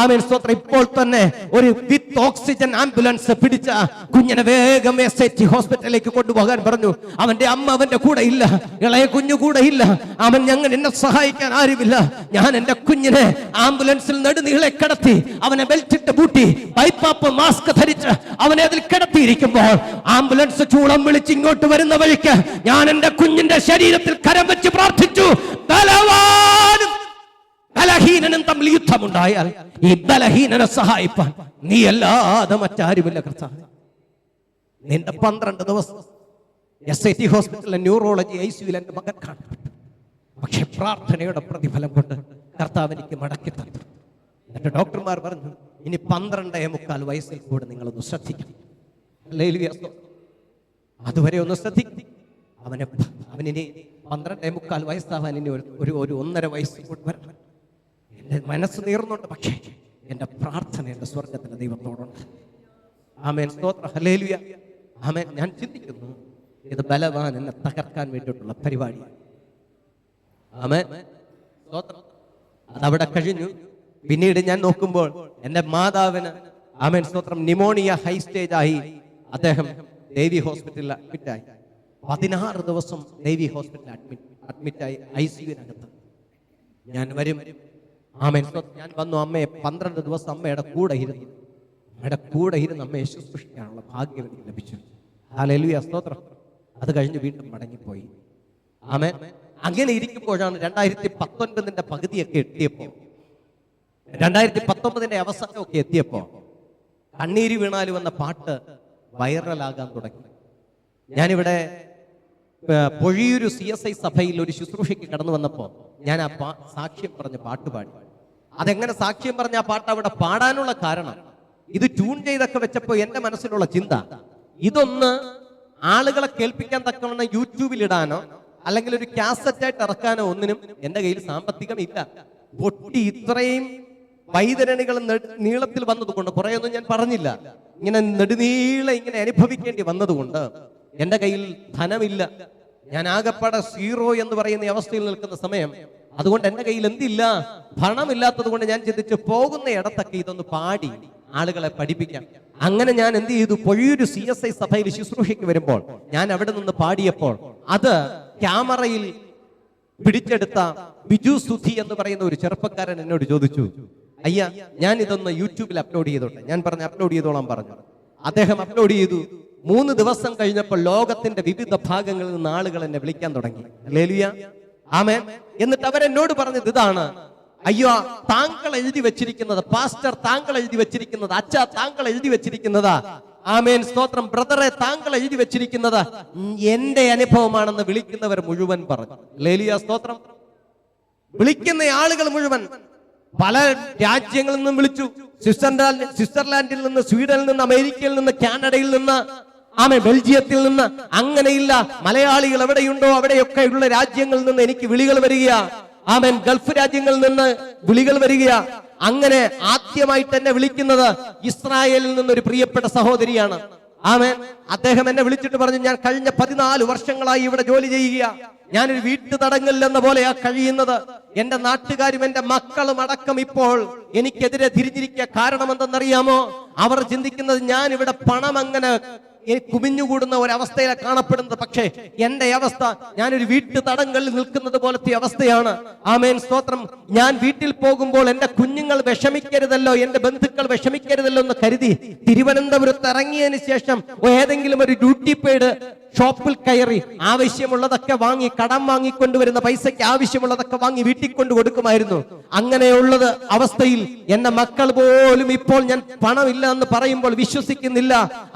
ആമേൻ സ്തോത്രം, ഇപ്പോൾ തന്നെ ഒരു വിത്ത് ഓക്സിജൻ ആംബുലൻസ് പിടിച്ച കുഞ്ഞിനെ വേഗം SIT ഹോസ്പിറ്റലിലേക്ക് കൊണ്ടുപോകാൻ പറഞ്ഞു. അവന്റെ അമ്മ അവന്റെ കൂടെ ഇല്ല, ഇളയ കുഞ്ഞു കൂടെ ഇല്ല. അവൻ, ഞങ്ങൾ എന്നെ സഹായിക്കാൻ ആരുമില്ല. ഞാൻ എന്റെ കുഞ്ഞിനെ ആംബുലൻസിൽ നെടുനീളെ കിടത്തി, അവനെ ബെൽറ്റിട്ട് പൂട്ടി, പൈപ്പാപ്പ് മാസ്ക് ധരിച്ച് അവനെ അതിൽ കിടത്തിയിരിക്കുമ്പോൾ ആംബുലൻസ് ചൂളം വിളിച്ച് ഇങ്ങോട്ട് വരുന്ന വഴിക്ക് ഞാൻ എന്റെ കുഞ്ഞിന്റെ ശരീരത്തിൽ കരം വെച്ച് പ്രാർത്ഥിച്ചു. ബലവാനും ബലഹീനനും തമ്മിൽ യുദ്ധമുണ്ടായാൽ ഈ ബലഹീനനെ സഹായിപ്പാൻ നീ അല്ലാതെ മറ്റാരുമില്ല കർത്താവേ. നിന്റെ 12 ദിവസം SIT ഹോസ്പിറ്റലിലെ ന്യൂറോളജി ICUവിൽ എന്റെ മകൻ കാണപ്പെട്ടു. പക്ഷെ പ്രാർത്ഥനയുടെ പ്രതിഫലം കൊണ്ട് കർത്താവ് എനിക്ക് മടക്കി തന്നു. എന്നിട്ട് ഡോക്ടർമാർ പറഞ്ഞു, ഇനി 12.25 വയസ്സിൽ കൂടെ നിങ്ങളൊന്ന് ശ്രദ്ധിക്കണം. അതുവരെ ഒന്ന് ശ്രദ്ധിക്കും. അവനിനി 12.25 വയസ്സാവാൻ ഇനി ഒരു 1.5 വയസ്സ് കൂടി വരണം. എൻ്റെ മനസ്സ് നീർന്നുണ്ട്, പക്ഷേ എൻ്റെ പ്രാർത്ഥന എൻ്റെ സ്വർഗത്തിൻ്റെ ദൈവത്തോടുണ്ട്. ആമേൻ, സ്തോത്രം, ഹല്ലേലൂയ, ആമേൻ. ഞാൻ ചിന്തിക്കുന്നു, ഇത് ബലവാൻ എന്നെ തകർക്കാൻ വേണ്ടിയിട്ടുള്ള പരിപാടിയാണ്. ആമേൻ, സ്തോത്രം. അതവിടെ കഴിഞ്ഞു. പിന്നീട് ഞാൻ നോക്കുമ്പോൾ എൻ്റെ മാതാവിന്, ആമേൻ സ്തോത്രം, ന്യൂമോണിയ ഹൈ സ്റ്റേജ് ആയി. അദ്ദേഹം ദേവി ഹോസ്പിറ്റലിൽ അഡ്മിറ്റായി. 16 ദിവസം ദേവി ഹോസ്പിറ്റലിൽ അഡ്മിറ്റായി ICUവിനകത്ത്. ഞാൻ വരും, ആമേൻ, ഞാൻ വന്നു. അമ്മയെ 12 ദിവസം അമ്മയുടെ കൂടെ ഇരുന്നു. അമ്മയെ ശുശ്രൂഷിക്കാനുള്ള ഭാഗ്യം എനിക്ക് ലഭിച്ചു. ഹല്ലേലൂയ, സ്തോത്രം. അത് കഴിഞ്ഞ് വീണ്ടും മടങ്ങിപ്പോയി. ആമേൻ. അങ്ങനെ ഇരിക്കുമ്പോഴാണ് 2019 പകുതിയൊക്കെ എത്തിയപ്പോൾ, 2019 അവസാനമൊക്കെ എത്തിയപ്പോ കണ്ണീര് വീണാലും എന്ന പാട്ട് വൈറലാകാൻ തുടങ്ങി. ഞാനിവിടെ പൊഴിയൂര് CSI സഭയിൽ ഒരു ശുശ്രൂഷയ്ക്ക് കടന്നു വന്നപ്പോൾ ഞാൻ ആ സാക്ഷ്യം പറഞ്ഞ പാട്ട് പാടി. അതെങ്ങനെ സാക്ഷ്യം പറഞ്ഞ ആ പാട്ട് അവിടെ പാടാനുള്ള കാരണം, ഇത് ട്യൂൺ ചെയ്തൊക്കെ വെച്ചപ്പോൾ എൻ്റെ മനസ്സിലുള്ള ചിന്ത, ഇതൊന്ന് ആളുകളെ കേൾപ്പിക്കാൻ തക്കവണ്ണം യൂട്യൂബിൽ ഇടാനോ അല്ലെങ്കിൽ ഒരു കാസറ്റായിട്ട് ഇറക്കാനോ ഒന്നിനും എൻ്റെ കയ്യിൽ സാമ്പത്തികം ഇല്ല. പൊട്ടി ഇത്രയും വൈതരണികൾ നീളത്തിൽ വന്നതുകൊണ്ട്, കുറേയൊന്നും ഞാൻ പറഞ്ഞില്ല, ഇങ്ങനെ നെടുനീളെ ഇങ്ങനെ അനുഭവിക്കേണ്ടി വന്നതുകൊണ്ട് എൻ്റെ കയ്യിൽ ധനമില്ല. ഞാൻ ആകപ്പാടെ 0 എന്ന് പറയുന്ന അവസ്ഥയിൽ നിൽക്കുന്ന സമയം. അതുകൊണ്ട് എൻ്റെ കയ്യിൽ എന്തില്ല, പണമില്ലാത്തത് കൊണ്ട് ഞാൻ ചിന്തിച്ചു, പോകുന്ന ഇടത്തൊക്കെ ഇതൊന്ന് പാടി ആളുകളെ പഠിപ്പിക്കാം. അങ്ങനെ ഞാൻ എന്ത് ചെയ്തു, പൊഴിയൂര് CSI സഭയിൽ ശുശ്രൂഷയ്ക്ക് വരുമ്പോൾ ഞാൻ അവിടെ നിന്ന് പാടിയപ്പോൾ അത് ക്യാമറയിൽ പിടിച്ചെടുത്ത ബിജു സുധി എന്ന് പറയുന്ന ഒരു ചെറുപ്പക്കാരൻ എന്നോട് ചോദിച്ചു, അയ്യ, ഞാൻ ഇതൊന്ന് യൂട്യൂബിൽ അപ്ലോഡ് ചെയ്തോട്ടെ. ഞാൻ പറഞ്ഞു, അപ്ലോഡ് ചെയ്തോളാൻ പറഞ്ഞു. അദ്ദേഹം അപ്ലോഡ് ചെയ്തു. 3 ദിവസം കഴിഞ്ഞപ്പോൾ ലോകത്തിന്റെ വിവിധ ഭാഗങ്ങളിൽ നിന്ന് ആളുകൾ എന്നെ വിളിക്കാൻ തുടങ്ങി. ഹല്ലേലൂയ, ആമേൻ. എന്നിട്ട് അവരെന്നോട് പറഞ്ഞത് ഇതാണ്, അയ്യോ, താങ്കൾ എഴുതി വെച്ചിരിക്കുന്നത്, പാസ്റ്റർ താങ്കൾ എഴുതി വെച്ചിരിക്കുന്നത്, അച്ഛാ താങ്കൾ എഴുതി വെച്ചിരിക്കുന്നത്, ആമേൻ സ്തോത്രം, ബ്രദറെ താങ്കൾ എഴുതി വെച്ചിരിക്കുന്നത് എന്റെ അനുഭവമാണെന്ന് വിളിക്കുന്നവർ മുഴുവൻ പറഞ്ഞു. ഹല്ലേലൂയ, സ്തോത്രം. വിളിക്കുന്ന ആളുകൾ മുഴുവൻ പല രാജ്യങ്ങളിൽ നിന്നും വിളിച്ചു. സ്വിറ്റ്സർലാൻഡിൽ നിന്ന്, സ്വീഡനിൽ നിന്ന്, അമേരിക്കയിൽ നിന്ന്, കാനഡയിൽ നിന്ന്, ബെൽജിയത്തിൽ നിന്ന്, അങ്ങനെയില്ല, മലയാളികൾ എവിടെയുണ്ടോ അവിടെയൊക്കെയുള്ള രാജ്യങ്ങളിൽ നിന്ന് എനിക്ക് വിളികൾ വരിക. ആമേൻ, ഗൾഫ് രാജ്യങ്ങളിൽ നിന്ന് വിളികൾ വരിക. അങ്ങനെ ആദ്യമായിട്ട് എന്നെ വിളിക്കുന്നത് ഇസ്രായേലിൽ നിന്നൊരു പ്രിയപ്പെട്ട സഹോദരിയാണ്. ആമേൻ. അദ്ദേഹം എന്നെ വിളിച്ചിട്ട് പറഞ്ഞു, ഞാൻ കഴിഞ്ഞ 14 വർഷങ്ങളായി ഇവിടെ ജോലി ചെയ്യുക, ഞാനൊരു വീട്ടു തടങ്കൽ എന്ന പോലെയാ കഴിയുന്നത്. എന്റെ നാട്ടുകാരും എന്റെ മക്കളും അടക്കം ഇപ്പോൾ എനിക്കെതിരെ തിരിഞ്ഞിരിക്കുക. കാരണം എന്തെന്നറിയാമോ? അവർ ചിന്തിക്കുന്നത് ഞാൻ ഇവിടെ പണം അങ്ങനെ കുമിഞ്ഞുകൂടുന്ന ഒരവസ്ഥയിലാണ് കാണപ്പെടുന്നത്. പക്ഷേ എന്റെ അവസ്ഥ, ഞാനൊരു വീട്ടു തടങ്കലിൽ നിൽക്കുന്നത് പോലത്തെ അവസ്ഥയാണ്. ആമേൻ, സ്തോത്രം. ഞാൻ വീട്ടിൽ പോകുമ്പോൾ എന്റെ കുഞ്ഞുങ്ങൾ വിഷമിക്കരുതല്ലോ, എന്റെ ബന്ധുക്കൾ വിഷമിക്കരുതല്ലോ എന്ന് കരുതി തിരുവനന്തപുരത്ത് ഇറങ്ങിയതിന് ശേഷം ഏതെങ്കിലും ഒരു ഡ്യൂട്ടി പെയ്ഡ് ഷോപ്പിൽ കയറി ആവശ്യമുള്ളതൊക്കെ വാങ്ങി, കടം വാങ്ങിക്കൊണ്ടുവരുന്ന പൈസയ്ക്ക് ആവശ്യമുള്ളതൊക്കെ വാങ്ങി വീട്ടിൽ കൊണ്ട് കൊടുക്കുമായിരുന്നു. അങ്ങനെയുള്ളത് അവസ്ഥയിൽ എന്റെ മക്കൾ പോലും ഇപ്പോൾ ഞാൻ പണമില്ല എന്ന് പറയുമ്പോൾ വിശ്വസിക്കുന്നില്ല.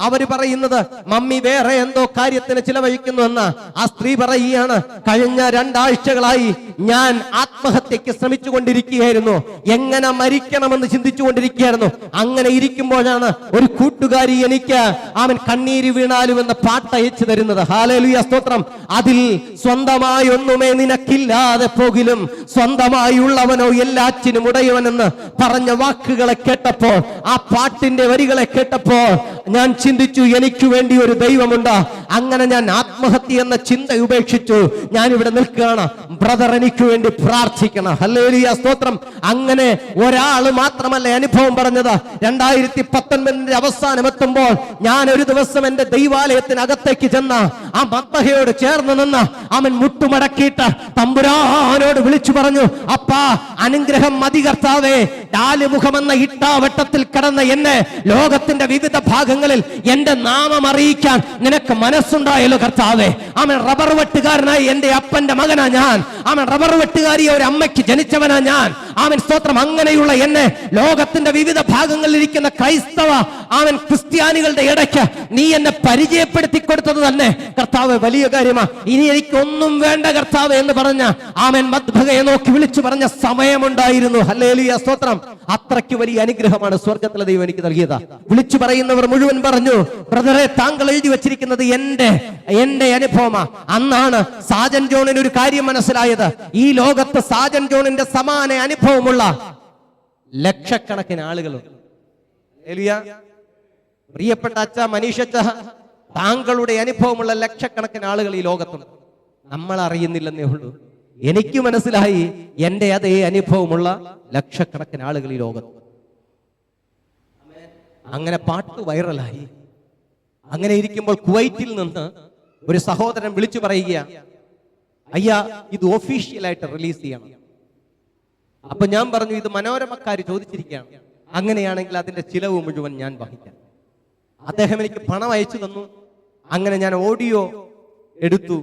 അവര് പറയുന്നത് മമ്മി വേറെ എന്തോ കാര്യത്തിന് ചിലവഴിക്കുന്നു എന്ന്. ആ സ്ത്രീ പറയുകയാണ്, കഴിഞ്ഞ 2 ആഴ്ചകളായി ഞാൻ ആത്മഹത്യക്ക് ശ്രമിച്ചു കൊണ്ടിരിക്കുകയായിരുന്നു, എങ്ങനെ മരിക്കണമെന്ന് ചിന്തിച്ചു കൊണ്ടിരിക്കുകയായിരുന്നു. അങ്ങനെ ഇരിക്കുമ്പോഴാണ് ഒരു കൂട്ടുകാരി എനിക്ക് അവൻ കണ്ണീര് വീണാലും എന്ന പാട്ട് അയച്ചു തരുന്നത്. ഹല്ലേലൂയ, സ്തോത്രം. അതിൽ സ്വന്തമായി ഒന്നുമേ നിനക്കില്ലാതെ പോകിലും സ്വന്തമായി ഉള്ളവനോ എല്ലാറ്റിനും ഉടയവനെന്ന് പറഞ്ഞ വാക്കുകളെ കേട്ടപ്പോൾ, ആ പാട്ടിന്റെ വരികളെ കേട്ടപ്പോൾ ഞാൻ ചിന്തിച്ചു, എനിക്ക് വേണ്ടി ഒരു ദൈവമുണ്ട്. അങ്ങനെ ഞാൻ ആത്മഹത്യ എന്ന ചിന്ത ഉപേക്ഷിച്ചു. ഞാൻ ഇവിടെ നിൽക്കുകയാണ്. ബ്രദർ എനിക്ക് വേണ്ടി പ്രാർത്ഥിക്കണം. ഹല്ലേലൂയ, സ്തോത്രം. അങ്ങനെ ഒരാള് മാത്രമല്ല അനുഭവം പറഞ്ഞത്. 2019 അവസാനം എത്തുമ്പോൾ ഞാൻ ഒരു ദിവസം എന്റെ ദൈവാലയത്തിനകത്തേക്ക് ചെന്ന ആ മദ്ബഹയോട് ചേർന്ന് നിന്ന് അവൻ മുട്ടുമടക്കിയിട്ട് തമ്പുരാനോട് വിളിച്ചു പറഞ്ഞു, അപ്പാ അനുഗ്രഹം മതി കർത്താവേ. ഡാലുമുഖമെന്ന ഇട്ടാവട്ടത്തിൽ കിടന്ന എന്നെ ലോകത്തിന്റെ വിവിധ ഭാഗങ്ങളിൽ എന്റെ നാമം അറിയിക്കാൻ നിനക്ക് മനസ്സുണ്ടായല്ലോ കർത്താവേ. അവൻ റബ്ബർ വെട്ടുകാരനായി എന്റെ അപ്പന്റെ മകനാ ഞാൻ. അവൻ റബ്ബർ വെട്ടുകാരിയെ ഒരു അമ്മയ്ക്ക് ജനിച്ചവനാ ഞാൻ. അവൻ സ്തോത്രം. അങ്ങനെയുള്ള എന്നെ ലോകത്തിന്റെ വിവിധ ഭാഗങ്ങളിൽ ഇരിക്കുന്ന ക്രൈസ്തവ അവൻ ക്രിസ്ത്യാനികളുടെ ഇടയ്ക്ക് നീ എന്നെ പരിചയപ്പെടുത്തി കൊടുത്തത് തന്നെ കർത്താവ് വലിയ കാര്യമാ. ഇനി എനിക്കൊന്നും വേണ്ട കർത്താവ് എന്ന് പറഞ്ഞ അവൻ മദ്ബഹയെ നോക്കി വിളിച്ചു പറഞ്ഞ സമയമുണ്ടായിരുന്നു. ഹല്ലേലൂയ, സ്തോത്രം. അത്രയ്ക്ക് വലിയ അനുഗ്രഹമാണ് സ്വർഗത്തിലെ ദൈവം എനിക്ക് നൽകിയത്. വിളിച്ചു പറയുന്നവർ മുഴുവൻ പറഞ്ഞു, ബ്രദറെ താങ്കൾ എഴുതി വെച്ചിരിക്കുന്നത് എന്റെ അനുഭവമാ. അന്നാണ് സാജൻ ജോണിന് ഒരു കാര്യം മനസ്സിലായത്. ഈ ലോകത്ത് സാജൻ ജോണിന്റെ സമാന അനുഭവമുള്ള ലക്ഷക്കണക്കിന് ആളുകളുണ്ട്. പ്രിയപ്പെട്ട അച്ഛ മനീഷ് അച്ഛ, താങ്കളുടെ അനുഭവമുള്ള ലക്ഷക്കണക്കിന് ആളുകൾ ഈ ലോകത്തുണ്ട്. നമ്മൾ അറിയുന്നില്ലെന്നേ ഉള്ളൂ. എനിക്ക് മനസ്സിലായി എന്റെ അതേ അനുഭവമുള്ള ലക്ഷക്കണക്കിന് ആളുകൾ ഈ ലോകത്ത്. അങ്ങനെ പാട്ട് വൈറലായി. അങ്ങനെ ഇരിക്കുമ്പോൾ കുവൈറ്റിൽ നിന്ന് ഒരു സഹോദരൻ വിളിച്ചു പറയുക, അയ്യാ ഇത് ഒഫീഷ്യലായിട്ട് റിലീസ് ചെയ്യണം. അപ്പൊ ഞാൻ പറഞ്ഞു, ഇത് മനോരമക്കാര് ചോദിച്ചിരിക്കുകയാണ്, അങ്ങനെയാണെങ്കിൽ അതിന്റെ ചിലവ് മുഴുവൻ ഞാൻ വഹിക്കാം. അദ്ദേഹം എനിക്ക് പണം അയച്ചു തന്നു. അങ്ങനെ ഞാൻ ഓഡിയോ എടുത്തു.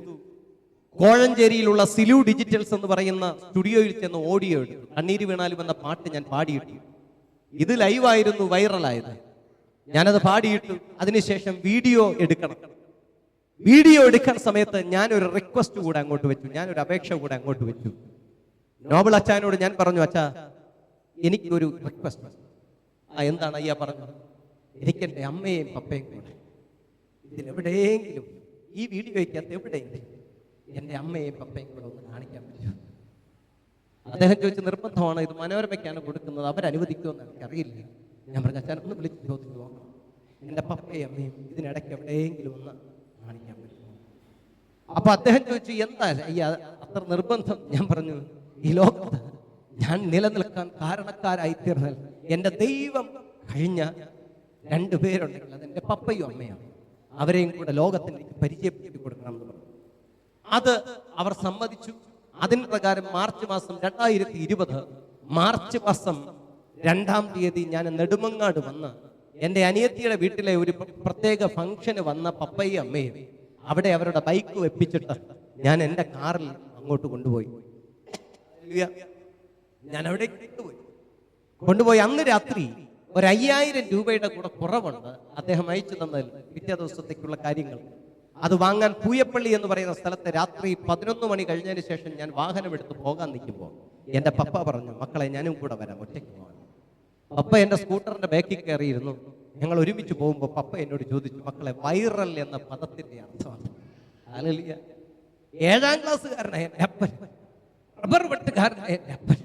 കോഴഞ്ചേരിയിലുള്ള സിലു ഡിജിറ്റൽസ് എന്ന് പറയുന്ന സ്റ്റുഡിയോയിൽ ചെന്ന് ഓഡിയോ എടുത്തു. കണ്ണീര് വീണാലും എന്ന പാട്ട് ഞാൻ പാടിയിട്ടു. ഇത് ലൈവായിരുന്നു, വൈറലായത്. ഞാനത് പാടിയിട്ടു. അതിനുശേഷം വീഡിയോ എടുക്കണം. വീഡിയോ എടുക്കാൻ സമയത്ത് ഞാനൊരു റിക്വസ്റ്റ് കൂടെ അങ്ങോട്ട് വെച്ചു, ഞാനൊരു അപേക്ഷ കൂടെ അങ്ങോട്ട് വെച്ചു. നോബിൾ അച്ഛനോട് ഞാൻ പറഞ്ഞു, അച്ഛാ എനിക്കൊരു റിക്വസ്റ്റ്. എന്താണ് അയ്യാ പറഞ്ഞത്? എനിക്ക് എൻ്റെ അമ്മയും പപ്പയും കൂടെ ഇതിലെവിടെയെങ്കിലും ഈ വീഡിയോയ്ക്കകത്ത് എവിടെയെങ്കിലും എൻ്റെ അമ്മയും പപ്പയും കൂടെ ഒന്ന് കാണിക്കാൻ പറ്റുമോ? അദ്ദേഹം ചോദിച്ച നിർബന്ധമാണ്, ഇത് മനോരമയ്ക്കാണ് കൊടുക്കുന്നത്, അവരനുവദിക്കുമെന്ന് എനിക്കറിയില്ല. ഞാൻ പറഞ്ഞു, അച്ഛൻ ഒന്ന് വിളിച്ച് ചോദിച്ചു നോക്കണം, എൻ്റെ പപ്പയും അമ്മയും ഇതിനിടയ്ക്ക് എവിടെയെങ്കിലും ഒന്ന് കാണിക്കാൻ പറ്റുമോ? അപ്പൊ അദ്ദേഹം ചോദിച്ചു, എന്താ അയ്യാ അത്ര നിർബന്ധം? ഞാൻ പറഞ്ഞു, ഈ ലോകത്ത് ഞാൻ നിലനിൽക്കാൻ കാരണക്കാരായി തീർന്നാൽ എൻ്റെ ദൈവം കഴിഞ്ഞ 2 പേരുണ്ടെങ്കിൽ അതെൻ്റെ പപ്പയും അമ്മയാണ്. അവരെയും കൂടെ ലോകത്തിന് പരിചയപ്പെടുത്തി കൊടുക്കണം എന്ന് പറഞ്ഞു. അത് അവർ സമ്മതിച്ചു. അതിന് പ്രകാരം മാർച്ച് മാസം 2020 മാർച്ച് മാസം 2-ാം തീയതി ഞാൻ നെടുമങ്ങാട് വന്ന് എൻ്റെ അനിയത്തിയുടെ വീട്ടിലെ ഒരു പ്രത്യേക ഫംഗ്ഷന് വന്ന പപ്പയും അമ്മയും അവിടെ അവരുടെ ബൈക്ക് വെപ്പിച്ചിട്ട് ഞാൻ എൻ്റെ കാറിൽ അങ്ങോട്ട് കൊണ്ടുപോയി. ഞാൻ അവിടെ കൊണ്ടുപോയി. അന്ന് രാത്രി ഒരു 5000 രൂപയുടെ കൂടെ കുറവുണ്ട് അദ്ദേഹം അയച്ചു തന്നതിൽ പിറ്റേ ദിവസത്തേക്കുള്ള കാര്യങ്ങൾ. അത് വാങ്ങാൻ പൂയപ്പള്ളി എന്ന് പറയുന്ന സ്ഥലത്ത് രാത്രി 11 മണി കഴിഞ്ഞതിന് ശേഷം ഞാൻ വാഹനം എടുത്ത് പോകാൻ നിൽക്കുമ്പോൾ എൻ്റെ പപ്പ പറഞ്ഞു, മക്കളെ ഞാനും കൂടെ വരാം, ഒറ്റയ്ക്ക് പോകാൻ. പപ്പ എൻ്റെ സ്കൂട്ടറിന്റെ ബാക്കിൽ കയറിയിരുന്നു. ഞങ്ങൾ ഒരുമിച്ച് പോകുമ്പോൾ പപ്പ എന്നോട് ചോദിച്ചു, മക്കളെ വൈറൽ എന്ന പദത്തിന്റെ അർത്ഥമാണ്. ഹല്ലേലൂയ. 7-ാം ക്ലാസ്സുകാരനായ എൻ്റെ അപ്പൻ, റബ്ബർ വെട്ടുകാരനായ എൻ്റെ അപ്പൻ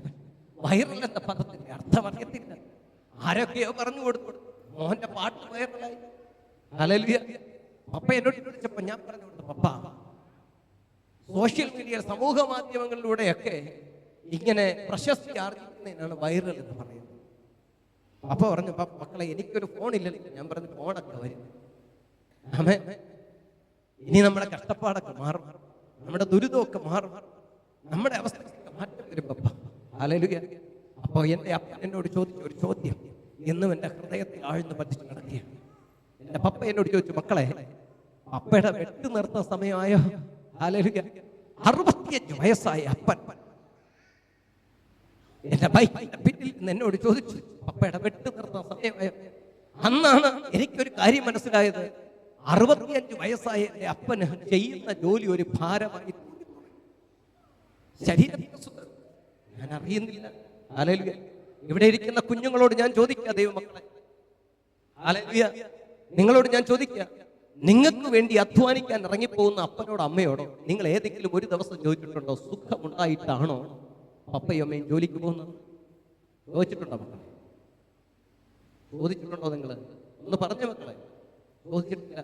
വൈറൽ എന്ന പദത്തിന്റെ അർത്ഥം അറിയത്തില്ല. ആരൊക്കെയോ പറഞ്ഞു കൊടുത്തു. മോഹന്റെ പാട്ട് വൈറലായി. ഹല്ലേലൂയ. പപ്പ എന്നോട് ചോദിച്ചപ്പോൾ ഞാൻ പറഞ്ഞു കൊടുത്തു, പപ്പ സോഷ്യൽ മീഡിയ സമൂഹ മാധ്യമങ്ങളിലൂടെയൊക്കെ ഇങ്ങനെ പ്രശസ്തി ആർജിക്കുന്നതിനാണ് വൈറൽ എന്ന് പറയുന്നത്. പപ്പ പറഞ്ഞു, മക്കളെ എനിക്കൊരു ഫോണില്ലല്ലോ. ഞാൻ പറഞ്ഞു, ഫോണൊക്കെ വരും. ആമേൻ. ഇനി നമ്മുടെ കഷ്ടപ്പാടൊക്കെ മാറും, നമ്മുടെ ദുരിതമൊക്കെ മാറും, നമ്മുടെ അവസ്ഥയൊക്കെ മാറ്റം വരും പപ്പ. ഹല്ലേലൂയ. അപ്പോൾ എൻ്റെ അപ്പൻ എന്നോട് ചോദിച്ച ഒരു ചോദ്യം എന്നും എൻ്റെ ഹൃദയത്തിൽ ആഴ്ന്നു പതിച്ച് നടക്കുകയാണ്. എൻ്റെ പപ്പ എന്നോട് ചോദിച്ചു, മക്കളെ പപ്പയുടെ വെട്ട് നിർത്തുന്ന സമയമായോ? ഹല്ലേലൂയ. 65 വയസ്സായ അപ്പൻ എൻ്റെ ബൈക്കിന്റെ പിന്നിൽ നിന്ന് എന്നോട് ചോദിച്ചു, പപ്പയുടെ വെട്ട് നിർത്തുന്ന സമയമായോ? അന്നാണ് എനിക്കൊരു കാര്യം മനസ്സിലായത്. 65 വയസ്സായ എൻ്റെ അപ്പന് ചെയ്യുന്ന ജോലി ഒരു ഭാരമായി ശരീരത്തിന് ഞാൻ അറിയുന്നില്ല. ഹല്ലേലൂയ. ഇവിടെ ഇരിക്കുന്ന കുഞ്ഞുങ്ങളോട് ഞാൻ ചോദിക്കുക, ദൈവമക്കളെ, ഹല്ലേലൂയ, നിങ്ങളോട് ഞാൻ ചോദിക്കുക, നിങ്ങൾക്ക് വേണ്ടി അധ്വാനിക്കാൻ ഇറങ്ങിപ്പോകുന്ന അപ്പനോടോ അമ്മയോടോ നിങ്ങൾ ഏതെങ്കിലും ഒരു ദിവസം ചോദിച്ചിട്ടുണ്ടോ, സുഖമുണ്ടായിട്ടാണോ പപ്പയും അമ്മയും ജോലിക്ക് പോകുന്നത്? ചോദിച്ചിട്ടുണ്ടോ മക്കളെ? ചോദിച്ചിട്ടുണ്ടോ? നിങ്ങൾ ഒന്ന് പറഞ്ഞ മക്കളെ. ചോദിച്ചിട്ടില്ല.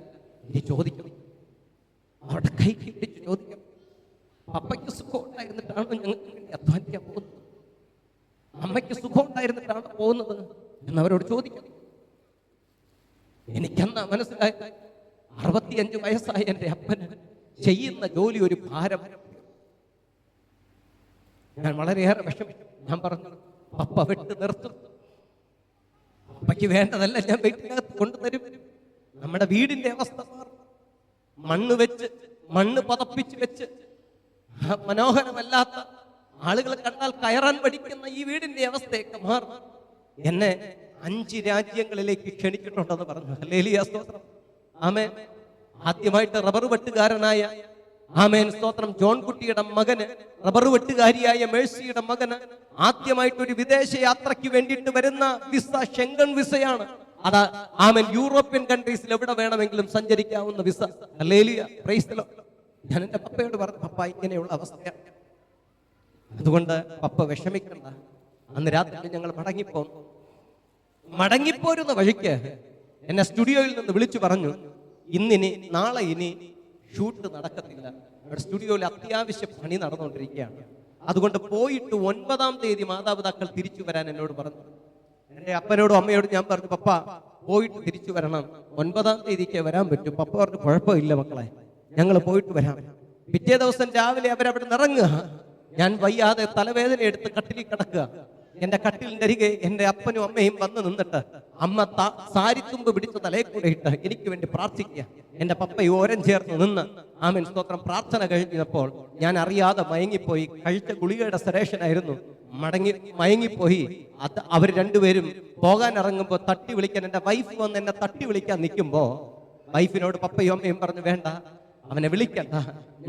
ഇനി ചോദിക്കണം. അവരുടെ കൈ പിടിച്ച് ചോദിക്കാം, പപ്പയ്ക്ക് സുഖം ഉണ്ടായിരുന്നിട്ടാണോ ഞങ്ങൾക്ക് വേണ്ടി അധ്വാനിക്കാൻ പോകുന്നത്? അമ്മയ്ക്ക് സുഖം ഉണ്ടായിരുന്നിട്ടാണോ പോകുന്നത് എന്നവരോട് ചോദിക്കണം. എനിക്കെന്നാ മനസ്സിലായത്, 65 വയസ്സായ എൻ്റെ അപ്പന് ചെയ്യുന്ന ജോലി ഒരു ഭാരം. ഞാൻ വളരെയേറെ വിഷമിച്ചു. ഞാൻ പറഞ്ഞു, പപ്പ വെട്ട് നിർത്തും, പപ്പയ്ക്ക് വേണ്ടതല്ല ഞാൻ വീട്ടിനകത്ത് കൊണ്ടുതരും. നമ്മുടെ വീടിന്റെ അവസ്ഥ മാറും. മണ്ണ് പതപ്പിച്ച് വെച്ച് മനോഹരമല്ലാത്ത, ആളുകൾ കണ്ടാൽ കയറാൻ പഠിക്കുന്ന ഈ വീടിന്റെ അവസ്ഥയൊക്കെ മാറും. എന്നെ 5 രാജ്യങ്ങളിലേക്ക് ക്ഷണിച്ചിട്ടുണ്ടെന്ന് പറഞ്ഞു. ഹല്ലേലൂയ, സ്തോത്രം, ആമേൻ. ആദ്യമായിട്ട് റബ്ബർ വെട്ടുകാരനായ, ആമേൻ, സ്തോത്രം, ജോൺ കുട്ടിയുടെ മകന്, റബ്ബർ വെട്ടുകാരിയായ മേഴ്സിയുടെ മകന് ആദ്യമായിട്ടൊരു വിദേശ യാത്രയ്ക്ക് വേണ്ടിയിട്ട് വരുന്ന വിസ ഷെങ്കൻ വിസയാണ്. അതാ, ആമേൻ, യൂറോപ്യൻ കൺട്രീസിൽ എവിടെ വേണമെങ്കിലും സഞ്ചരിക്കാവുന്ന വിസ. ഹല്ലേലൂയ, പ്രൈസ് ദി ലോർഡ്. ഞാൻ എൻ്റെ പപ്പയോട് പറഞ്ഞു, പപ്പ ഇങ്ങനെയുള്ള അവസ്ഥയാണ്, അതുകൊണ്ട് പപ്പ വിഷമിക്കണ്ട. അന്ന് രാത്രി ഞങ്ങൾ മടങ്ങിപ്പോരുന്ന വഴിക്ക് എന്നെ സ്റ്റുഡിയോയിൽ നിന്ന് വിളിച്ചു പറഞ്ഞു, നാളെ ഇനി ഷൂട്ട് നടക്കത്തില്ല, അവിടെ സ്റ്റുഡിയോയിൽ അത്യാവശ്യ പണി നടന്നുകൊണ്ടിരിക്കുകയാണ്, അതുകൊണ്ട് പോയിട്ട് 9-ാം തീയതി മാതാപിതാക്കൾ തിരിച്ചു വരാൻ എന്നോട് പറഞ്ഞു. എൻ്റെ അപ്പനോടും അമ്മയോടും ഞാൻ പറഞ്ഞു, പപ്പ പോയിട്ട് തിരിച്ചു വരണം, 9-ാം തീയതിക്ക് വരാൻ പറ്റും. പപ്പ പറഞ്ഞു, കുഴപ്പമില്ല മക്കളെ, ഞങ്ങൾ പോയിട്ട് വരാം. പിറ്റേ ദിവസം രാവിലെ അവരവിടെ നിറങ്ങുക. ഞാൻ വയ്യാതെ തലവേദന എടുത്ത് കട്ടിലിൽ കിടക്കുക. എന്റെ കട്ടിലിന്റെ അരികെ എന്റെ അപ്പനും അമ്മയും വന്ന് നിന്നിട്ട് അമ്മ സാരിത്തുമ്പ് പിടിച്ച തലയെ കൂടെ ഇട്ട് എനിക്ക് വേണ്ടി പ്രാർത്ഥിക്കുക. എന്റെ പപ്പ ഓരം ചേർന്ന് നിന്ന്, ആമേൻ, സ്തോത്രം, പ്രാർത്ഥന കഴിഞ്ഞപ്പോൾ ഞാൻ അറിയാതെ മയങ്ങിപ്പോയി. കഴിച്ച ഗുളികയുടെ സെഡേഷനായിരുന്നു. മയങ്ങിപ്പോയി. അവർ രണ്ടുപേരും പോകാൻ ഇറങ്ങുമ്പോൾ തട്ടി വിളിക്കാൻ, എന്റെ വൈഫ് വന്ന് എന്നെ തട്ടി വിളിക്കാൻ നിൽക്കുമ്പോ വൈഫിനോട് പപ്പയും അമ്മയും പറഞ്ഞു, വേണ്ട, അവനെ വിളിക്കണ്ട,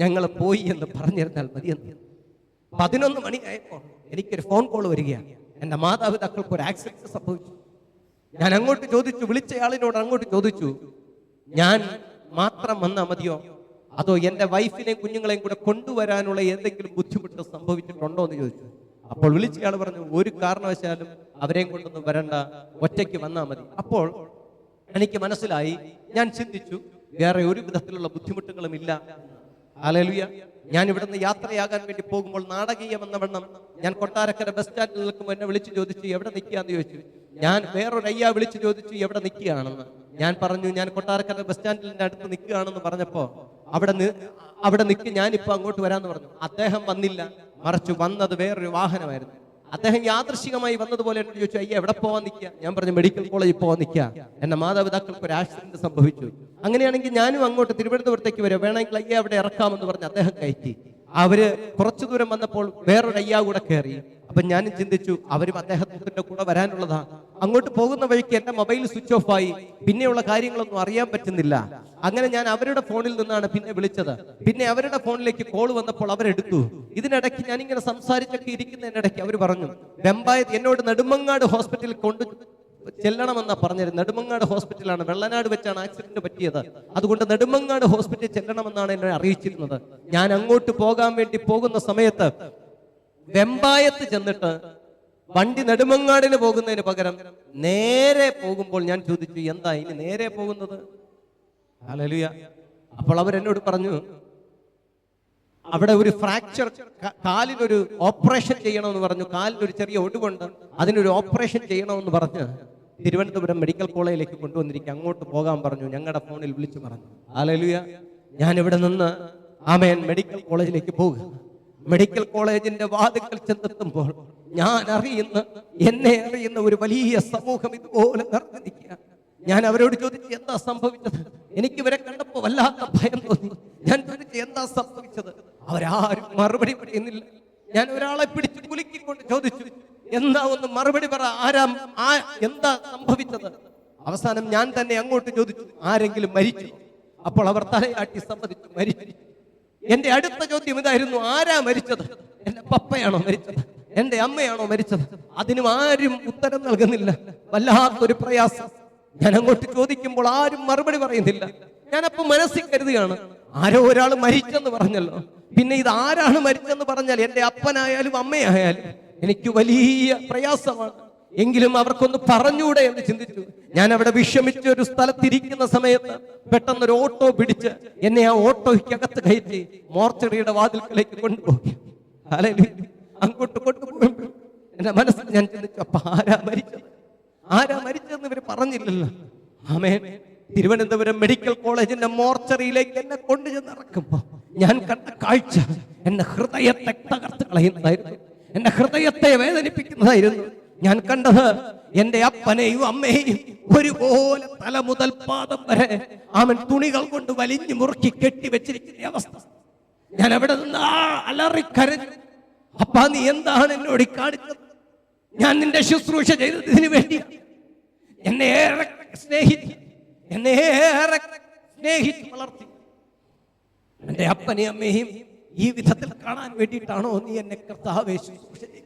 ഞങ്ങൾ പോയി എന്ന് പറഞ്ഞിരുന്നാൽ മതിയെന്ന്. 11 മണിയായപ്പോൾ എനിക്കൊരു ഫോൺ കോൾ വരികയാണ്. എൻ്റെ മാതാപിതാക്കൾക്ക് ഒരു ആക്സിഡന്റ് സംഭവിച്ചു. ഞാൻ അങ്ങോട്ട് ചോദിച്ചു, വിളിച്ചയാളിനോട് അങ്ങോട്ട് ചോദിച്ചു, ഞാൻ മാത്രം വന്നാൽ മതിയോ, അതോ എൻ്റെ വൈഫിനെയും കുഞ്ഞുങ്ങളെയും കൂടെ കൊണ്ടുവരാനുള്ള എന്തെങ്കിലും ബുദ്ധിമുട്ട് സംഭവിച്ചിട്ടുണ്ടോ എന്ന് ചോദിച്ചു. അപ്പോൾ വിളിച്ചയാൾ പറഞ്ഞു, ഒരു കാരണവശാലും അവരെയും കൊണ്ടൊന്നും വരണ്ട, ഒറ്റയ്ക്ക് വന്നാൽ മതി. അപ്പോൾ എനിക്ക് മനസ്സിലായി. ഞാൻ ചിന്തിച്ചു, വേറെ ഒരു വിധത്തിലുള്ള ബുദ്ധിമുട്ടുകളും ഇല്ല. ഹല്ലേലൂയ. ഞാൻ ഇവിടുന്ന് യാത്രയാകാൻ വേണ്ടി പോകുമ്പോൾ നാടകീയം എന്ന വണ്ണം ഞാൻ കൊട്ടാരക്കര ബസ് സ്റ്റാൻഡിൽ നിൽക്കുമ്പോൾ എന്നെ വിളിച്ചു ചോദിച്ചു, എവിടെ നിൽക്കുകയെന്ന് ചോദിച്ചു. ഞാൻ വേറൊരയ്യ വിളിച്ചു ചോദിച്ചു, എവിടെ നിൽക്കുകയാണെന്ന്. ഞാൻ പറഞ്ഞു, ഞാൻ കൊട്ടാരക്കര ബസ് സ്റ്റാൻഡിന്റെ അടുത്ത് നിൽക്കുകയാണെന്ന് പറഞ്ഞപ്പോ അവിടെ നിൽക്കി, ഞാനിപ്പോ അങ്ങോട്ട് വരാന്ന് പറഞ്ഞു. അദ്ദേഹം വന്നില്ല, മറിച്ച് വന്നത് വേറൊരു വാഹനമായിരുന്നു. അദ്ദേഹം യാദൃശികമായി വന്നതുപോലെ എന്നോട് ചോദിച്ചു, അയ്യ എവിടെ പോവാൻ നിൽക്കുക? ഞാൻ പറഞ്ഞു, മെഡിക്കൽ കോളേജിൽ പോവാൻ നിൽക്കുക, എന്റെ മാതാപിതാക്കൾക്ക് ഒരു ആക്സിഡന്റ് സംഭവിച്ചു. അങ്ങനെയാണെങ്കിൽ ഞാനും അങ്ങോട്ട് തിരുവനന്തപുരത്തേക്ക് വരും, വേണമെങ്കിൽ അയ്യ അവിടെ ഇറക്കാമെന്ന് പറഞ്ഞ് അദ്ദേഹം കയറ്റി. അവര് കുറച്ചു ദൂരം വന്നപ്പോൾ വേറൊരു അയ്യ കൂടെ കയറി. അപ്പൊ ഞാനും ചിന്തിച്ചു, അവരും അദ്ദേഹത്തിന്റെ കൂടെ വരാനുള്ളതാ. അങ്ങോട്ട് പോകുന്ന വഴിക്ക് എന്റെ മൊബൈൽ സ്വിച്ച് ഓഫ് ആയി, പിന്നെയുള്ള കാര്യങ്ങളൊന്നും അറിയാൻ പറ്റുന്നില്ല. അങ്ങനെ ഞാൻ അവരുടെ ഫോണിൽ നിന്നാണ് പിന്നെ വിളിച്ചത്. പിന്നെ അവരുടെ ഫോണിലേക്ക് കോൾ വന്നപ്പോൾ അവരെടുത്തു. ഇതിനിടയ്ക്ക് ഞാനിങ്ങനെ സംസാരിച്ചൊക്കെ ഇരിക്കുന്നതിനിടയ്ക്ക് അവർ പറഞ്ഞു, വെമ്പായത്ത് എന്നോട് നെടുമങ്ങാട് ഹോസ്പിറ്റലിൽ കൊണ്ട് ചെല്ലണമെന്നാ പറഞ്ഞിരുന്നത്. നെടുമങ്ങാട് ഹോസ്പിറ്റലാണ്, വെള്ളനാട് വെച്ചാണ് ആക്സിഡന്റ് പറ്റിയത്, അതുകൊണ്ട് നെടുമങ്ങാട് ഹോസ്പിറ്റലിൽ ചെല്ലണമെന്നാണ് എന്നെ അറിയിച്ചിരുന്നത്. ഞാൻ അങ്ങോട്ട് പോകാൻ വേണ്ടി പോകുന്ന സമയത്ത് വെമ്പായത്ത് ചെന്നിട്ട് വണ്ടി നെടുമങ്ങാടിന് പോകുന്നതിന് പകരം നേരെ പോകുമ്പോൾ ഞാൻ ചോദിച്ചു, എന്താ ഇനി നേരെ പോകുന്നത്? ഹല്ലേലൂയ. അപ്പോൾ അവരെന്നോട് പറഞ്ഞു, അവിടെ ഒരു ഫ്രാക്ചർ, കാലിനൊരു ഓപ്പറേഷൻ ചെയ്യണമെന്ന് പറഞ്ഞു. കാലിനൊരു ചെറിയ ഒടിവുണ്ട്, അതിനൊരു ഓപ്പറേഷൻ ചെയ്യണമെന്ന് പറഞ്ഞ് തിരുവനന്തപുരം മെഡിക്കൽ കോളേജിലേക്ക് കൊണ്ടുവന്നിരിക്കുക. അങ്ങോട്ട് പോകാൻ പറഞ്ഞു. ഞങ്ങളുടെ ഫോണിൽ വിളിച്ചു പറഞ്ഞു. ഹല്ലേലൂയ. ഞാൻ ഇവിടെ നിന്ന്, ആമേൻ, മെഡിക്കൽ കോളേജിലേക്ക് പോകുക. മെഡിക്കൽ കോളേജിന്റെ വാതിൽക്കൽ ചെന്നെത്തുമ്പോൾ എന്നെ അറിയുന്ന ഒരു വലിയ സമൂഹം ഇതുപോലെ നിറഞ്ഞിരിക്കുക. ഞാൻ അവരോട് ചോദിച്ചു, എന്താ സംഭവിച്ചത്? എനിക്ക് ഇവരെ കണ്ടപ്പോൾ വല്ലാത്ത ഭയം തോന്നി. ഞാൻ ചോദിച്ചു, എന്താ സംഭവിച്ചത്? അവരാരും മറുപടി പറയുന്നില്ല. ഞാൻ ഒരാളെ പിടിച്ചു കുലുക്കിക്കൊണ്ട് ചോദിച്ചു, എന്താ ഒന്ന് മറുപടി പറ, എന്താ സംഭവിച്ചത്? അവസാനം ഞാൻ തന്നെ അങ്ങോട്ട് ചോദിച്ചു, ആരെങ്കിലും മരിച്ചു? അപ്പോൾ അവർ തലയാട്ടി സമ്മതിച്ചു, മരിച്ചു. എന്റെ അടുത്ത ചോദ്യം ഇതായിരുന്നു, ആരാ മരിച്ചത്? എന്റെ പപ്പയാണോ മരിച്ചത്? എന്റെ അമ്മയാണോ മരിച്ചത്? അതിനും ആരും ഉത്തരം നൽകുന്നില്ല. വല്ലാത്തൊരു പ്രയാസം. ഞാൻ അങ്ങോട്ട് ചോദിക്കുമ്പോൾ ആരും മറുപടി പറയുന്നില്ല. ഞാനപ്പോ മനസ്സിൽ കരുതുകയാണ്, ആരോ ഒരാൾ മരിച്ചെന്ന് പറഞ്ഞല്ലോ, പിന്നെ ഇത് ആരാണ് മരിച്ചെന്ന് പറഞ്ഞാൽ എന്റെ അപ്പനായാലും അമ്മയായാലും എനിക്ക് വലിയ പ്രയാസമാണ്. എങ്കിലും അവർക്കൊന്ന് പറഞ്ഞൂടെ എന്ന് ചിന്തിച്ചു. ഞാൻ അവിടെ വിഷമിച്ച ഒരു സ്ഥലത്തിരിക്കുന്ന സമയത്ത് പെട്ടെന്നൊരു ഓട്ടോ പിടിച്ച് എന്നെ ആ ഓട്ടോയ്ക്കകത്ത് കയറ്റി മോർച്ചറിയുടെ വാതിൽക്കലേക്ക് കൊണ്ടുപോയി. അങ്ങോട്ട് കൊണ്ടുപോകുമ്പോൾ എന്റെ മനസ്സിൽ ഞാൻ ചിന്തിച്ചു, അപ്പൊ ആരാ മരിച്ചതെന്ന് ഇവര് പറഞ്ഞില്ലല്ലോ. ആമേൻ. തിരുവനന്തപുരം മെഡിക്കൽ കോളേജിന്റെ മോർച്ചറിയിലേക്ക് എന്നെ കൊണ്ടുചെന്ന് ഇറക്കുമ്പോ ഞാൻ കണ്ട കാഴ്ച എന്റെ ഹൃദയത്തെ തകർത്ത് കളയുന്നതായിരുന്നു, എന്റെ ഹൃദയത്തെ വേദനിപ്പിക്കുന്നതായിരുന്നു. ഞാൻ കണ്ടത് എന്റെ അപ്പനെയും അമ്മയെയും ഒരുപോലെ തല മുതൽ പാദം വരെ അവൻ തുണികൾ കൊണ്ട് വലിഞ്ഞു മുറുക്കി കെട്ടിവെച്ചിരിക്കുന്ന അവസ്ഥ. ഞാൻ അവിടെ നിന്ന് അലറിക്കരഞ്ഞു, അപ്പാ നീ എന്താണ് എന്നോട് കാണിച്ചത്? ഞാൻ നിന്റെ ശുശ്രൂഷ ചെയ്തതിന് വേണ്ടി എന്നെ ഏറെ സ്നേഹിച്ച് വളർത്തി എന്റെ അപ്പനെയും അമ്മയും ഈ വിധത്തിൽ കാണാൻ വേണ്ടിയിട്ടാണോ നീ എന്നെ കർത്താവേ ശുശ്രൂഷ ചെയ്തത്?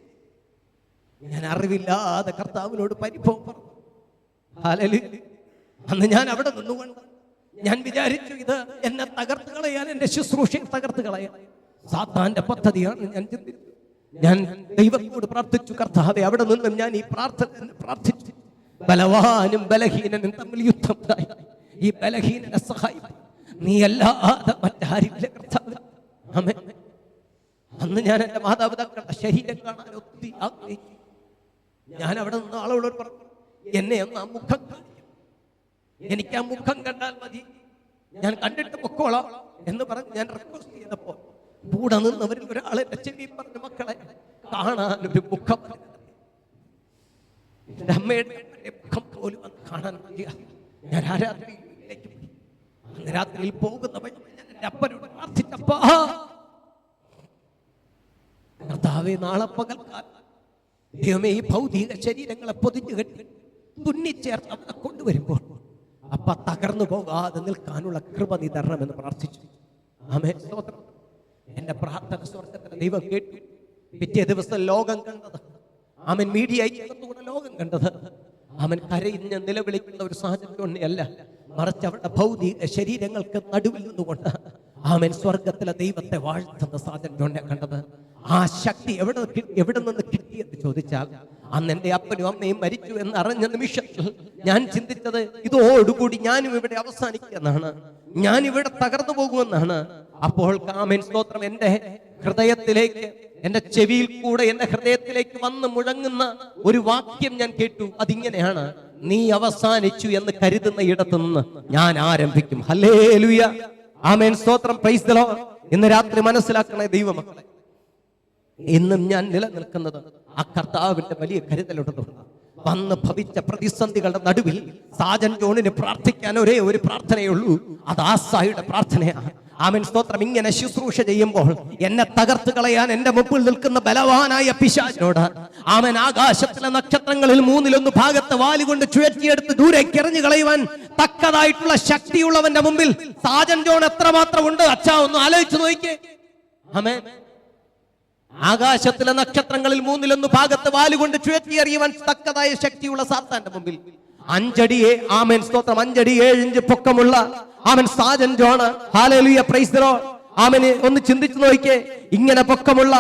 ഞാൻ അറിവില്ലാതെ കർത്താവിനോട് പരിഭവം പറഞ്ഞു. ഹല്ലേലൂയ. അന്ന് ഞാൻ അവിടെ നിന്നുകൊണ്ട് ഞാൻ വിചാരിച്ചു, ഇത് എന്നെ തകർത്ത് കളയാൻ, എന്റെ ശുശ്രൂഷയെ തകർത്ത് കളയാൻ സാത്താന്റെ പദ്ധതിയാണ് ഞാൻ ചിന്തിച്ചു. ഞാൻ ദൈവത്തോട് പ്രാർത്ഥിച്ചു, കർത്താവേ അവിടെ നിന്നും ഞാൻ ഈ പ്രാർത്ഥിച്ചു, ബലവാനും ബലഹീനനും തമ്മിൽ യുദ്ധമുണ്ടായി, ഈ ബലഹീനനെ സഹായിക്കും നീ അല്ലാതെ മറ്റാരില്ല കർത്താവേ. ആമേൻ. അന്ന് ഞാൻ എന്റെ മാതാപിതാക്കളുടെ ശരീരം കാണാൻ ഒത്തിരി ആഗ്രഹിച്ചു. ഞാൻ അവിടെ നിന്ന് ആളുകളോട് പറഞ്ഞു, എന്നെ ഒന്ന് ആ മുഖം കാണിക്കും, എനിക്ക് ആ മുഖം കണ്ടാൽ മതി, ഞാൻ കണ്ടിട്ട് പൊക്കോളാം എന്ന് പറഞ്ഞ് ഞാൻ റിക്വസ്റ്റ് ചെയ്തപ്പോ കൂടെ നിന്നവരിൽ ഒരാളെ ചെവി പറഞ്ഞു, മക്കളെ കാണാനൊരു മുഖം, എന്റെ അമ്മയുടെ മുഖം പോലും അത് കാണാൻ മതിയ. ഞാൻ ആ രാത്രിയിലേക്ക് പോയി. അന്ന് രാത്രിയിൽ പോകുന്ന വഴി ഞാൻ എന്റെ അപ്പനോട് പ്രാർത്ഥിച്ചപ്പാ, കർത്താവേ നാളെ പകൽക്കാലം ദൈവമേ ഈ ഭൗതിക ശരീരങ്ങളെ പൊതിഞ്ഞു കെട്ടി തുന്നിച്ചേർത്ത് അവിടെ കൊണ്ടുവരുമ്പോൾ അപ്പ തകർന്നു പോകാതെ നിൽക്കാനുള്ള കൃപ നീ തരണമെന്ന് പ്രാർത്ഥിച്ചു. ആമേൻ. സ്തോത്രം. എന്റെ പ്രാർത്ഥന സ്വർഗ്ഗത്തിലെ ദൈവം കേട്ടു. പിറ്റേ ദിവസം ലോകം കണ്ടത്, ആമൻ മീഡിയ കൂടെ ലോകം കണ്ടത്, അവൻ കരയിഞ്ഞ് നിലവിളിക്കുന്ന ഒരു സാഹചര്യം അല്ല, മറിച്ച് അവരുടെ ഭൗതിക ശരീരങ്ങൾക്ക് നടുവിൽ നിന്നുകൊണ്ട് ആമൻ സ്വർഗത്തിലെ ദൈവത്തെ വാഴ്ത്തുന്ന സാഹചര്യം കണ്ടത്. ആ ശക്തി എവിടെ നിന്ന് കിട്ടിയെന്ന് ചോദിച്ചാൽ, അന്ന് എന്റെ അപ്പനും അമ്മയും മരിച്ചു എന്ന് അറിഞ്ഞ നിമിഷത്തിൽ ഞാൻ ചിന്തിച്ചത്, ഇതോടുകൂടി ഞാനും ഇവിടെ അവസാനിക്കുമെന്നാണ്, ഞാൻ ഇവിടെ തകർന്നു പോകുമെന്നാണ്. അപ്പോൾ ആമേൻ സ്തോത്രം, എന്റെ ഹൃദയത്തിലേക്ക്, എന്റെ ചെവിയിൽ കൂടെ എന്റെ ഹൃദയത്തിലേക്ക് വന്ന് മുഴങ്ങുന്ന ഒരു വാക്യം ഞാൻ കേട്ടു. അതിങ്ങനെയാണ്, നീ അവസാനിച്ചു എന്ന് കരുതുന്ന ഇടത്തു നിന്ന് ഞാൻ ആരംഭിക്കും. ഹല്ലേലൂയ. ആമേൻ സ്തോത്രം. Price the Lord. ഇന്ന് രാത്രി മനസ്സിലാക്കണേ ദൈവമക്കളെ, ഇന്നും ഞാൻ നിലനിൽക്കുന്നത് ആ കർത്താവിന്റെ വലിയ കരുതലുള്ളതുകൊണ്ട്. വന്ന് ഭവിച്ച പ്രതിസന്ധികളുടെ നടുവിൽ സാജൻ ജോണിന് പ്രാർത്ഥിക്കാൻ ഒരേ ഒരു പ്രാർത്ഥനയുള്ളൂ, അത് ആസായുടെ പ്രാർത്ഥനയാണ്. ആമേൻ സ്തോത്രം. ഇങ്ങനെ ശുശ്രൂഷ ചെയ്യുമ്പോൾ എന്നെ തകർത്ത് കളയാൻ എന്റെ മുമ്പിൽ നിൽക്കുന്ന ബലവാനായ പിശാചിനോട് ആമേൻ ആകാശത്തിലെ നക്ഷത്രങ്ങളിൽ 1/3 ഭാഗത്ത് വാലുകൊണ്ട് ചുഴറ്റിയെടുത്ത് ദൂരേക്ക് എറിഞ്ഞു കളയുവാൻ തക്കതായിട്ടുള്ള ശക്തിയുള്ളവന്റെ മുമ്പിൽ സാജൻ ജോൺ എത്രമാത്രം ഉണ്ട്? അച്ഛാ ഒന്ന് ആലോചിച്ച് നോക്കിക്കേ. ആമേൻ. ആകാശത്തിലെ നക്ഷത്രങ്ങളിൽ 1/3 ഭാഗത്ത് വാലുകൊണ്ട് ചുഴറ്റിയെറിയുവാൻ തക്കതായ ശക്തിയുള്ള സാത്താന്റെ മുമ്പിൽ 5 അടി, ആമേൻ സ്തോത്രം, 5 അടി 7 ഇഞ്ച് പൊക്കമുള്ള ആമൻ Sajan John, hallelujah, praise the Lord. ആമൻ ഒന്ന് ചിന്തിച്ചു നോക്കിക്കേ, ഇങ്ങനെ പൊക്കമുള്ള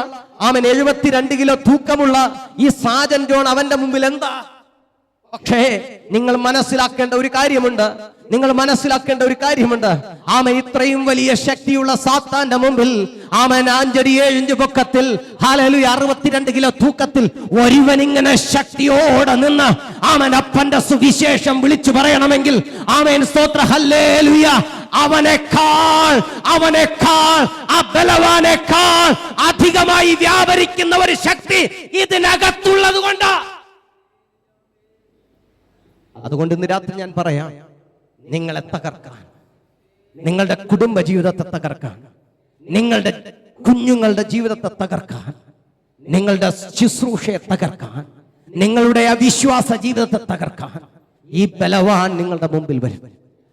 ആമൻ 72 കിലോ തൂക്കമുള്ള ഈ സാജൻ ജോൺ അവന്റെ മുമ്പിൽ എന്താ? പക്ഷേ നിങ്ങൾ മനസ്സിലാക്കേണ്ട ഒരു കാര്യമുണ്ട്, ആമൻ ഇത്രയും വലിയ ശക്തിയുള്ള സാത്താന്റെ മുമ്പിൽ ആമൻ 5 അടി 7 ഇഞ്ച് പൊക്കത്തിൽ, ഹല്ലേലൂയ, 62 കിലോ തൂക്കത്തിൽ ഒരുവൻ ഇങ്ങനെ ശക്തിയോടെ നിന്ന് ആമൻ അപ്പന്റെ സുവിശേഷം വിളിച്ചു പറയണമെങ്കിൽ, ആമേൻ സ്തോത്ര, ഹല്ലേലൂയ, അവനേക്കാൾ ആ ബലവാനേക്കാൾ അധികമായി വ്യാപരിക്കുന്ന ഒരു ശക്തി ഇതിനകത്തുള്ളത് കൊണ്ട്. അതുകൊണ്ട് ഇന്ന് രാത്രി ഞാൻ പറയാം, നിങ്ങളെ തകർക്കാൻ, നിങ്ങളുടെ കുടുംബ ജീവിതത്തെ തകർക്കാൻ, നിങ്ങളുടെ കുഞ്ഞുങ്ങളുടെ ജീവിതത്തെ തകർക്കാൻ, നിങ്ങളുടെ ശുശ്രൂഷയെ തകർക്കാൻ, നിങ്ങളുടെ അവിശ്വാസ ജീവിതത്തെ തകർക്കാൻ ഈ ബലവാൻ നിങ്ങളുടെ മുമ്പിൽ വരും.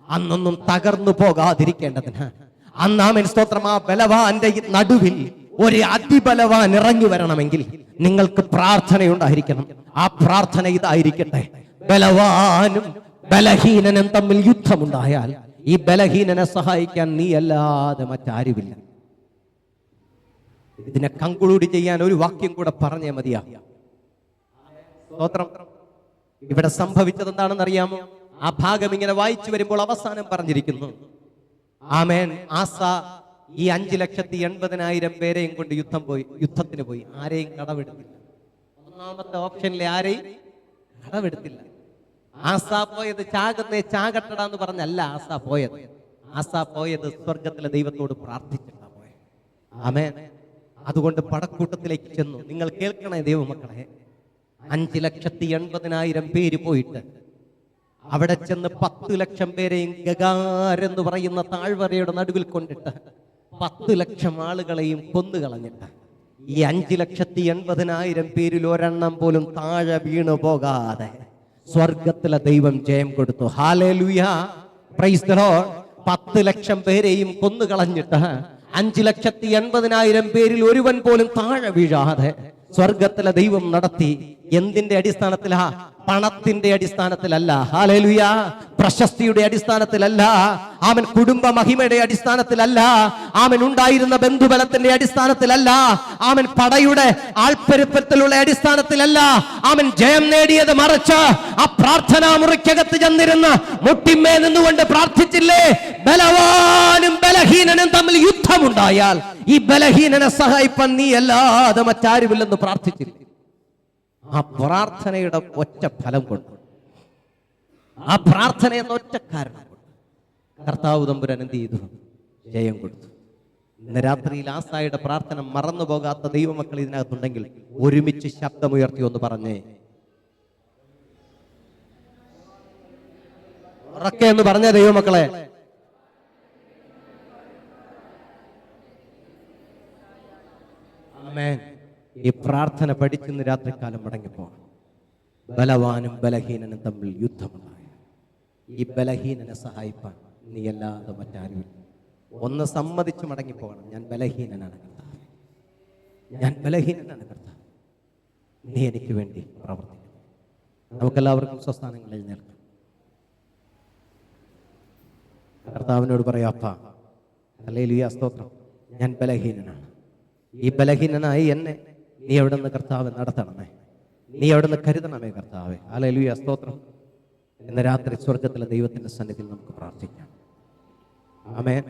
അന്നൊന്നും തകർന്നു പോകാതിരിക്കേണ്ടതിന് അന്നാമൻ സ്തോത്രം, ആ ബലവാന്റെ നടുവിൽ ഒരു അതിബലവാൻ ഇറങ്ങി വരണമെങ്കിൽ നിങ്ങൾക്ക് പ്രാർത്ഥനയുണ്ടായിരിക്കണം. ആ പ്രാർത്ഥന ഇതായിരിക്കട്ടെ: ബലവാനും ബലഹീനനും തമ്മിൽ യുദ്ധമുണ്ടായാൽ ഈ ബലഹീനനെ സഹായിക്കാൻ നീ അല്ലാതെ മറ്റാരുമില്ല. ഇതിനെ കൺക്ലൂഡ് ചെയ്യാൻ ഒരു വാക്യം കൂടെ പറഞ്ഞേ മതിയാ. സ്തോത്രം. ഇവിടെ സംഭവിച്ചത് എന്താണെന്ന് അറിയാമോ? ആ ഭാഗം ഇങ്ങനെ വായിച്ചു വരുമ്പോൾ അവസാനം പറഞ്ഞിരിക്കുന്നു, ആമേൻ, ആസ ഈ 5,80,000 പേരെയും കൊണ്ട് യുദ്ധത്തിന് പോയി. ആരെയും കടമെടുത്തില്ല. ഒന്നാമത്തെ ഓപ്ഷനിലെ ആരെയും കടമെടുത്തില്ല. ആസ പോയത് ചാകട്ടട എന്ന് പറഞ്ഞല്ല ആസ പോയത്. ആസ പോയത് സ്വർഗത്തിലെ ദൈവത്തോട് പ്രാർത്ഥിച്ചിട്ടാ പോയത്. ആമേൻ. അതുകൊണ്ട് പടക്കൂട്ടത്തിലേക്ക് ചെന്നു. നിങ്ങൾ കേൾക്കണേ ദൈവമക്കളെ, 5,80,000 പേര് പോയിട്ട് അവിടെ ചെന്ന് 10 ലക്ഷം പേരെയും ഗഗാർ എന്ന് പറയുന്ന താഴ്വരയുടെ നടുവിൽ കൊണ്ടിട്ട് 10 ലക്ഷം ആളുകളെയും കൊന്നുകളഞ്ഞിട്ട് ഈ 5,80,000 പേരിൽ ഒരെണ്ണം പോലും താഴെ വീണു പോകാതെ സ്വർഗത്തിലെ ദൈവം ജയം കൊടുത്തു. Hallelujah, praise the Lord. 10 ലക്ഷം പേരെയും കൊന്നുകളഞ്ഞിട്ട് 5,80,000 പേരിൽ ഒരുവൻ പോലും താഴെ വീഴാതെ സ്വർഗത്തിലെ ദൈവം നടത്തി. എന്തിന്റെ അടിസ്ഥാനത്തിലാ? പണത്തിന്റെ അടിസ്ഥാനത്തിലല്ല. ഹല്ലേലൂയ. പ്രശസ്തിയുടെ അടിസ്ഥാനത്തിലല്ല. അവൻ കുടുംബ മഹിമയുടെ അടിസ്ഥാനത്തിലല്ല. അവൻ ഉണ്ടായിരുന്ന ബന്ധുബലത്തിന്റെ അടിസ്ഥാനത്തിലല്ല. അവൻ പടയുടെ ആൾപ്പെരുപ്പത്തിലുള്ള അടിസ്ഥാനത്തിലല്ല. അവൻ ജയം നേടിയത് മറിച്ച് ആ പ്രാർത്ഥനാ മുറിക്കകത്ത് ചെന്നിരുന്ന് മുട്ടിമേ നിന്നുകൊണ്ട് പ്രാർത്ഥിച്ചില്ലേ? ബലവാനും ബലഹീനനും തമ്മിൽ യുദ്ധമുണ്ടായാൽ ഈ ബലഹീനനെ സഹായിപ്പാൻ നീ അല്ലാതെ മറ്റാരുമില്ലെന്ന് പ്രാർത്ഥിച്ചില്ലേ? ആ പ്രാർത്ഥനയുടെ ഒറ്റ ഫലം കൊണ്ട്, ആ പ്രാർത്ഥന എന്ന ഒറ്റ കാരണം കൊണ്ട് കർത്താവ് തമ്പുരാൻ എന്ത് ചെയ്തു? ജയം കൊടുത്തു. ഇന്ന് രാത്രിയിൽ ആസായുടെ പ്രാർത്ഥന മറന്നു പോകാത്ത ദൈവമക്കൾ ഇതിനകത്തുണ്ടെങ്കിൽ ഒരുമിച്ച് ശബ്ദമുയർത്തി ഒന്ന് പറഞ്ഞേ, ഉറക്കെ എന്ന് പറഞ്ഞ ദൈവമക്കളെ. ആമേൻ. ഈ പ്രാർത്ഥന പഠിച്ചിന്ന് രാത്രികാലം മടങ്ങിപ്പോകണം. ബലവാനും ബലഹീനനും തമ്മിൽ യുദ്ധമുണ്ടായ ഈ ബലഹീനനെ സഹായിപ്പാൻ നീ അല്ലാതെ മറ്റാരുമില്ല. ഒന്ന് സമ്മതിച്ച് മടങ്ങിപ്പോകണം. ഞാൻ ബലഹീനനാണ് കർത്താവ്, ഞാൻ ബലഹീനനാണ് കർത്താവ്, നീ എനിക്ക് വേണ്ടി പ്രവർത്തിക്കണം. നമുക്കെല്ലാവർക്കും സ്വസ്ഥാനങ്ങളിൽ എഴുന്നേൽക്കാം. കർത്താവിനോട് പറയാം, അപ്പാ ഹല്ലേലൂയ, സ്തോത്രം, ഞാൻ ബലഹീനനാണ്. ഈ ബലഹീനനായി എന്നെ നീ എവിടെ നിന്ന് കർത്താവ് നടത്തണമേ, നീ എവിടെ നിന്ന് കരുതണമേ കർത്താവേ. ഹല്ലേലൂയ, സ്തോത്രം. ഇന്ന് രാത്രി സ്വർഗത്തിലെ ദൈവത്തിന്റെ സന്നിധിയിൽ നമുക്ക് പ്രാർത്ഥിക്കാം. ആമേൻ.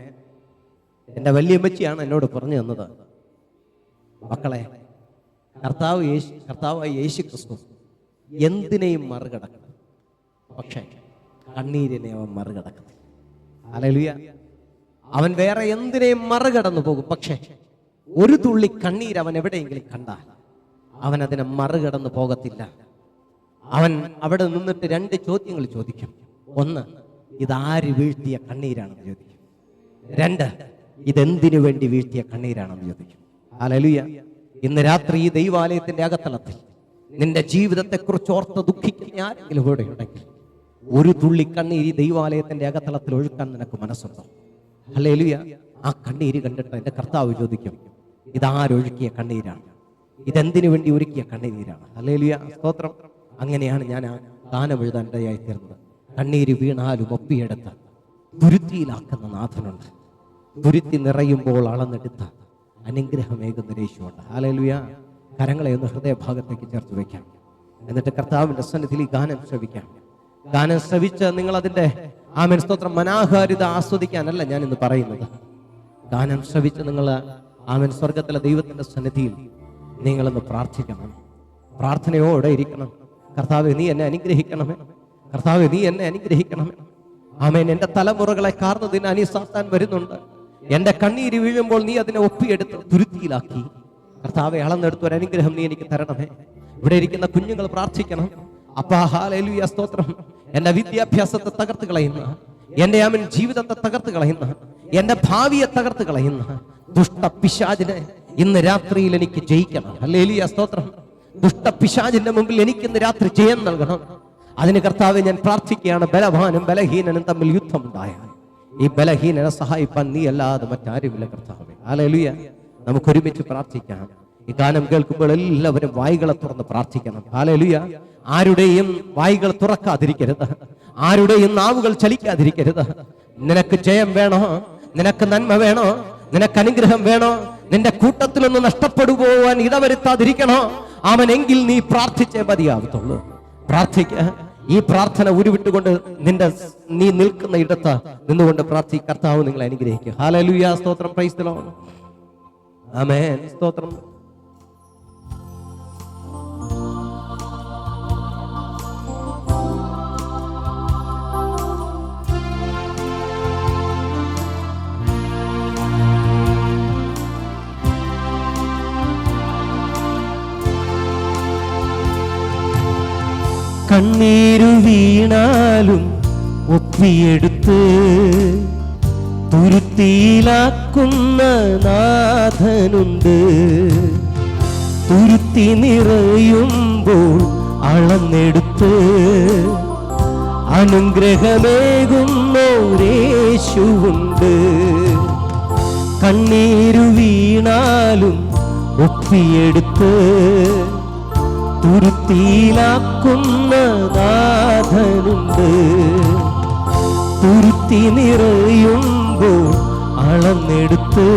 എൻ്റെ വല്യമ്മച്ചിയാണ് എന്നോട് പറഞ്ഞു തന്നത്, മക്കളെ, കർത്താവായ യേശു ക്രിസ്തു എന്തിനേയും മറികടക്കണം, പക്ഷേ കണ്ണീരിനെ അവൻ മറികടക്കത്തില്ല. ഹല്ലേലൂയ. അവൻ വേറെ എന്തിനേയും മറികടന്നു പോകും, പക്ഷേ ഒരു തുള്ളി കണ്ണീര് അവൻ എവിടെയെങ്കിലും കണ്ടാൽ അവൻ അതിനെ മറികടന്നു പോകത്തില്ല. അവൻ അവിടെ നിന്നിട്ട് 2 ചോദ്യങ്ങൾ ചോദിക്കും. ഒന്ന്, ഇതാര് വീഴ്ത്തിയ കണ്ണീരാണെന്ന് ചോദിക്കും. 2, ഇതെന്തിനു വേണ്ടി വീഴ്ത്തിയ കണ്ണീരാണെന്ന് ചോദിക്കും. ഹല്ലേലൂയ. ഇന്ന് രാത്രി ഈ ദൈവാലയത്തിന്റെ അകത്തളത്തിൽ നിന്റെ ജീവിതത്തെക്കുറിച്ച് ഓർത്ത് ദുഃഖിക്കുന്ന ആരെങ്കിലും ഇവിടെ ഉണ്ടെങ്കിൽ ഒരു തുള്ളി കണ്ണീര് ഈ ദൈവാലയത്തിന്റെ അകത്തളത്തിൽ ഒഴുക്കാൻ നിനക്ക് മനസ്സുണ്ടോ? ഹല്ലേലൂയ. ആ കണ്ണീര് കണ്ടിട്ട് എന്റെ കർത്താവ് ചോദിക്കും, ഇതാരൊഴുക്കിയ കണ്ണീരാണ്, ഇതെന്തിനു വേണ്ടി ഒരുക്കിയ കണ്ണീരാണ്. ഹല്ലേലൂയ, സ്തോത്രം. അങ്ങനെയാണ് ഞാൻ ആ ഗാനം എഴുതാൻ ഇടയായി തീർന്നത്. കണ്ണീര് വീണാലും ഒപ്പിയെടുത്ത് തുരുത്തിയിലാക്കുന്ന നാഥനുണ്ട്. തുരുത്തി നിറയുമ്പോൾ അളന്നെടുത്ത അനുഗ്രഹമേകുന്ന യേശുവുണ്ട്. ഹല്ലേലൂയ. കരങ്ങളെ ഒന്ന് ഹൃദയഭാഗത്തേക്ക് ചേർത്ത് വയ്ക്കാം. എന്നിട്ട് കർത്താവിന്റെ സന്നിധിയിൽ ഈ ഗാനം ശ്രവിക്കാം. ഗാനം ശ്രവിച്ച് നിങ്ങൾ അതിന്റെ ആമേൻ സ്തോത്രം മനോഹാരിത ആസ്വദിക്കാനല്ല ഞാൻ ഇന്ന് പറയുന്നത്. ഗാനം ശ്രവിച്ച് നിങ്ങൾ ആമേൻ സ്വർഗത്തിലെ ദൈവത്തിന്റെ സന്നിധിയിൽ നിങ്ങളൊന്ന് പ്രാർത്ഥിക്കണം. പ്രാർത്ഥനയോടെ ഇരിക്കണം. കർത്താവേ, നീ എന്നെ അനുഗ്രഹിക്കണമേ. കർത്താവേ, നീ എന്നെ അനുഗ്രഹിക്കണമേ. ആമേൻ. എന്റെ തലമുറകളെ കാർന്നതിന് അനിസാത്താൻ വരുന്നുണ്ട്. എന്റെ കണ്ണീര് വീഴുമ്പോൾ നീ അതിനെ ഒപ്പിയെടുത്ത് തുരുത്തിയിലാക്കി കർത്താവെ അളന്നെടുത്ത് ഒരു അനുഗ്രഹം നീ എനിക്ക് തരണമേ. ഇവിടെ ഇരിക്കുന്ന കുഞ്ഞുങ്ങൾ പ്രാർത്ഥിക്കണം. അപ്പാ ഹല്ലേലൂയ, സ്തോത്രം. എന്റെ വിദ്യാഭ്യാസത്തെ തകർത്ത് കളയുന്ന, എന്റെ ആമേൻ ജീവിതത്തെ തകർത്ത് കളയുന്ന, എന്റെ ഭാവിയെ തകർത്ത് കളയുന്ന ദുഷ്ടപിശാചിനെ ഇന്ന് രാത്രിയിൽ എനിക്ക് ജയിക്കണം. ഹല്ലേലൂയ, സ്തോത്രം. ദുഷ്ടപിശാചിന്റെ മുമ്പിൽ എനിക്ക് ഇന്ന് രാത്രി ജയം നൽകണം. അതിന് കർത്താവെ ഞാൻ പ്രാർത്ഥിക്കുകയാണ്. ബലവാനും ബലഹീനനും തമ്മിൽ യുദ്ധമുണ്ടായാൽ ഈ ബലഹീനനെ സഹായിപ്പാൻ നീ അല്ലാതെ മറ്റാരുമില്ല കർത്താവേ. ഹല്ലേലൂയ. നമുക്ക് ഒരുമിച്ച് പ്രാർത്ഥിക്കാം. ഈ ഗാനം കേൾക്കുമ്പോൾ എല്ലാവരും വായികളെ തുറന്ന് പ്രാർത്ഥിക്കണം. ഹല്ലേലൂയ. ആരുടെയും വായികൾ തുറക്കാതിരിക്കരുത്, ആരുടെയും നാവുകൾ ചലിക്കാതിരിക്കരുത്. നിനക്ക് ജയം വേണോ? നിനക്ക് നന്മ വേണോ? നിനക്ക് അനുഗ്രഹം വേണോ? നിന്റെ കൂട്ടത്തിലൊന്ന് നഷ്ടപ്പെട്ടു പോവാൻ ഇടവരുത്താതിരിക്കണോ? അവനെങ്കിൽ നീ പ്രാർത്ഥിച്ചേ മതിയാവത്തുള്ളൂ. പ്രാർത്ഥിക്ക. ഈ പ്രാർത്ഥന ഉരുവിട്ടുകൊണ്ട് നീ നിൽക്കുന്ന ഇടത്ത് നിന്നുകൊണ്ട് കർത്താവ് നിങ്ങളെ അനുഗ്രഹിക്കുക. ഹല്ലേലൂയ, സ്തോത്രം, പ്രൈസ് ദി ലോർഡ്, ആമേൻ, സ്തോത്രം. കണ്ണീരു വീണാലും ഒപ്പിയെടുത്ത് തുരുത്തിയിലാക്കുന്ന നാഥനുണ്ട്. തുരുത്തി നിറയുമ്പോൾ അളന്നെടുത്ത് അനുഗ്രഹമേകുന്നോരേശുവുണ്ട്. കണ്ണീരു വീണാലും ഒപ്പിയെടുത്ത് തുരുത്തിയിലാക്കുന്ന നാഥനുണ്ട്. തുരുത്തി നിറയുമ്പോൾ അളന്നെടുത്ത്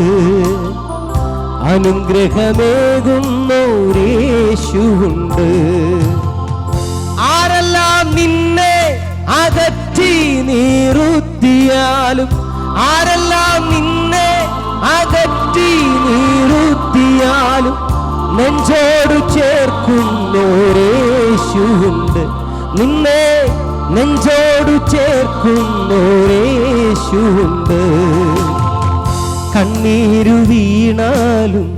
അനുഗ്രഹമേകുന്നോരേശുവുണ്ട്. ആരെല്ലാം നിന്നെ അകറ്റി നിർത്തിയാലും, ആരെല്ലാം നിന്നെ അകറ്റി നിർത്തിയാലും നെഞ്ചോട് ചേർക്കുന്നോരേശുവുണ്ട്. നിന്നെ നെഞ്ചോട് ചേർക്കുന്നോരേശുവുണ്ട്. കണ്ണീരു വീണാലും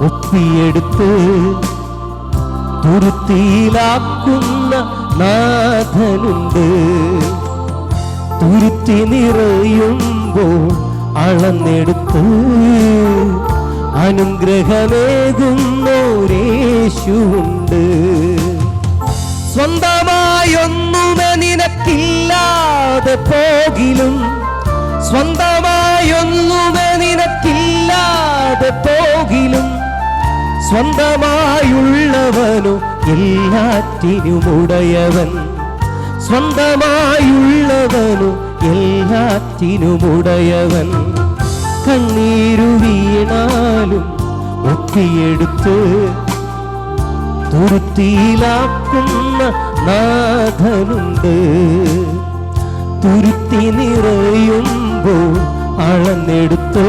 ഒപ്പിയെടുത്ത് തുരുത്തിയിലാക്കുന്ന നാഥനുണ്ട്. തുരുത്തി നിറയുമ്പോൾ അളന്നെടുത്ത് അനുഗ്രഹമേകുന്നോരേശുവുണ്ട്. സ്വന്തമായൊന്നുമേ നിനക്കില്ലാതെ പോകിലും, സ്വന്തമായൊന്നുമേ നിനക്കില്ലാതെ പോകിലും, സ്വന്തമായുള്ളവനു എല്ലാറ്റിനുമുടയവൻ. സ്വന്തമായുള്ളവനു എല്ലാറ്റിനുമുടയവൻ. കണ്ണീരു വീണാലും ഒപ്പിയെടുത്ത് തുരുത്തിയിലാക്കുന്ന നാഥനുണ്ട്. തുരുത്തി നിറയുമ്പോൾ അളന്നെടുത്ത്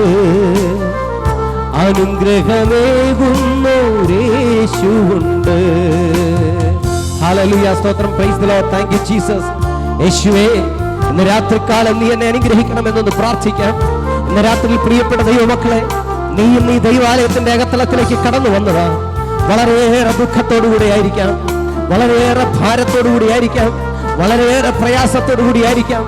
അനുഗ്രഹമേകുന്നോരേശുവുണ്ട്. ഹല്ലേലൂയ, സ്തോത്രം, price the Lord, thank you Jesus. യേശുവേ, ഇന്ന് രാത്രികാലം നീ എന്നെ അനുഗ്രഹിക്കണമെന്നൊന്ന് പ്രാർത്ഥിക്കാം. ഇന്ന് രാത്രി പ്രിയപ്പെട്ട ദൈവമക്കളെ, നീയും നീ ദൈവാലയത്തിന്റെ അകത്തളത്തിലേക്ക് കടന്നു വന്നതാ. വളരെയേറെ ദുഃഖത്തോടുകൂടി ആയിരിക്കാം, വളരെയേറെ ഭാരത്തോടുകൂടി ആയിരിക്കാം, വളരെയേറെ പ്രയാസത്തോടു കൂടിയായിരിക്കാം,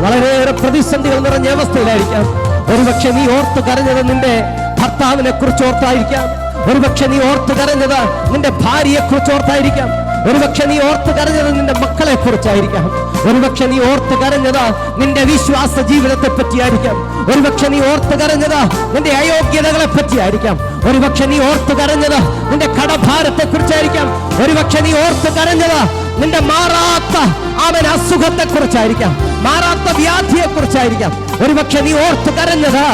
വളരെയേറെ പ്രതിസന്ധികൾ നിറഞ്ഞ അവസ്ഥയിലായിരിക്കാം. ഒരുപക്ഷെ നീ ഓർത്ത് കരഞ്ഞത് നിന്റെ ഭർത്താവിനെ കുറിച്ച് ഓർത്തായിരിക്കാം. ഒരുപക്ഷെ നീ ഓർത്ത് കരഞ്ഞത് നിന്റെ ഭാര്യയെ കുറിച്ച് ഓർത്തായിരിക്കാം. ഒരുപക്ഷെ നീ ഓർത്ത് കരഞ്ഞത് നിന്റെ മക്കളെ കുറിച്ചായിരിക്കാം. ഒരുപക്ഷെ നീ ഓർത്ത് കരഞ്ഞത് നിന്റെ വിശ്വാസ ജീവിതത്തെ പറ്റിയായിരിക്കാം. ഒരുപക്ഷെ നീ ഓർത്ത് കരഞ്ഞത് നിന്റെ അയോഗ്യതകളെ പറ്റിയായിരിക്കാം. ഒരുപക്ഷെ നീ ഓർത്ത് കരഞ്ഞത് നിന്റെ കടഭാരത്തെ കുറിച്ചായിരിക്കാം. ഒരുപക്ഷെ നീ ഓർത്ത് കരഞ്ഞത് നിന്റെ മാറാത്ത അവൻ അസുഖത്തെ കുറിച്ചായിരിക്കാം, മാറാത്ത വ്യാധിയെ കുറിച്ചായിരിക്കാം. ഒരുപക്ഷെ നീ ഓർത്ത് കരഞ്ഞത്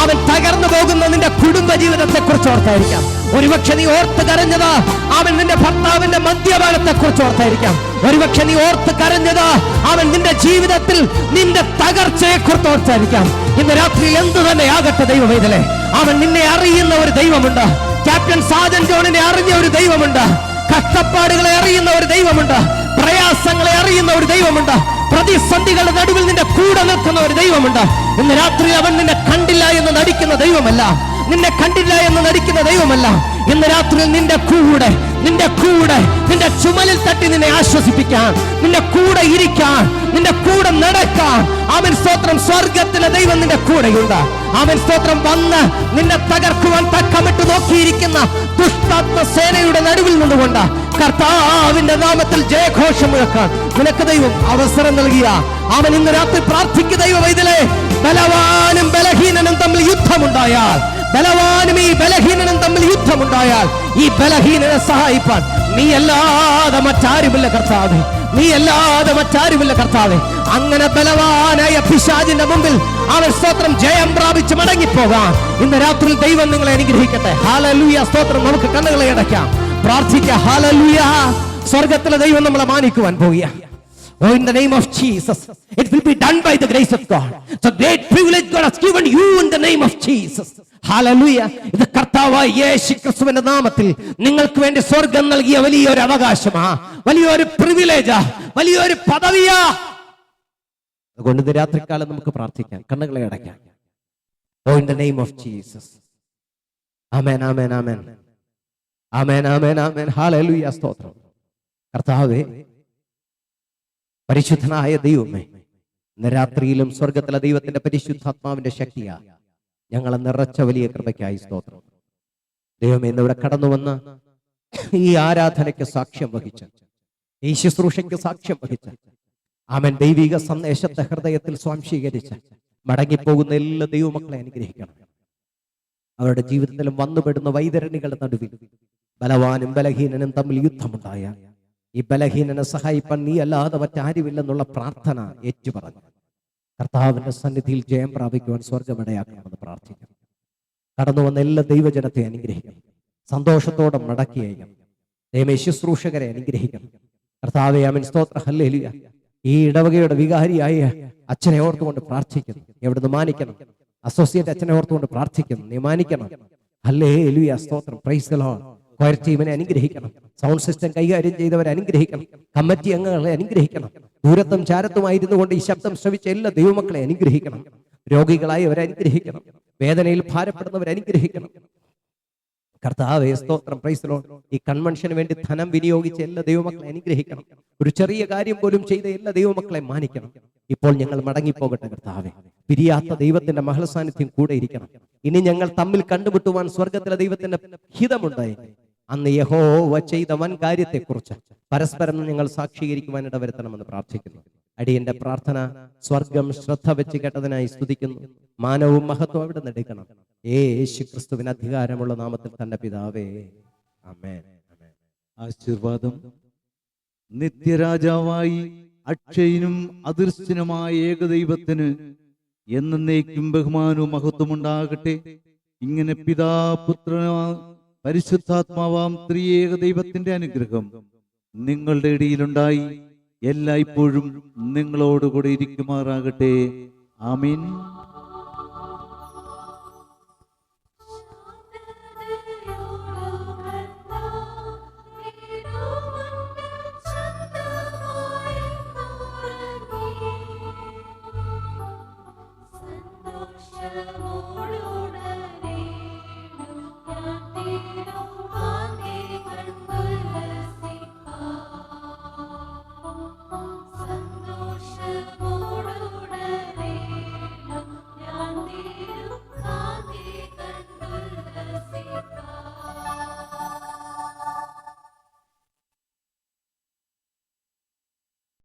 അവൻ തകർന്നു പോകുന്ന നിന്റെ കുടുംബ ജീവിതത്തെ കുറിച്ച് ഓർത്തായിരിക്കാം. ഒരുപക്ഷെ നീ ഓർത്ത് കരഞ്ഞത് അവൻ നിന്റെ ഭർത്താവിന്റെ മദ്യപാനത്തെ കുറിച്ച് ഓർത്തായിരിക്കാം. ഒരുപക്ഷെ നീ ഓർത്ത് കരഞ്ഞത് അവൻ നിന്റെ ജീവിതത്തിൽ നിന്റെ തകർച്ചയെ കുറിച്ച് ഓർത്തായിരിക്കാം. ഇന്ന് രാത്രി എന്തു തന്നെ ആകട്ടെ ദൈവമേതലേ, അവൻ നിന്നെ അറിയുന്ന ഒരു ദൈവമുണ്ട്. ക്യാപ്റ്റൻ സാജൻ ജോണിനെ അറിഞ്ഞ ഒരു ദൈവമുണ്ട്. കഷ്ടപ്പാടുകളെ അറിയുന്ന ഒരു ദൈവമുണ്ട്. പ്രയാസങ്ങളെ അറിയുന്ന ഒരു ദൈവമുണ്ട്. പ്രതിസന്ധികളുടെ നടുവിൽ നിന്റെ കൂടെ നിൽക്കുന്ന ഒരു ദൈവമുണ്ട്. ഇന്ന് രാത്രി അവൻ നിന്നെ കണ്ടില്ല എന്ന് നടിക്കുന്ന ദൈവമല്ല, നിന്നെ കണ്ടില്ല എന്ന് നടിക്കുന്ന ദൈവമല്ല. ഇന്ന് രാത്രി നിന്റെ കൂടെ നിന്റെ ചുമലിൽ തട്ടി നിന്നെ ആശ്വസിപ്പിക്കാൻ, നിന്റെ കൂടെ ഇരിക്കാൻ, നിന്റെ കൂടെ നടക്കാൻ അവൻ സ്തോത്രം സ്വർഗത്തിലെ ദൈവം നിന്റെ കൂടെയുണ്ട്. അവൻ സ്തോത്രം വന്ന് നിന്നെ തകർക്കുവാൻ തക്കമിട്ട് നോക്കിയിരിക്കുന്ന ദുഷ്ടാത്മ സേനയുടെ നടുവിൽ നിന്നുകൊണ്ട് കർത്താവിന്റെ നാമത്തിൽ ജയഘോഷം മുഴക്കാൻ നിനക്ക് ദൈവം അവസരം നൽകിയ അവൻ ഇന്ന് രാത്രി പ്രാർത്ഥിക്കുക. ദൈവവൈതലേ, ബലവാനും ബലഹീനനും തമ്മിൽ യുദ്ധമുണ്ടായാൽ, ബലവാനും ഈ ബലഹീനനും തമ്മിൽ യുദ്ധമുണ്ടായാൽ ഈ ബലഹീനനെ സഹായിപ്പാൻ നീ അല്ലാതെ മറ്റാരുമില്ല കർത്താവേ, നീ അല്ലാതെ മറ്റാരുമില്ല കർത്താവേ. അങ്ങനെ ബലവാനായ പിശാചിന്റെ മുമ്പിൽ അവൻ സ്തോത്രം ജയം പ്രാപിച്ച് മടങ്ങിപ്പോകാം. ഇന്ന് രാത്രി ദൈവം നിങ്ങളെ അനുഗ്രഹിക്കട്ടെ. ഹല്ലേലൂയ, സ്തോത്രം. നമുക്ക് കണ്ണുകളെ അടയ്ക്കാം, പ്രാർത്ഥിക്കാം. ഹല്ലേലൂയ. സ്വർഗത്തിലെ ദൈവം നമ്മളെ മാനിക്കുവാൻ പോകുക. Oh, in the name of Jesus, it will be done by the grace of God. So great privilege God has given you in the name of Jesus. Hallelujah. ഇത് കർത്താവായ യേശുക്രിസ്തുവിന്റെ നാമത്തിൽ നിങ്ങൾക്ക് വേണ്ടി സ്വർഗം നൽകിയ വലിയൊരു അവകാശമാ, വലിയൊരു പ്രിവിലേജാ, വലിയൊരു പദവിയാ. അതുകൊണ്ട് ഇത് രാത്രികാലം നമുക്ക് പ്രാർത്ഥിക്കാം, കണ്ണുകളെ അടയ്ക്കാം. Oh, in the name of Jesus. Amen, amen, amen, amen, amen, amen. Hallelujah, സ്തോത്രം. കർത്താവേ, പരിശുദ്ധനായ ദൈവമേ, ഇന്ന് രാത്രിയിലും സ്വർഗത്തിലെ ദൈവത്തിന്റെ പരിശുദ്ധാത്മാവിന്റെ ശക്തിയാ ഞങ്ങളെ നിറച്ച വലിയ കൃപയ്ക്കായി സ്തോത്രം. ദൈവമേ, ഇന്നിവിടെ കടന്നു വന്ന് ഈ ആരാധനയ്ക്ക് സാക്ഷ്യം വഹിച്ച, ഈ ശുശ്രൂഷയ്ക്ക് സാക്ഷ്യം വഹിച്ച, ആമേൻ, ദൈവിക സന്ദേശത്തെ ഹൃദയത്തിൽ സ്വാംശീകരിച്ച മടങ്ങിപ്പോകുന്ന എല്ലാ ദൈവമക്കളെ അനുഗ്രഹിക്കണം. അവരുടെ ജീവിതത്തിലും വന്നുപെടുന്ന വൈതരണികളുടെ നടുവിൽ ബലവാനും ബലഹീനനും തമ്മിൽ യുദ്ധമുണ്ടായ ഈ ബലഹീനനെ സഹായിപ്പാൻ നീ അല്ലാതെ മറ്റാരുമില്ലെന്നുള്ള പ്രാർത്ഥന ഏറ്റുപറഞ്ഞു കർത്താവിന്റെ സന്നിധിയിൽ ജയം പ്രാപിക്കുവാൻ സ്വർഗമിടയാക്കണമെന്ന് പ്രാർത്ഥിക്കണം. കടന്നു വന്ന എല്ലാ ദൈവജനത്തെ അനുഗ്രഹിക്കണം. സന്തോഷത്തോടെ മടക്കി അയക്കണം. ദൈവമേ, ശുശ്രൂഷകരെ അനുഗ്രഹിക്കണം. കർത്താവേ, ആമേൻ, സ്തോത്ര, ഹല്ലേലൂയ. ഈ ഇടവകയുടെ വികാരിയായ അച്ഛനെ ഓർത്തുകൊണ്ട് പ്രാർത്ഥിക്കുന്നു. എവിടുന്ന് മാനിക്കണം. അസോസിയേറ്റ് അച്ഛനെ ഓർത്തുകൊണ്ട് പ്രാർത്ഥിക്കുന്നു. നീ മാനിക്കണം. ഹല്ലേലൂയ, സ്തോത്രം, പ്രൈസ് ദി ലോർഡ്. കൊയർ ടീമിനെ അനുഗ്രഹിക്കണം. സൗണ്ട് സിസ്റ്റം കൈകാര്യം ചെയ്തവരെ അനുഗ്രഹിക്കണം. കമ്മിറ്റി അംഗങ്ങളെ അനുഗ്രഹിക്കണം. ദൂരത്തും ചാരത്തുമായിരുന്നു കൊണ്ട് ഈ ശബ്ദം ശ്രവിച്ച എല്ലാ ദൈവമക്കളെ അനുഗ്രഹിക്കണം. രോഗികളായവരെ അനുഗ്രഹിക്കണം. വേദനയിൽ ഭാരപ്പെടുന്നവരെ അനുഗ്രഹിക്കണം. കർത്താവേ, സ്തോത്രം, പ്രൈസ് ദി ലോർഡ്. ഈ കൺവെൻഷന് വേണ്ടി ധനം വിനിയോഗിച്ച എല്ലാ ദൈവമക്കളെ അനുഗ്രഹിക്കണം. ഒരു ചെറിയ കാര്യം പോലും ചെയ്ത എല്ലാ ദൈവമക്കളെ മാനിക്കണം. ഇപ്പോൾ ഞങ്ങൾ മടങ്ങിപ്പോകട്ടെ കർത്താവേ. പിരിയാത്ത ദൈവത്തിന്റെ മഹത്സാന്നിധ്യം കൂടെ ഇരിക്കണം. ഇനി ഞങ്ങൾ തമ്മിൽ കണ്ടുമുട്ടുവാൻ സ്വർഗത്തിലെ ദൈവത്തിന്റെ ഹിതമുണ്ടായി. അന്ന് യഹോവ ചെയ്ത വൻ കാര്യത്തെക്കുറിച്ച് പരസ്പരം ഞങ്ങൾ സാക്ഷീകരിക്കുവാൻ ഇടവരുത്തണമെന്ന് പ്രാർത്ഥിക്കുന്നു. അടിയന്റെ പ്രാർത്ഥന സ്വർഗം ശ്രദ്ധ വെച്ച് കേട്ടതിനായി സ്തുതിക്കുന്നു. മാനവും മഹത്വം അവിടെ എടുക്കണം. യേശു ക്രിസ്തുവിന് അധികാരമുള്ള നാമത്തിൽ തന്നെ പിതാവേ, ആമേൻ. ആശീർവാദം. നിത്യരാജാവായി അക്ഷയനും അദൃശ്യനുമായ ഏകദൈവത്തിന് എന്നേക്കും ബഹുമാനവും മഹത്വം ഉണ്ടാകട്ടെ. ഇങ്ങനെ പിതാ, പുത്ര, പരിശുദ്ധാത്മാവാം ത്രിയേക ദൈവത്തിന്റെ അനുഗ്രഹം നിങ്ങളുടെ ഇടയിലുണ്ടായി എല്ലായ്പ്പോഴും നിങ്ങളോടുകൂടെ ഇരിക്കുമാറാകട്ടെ. ആമീൻ.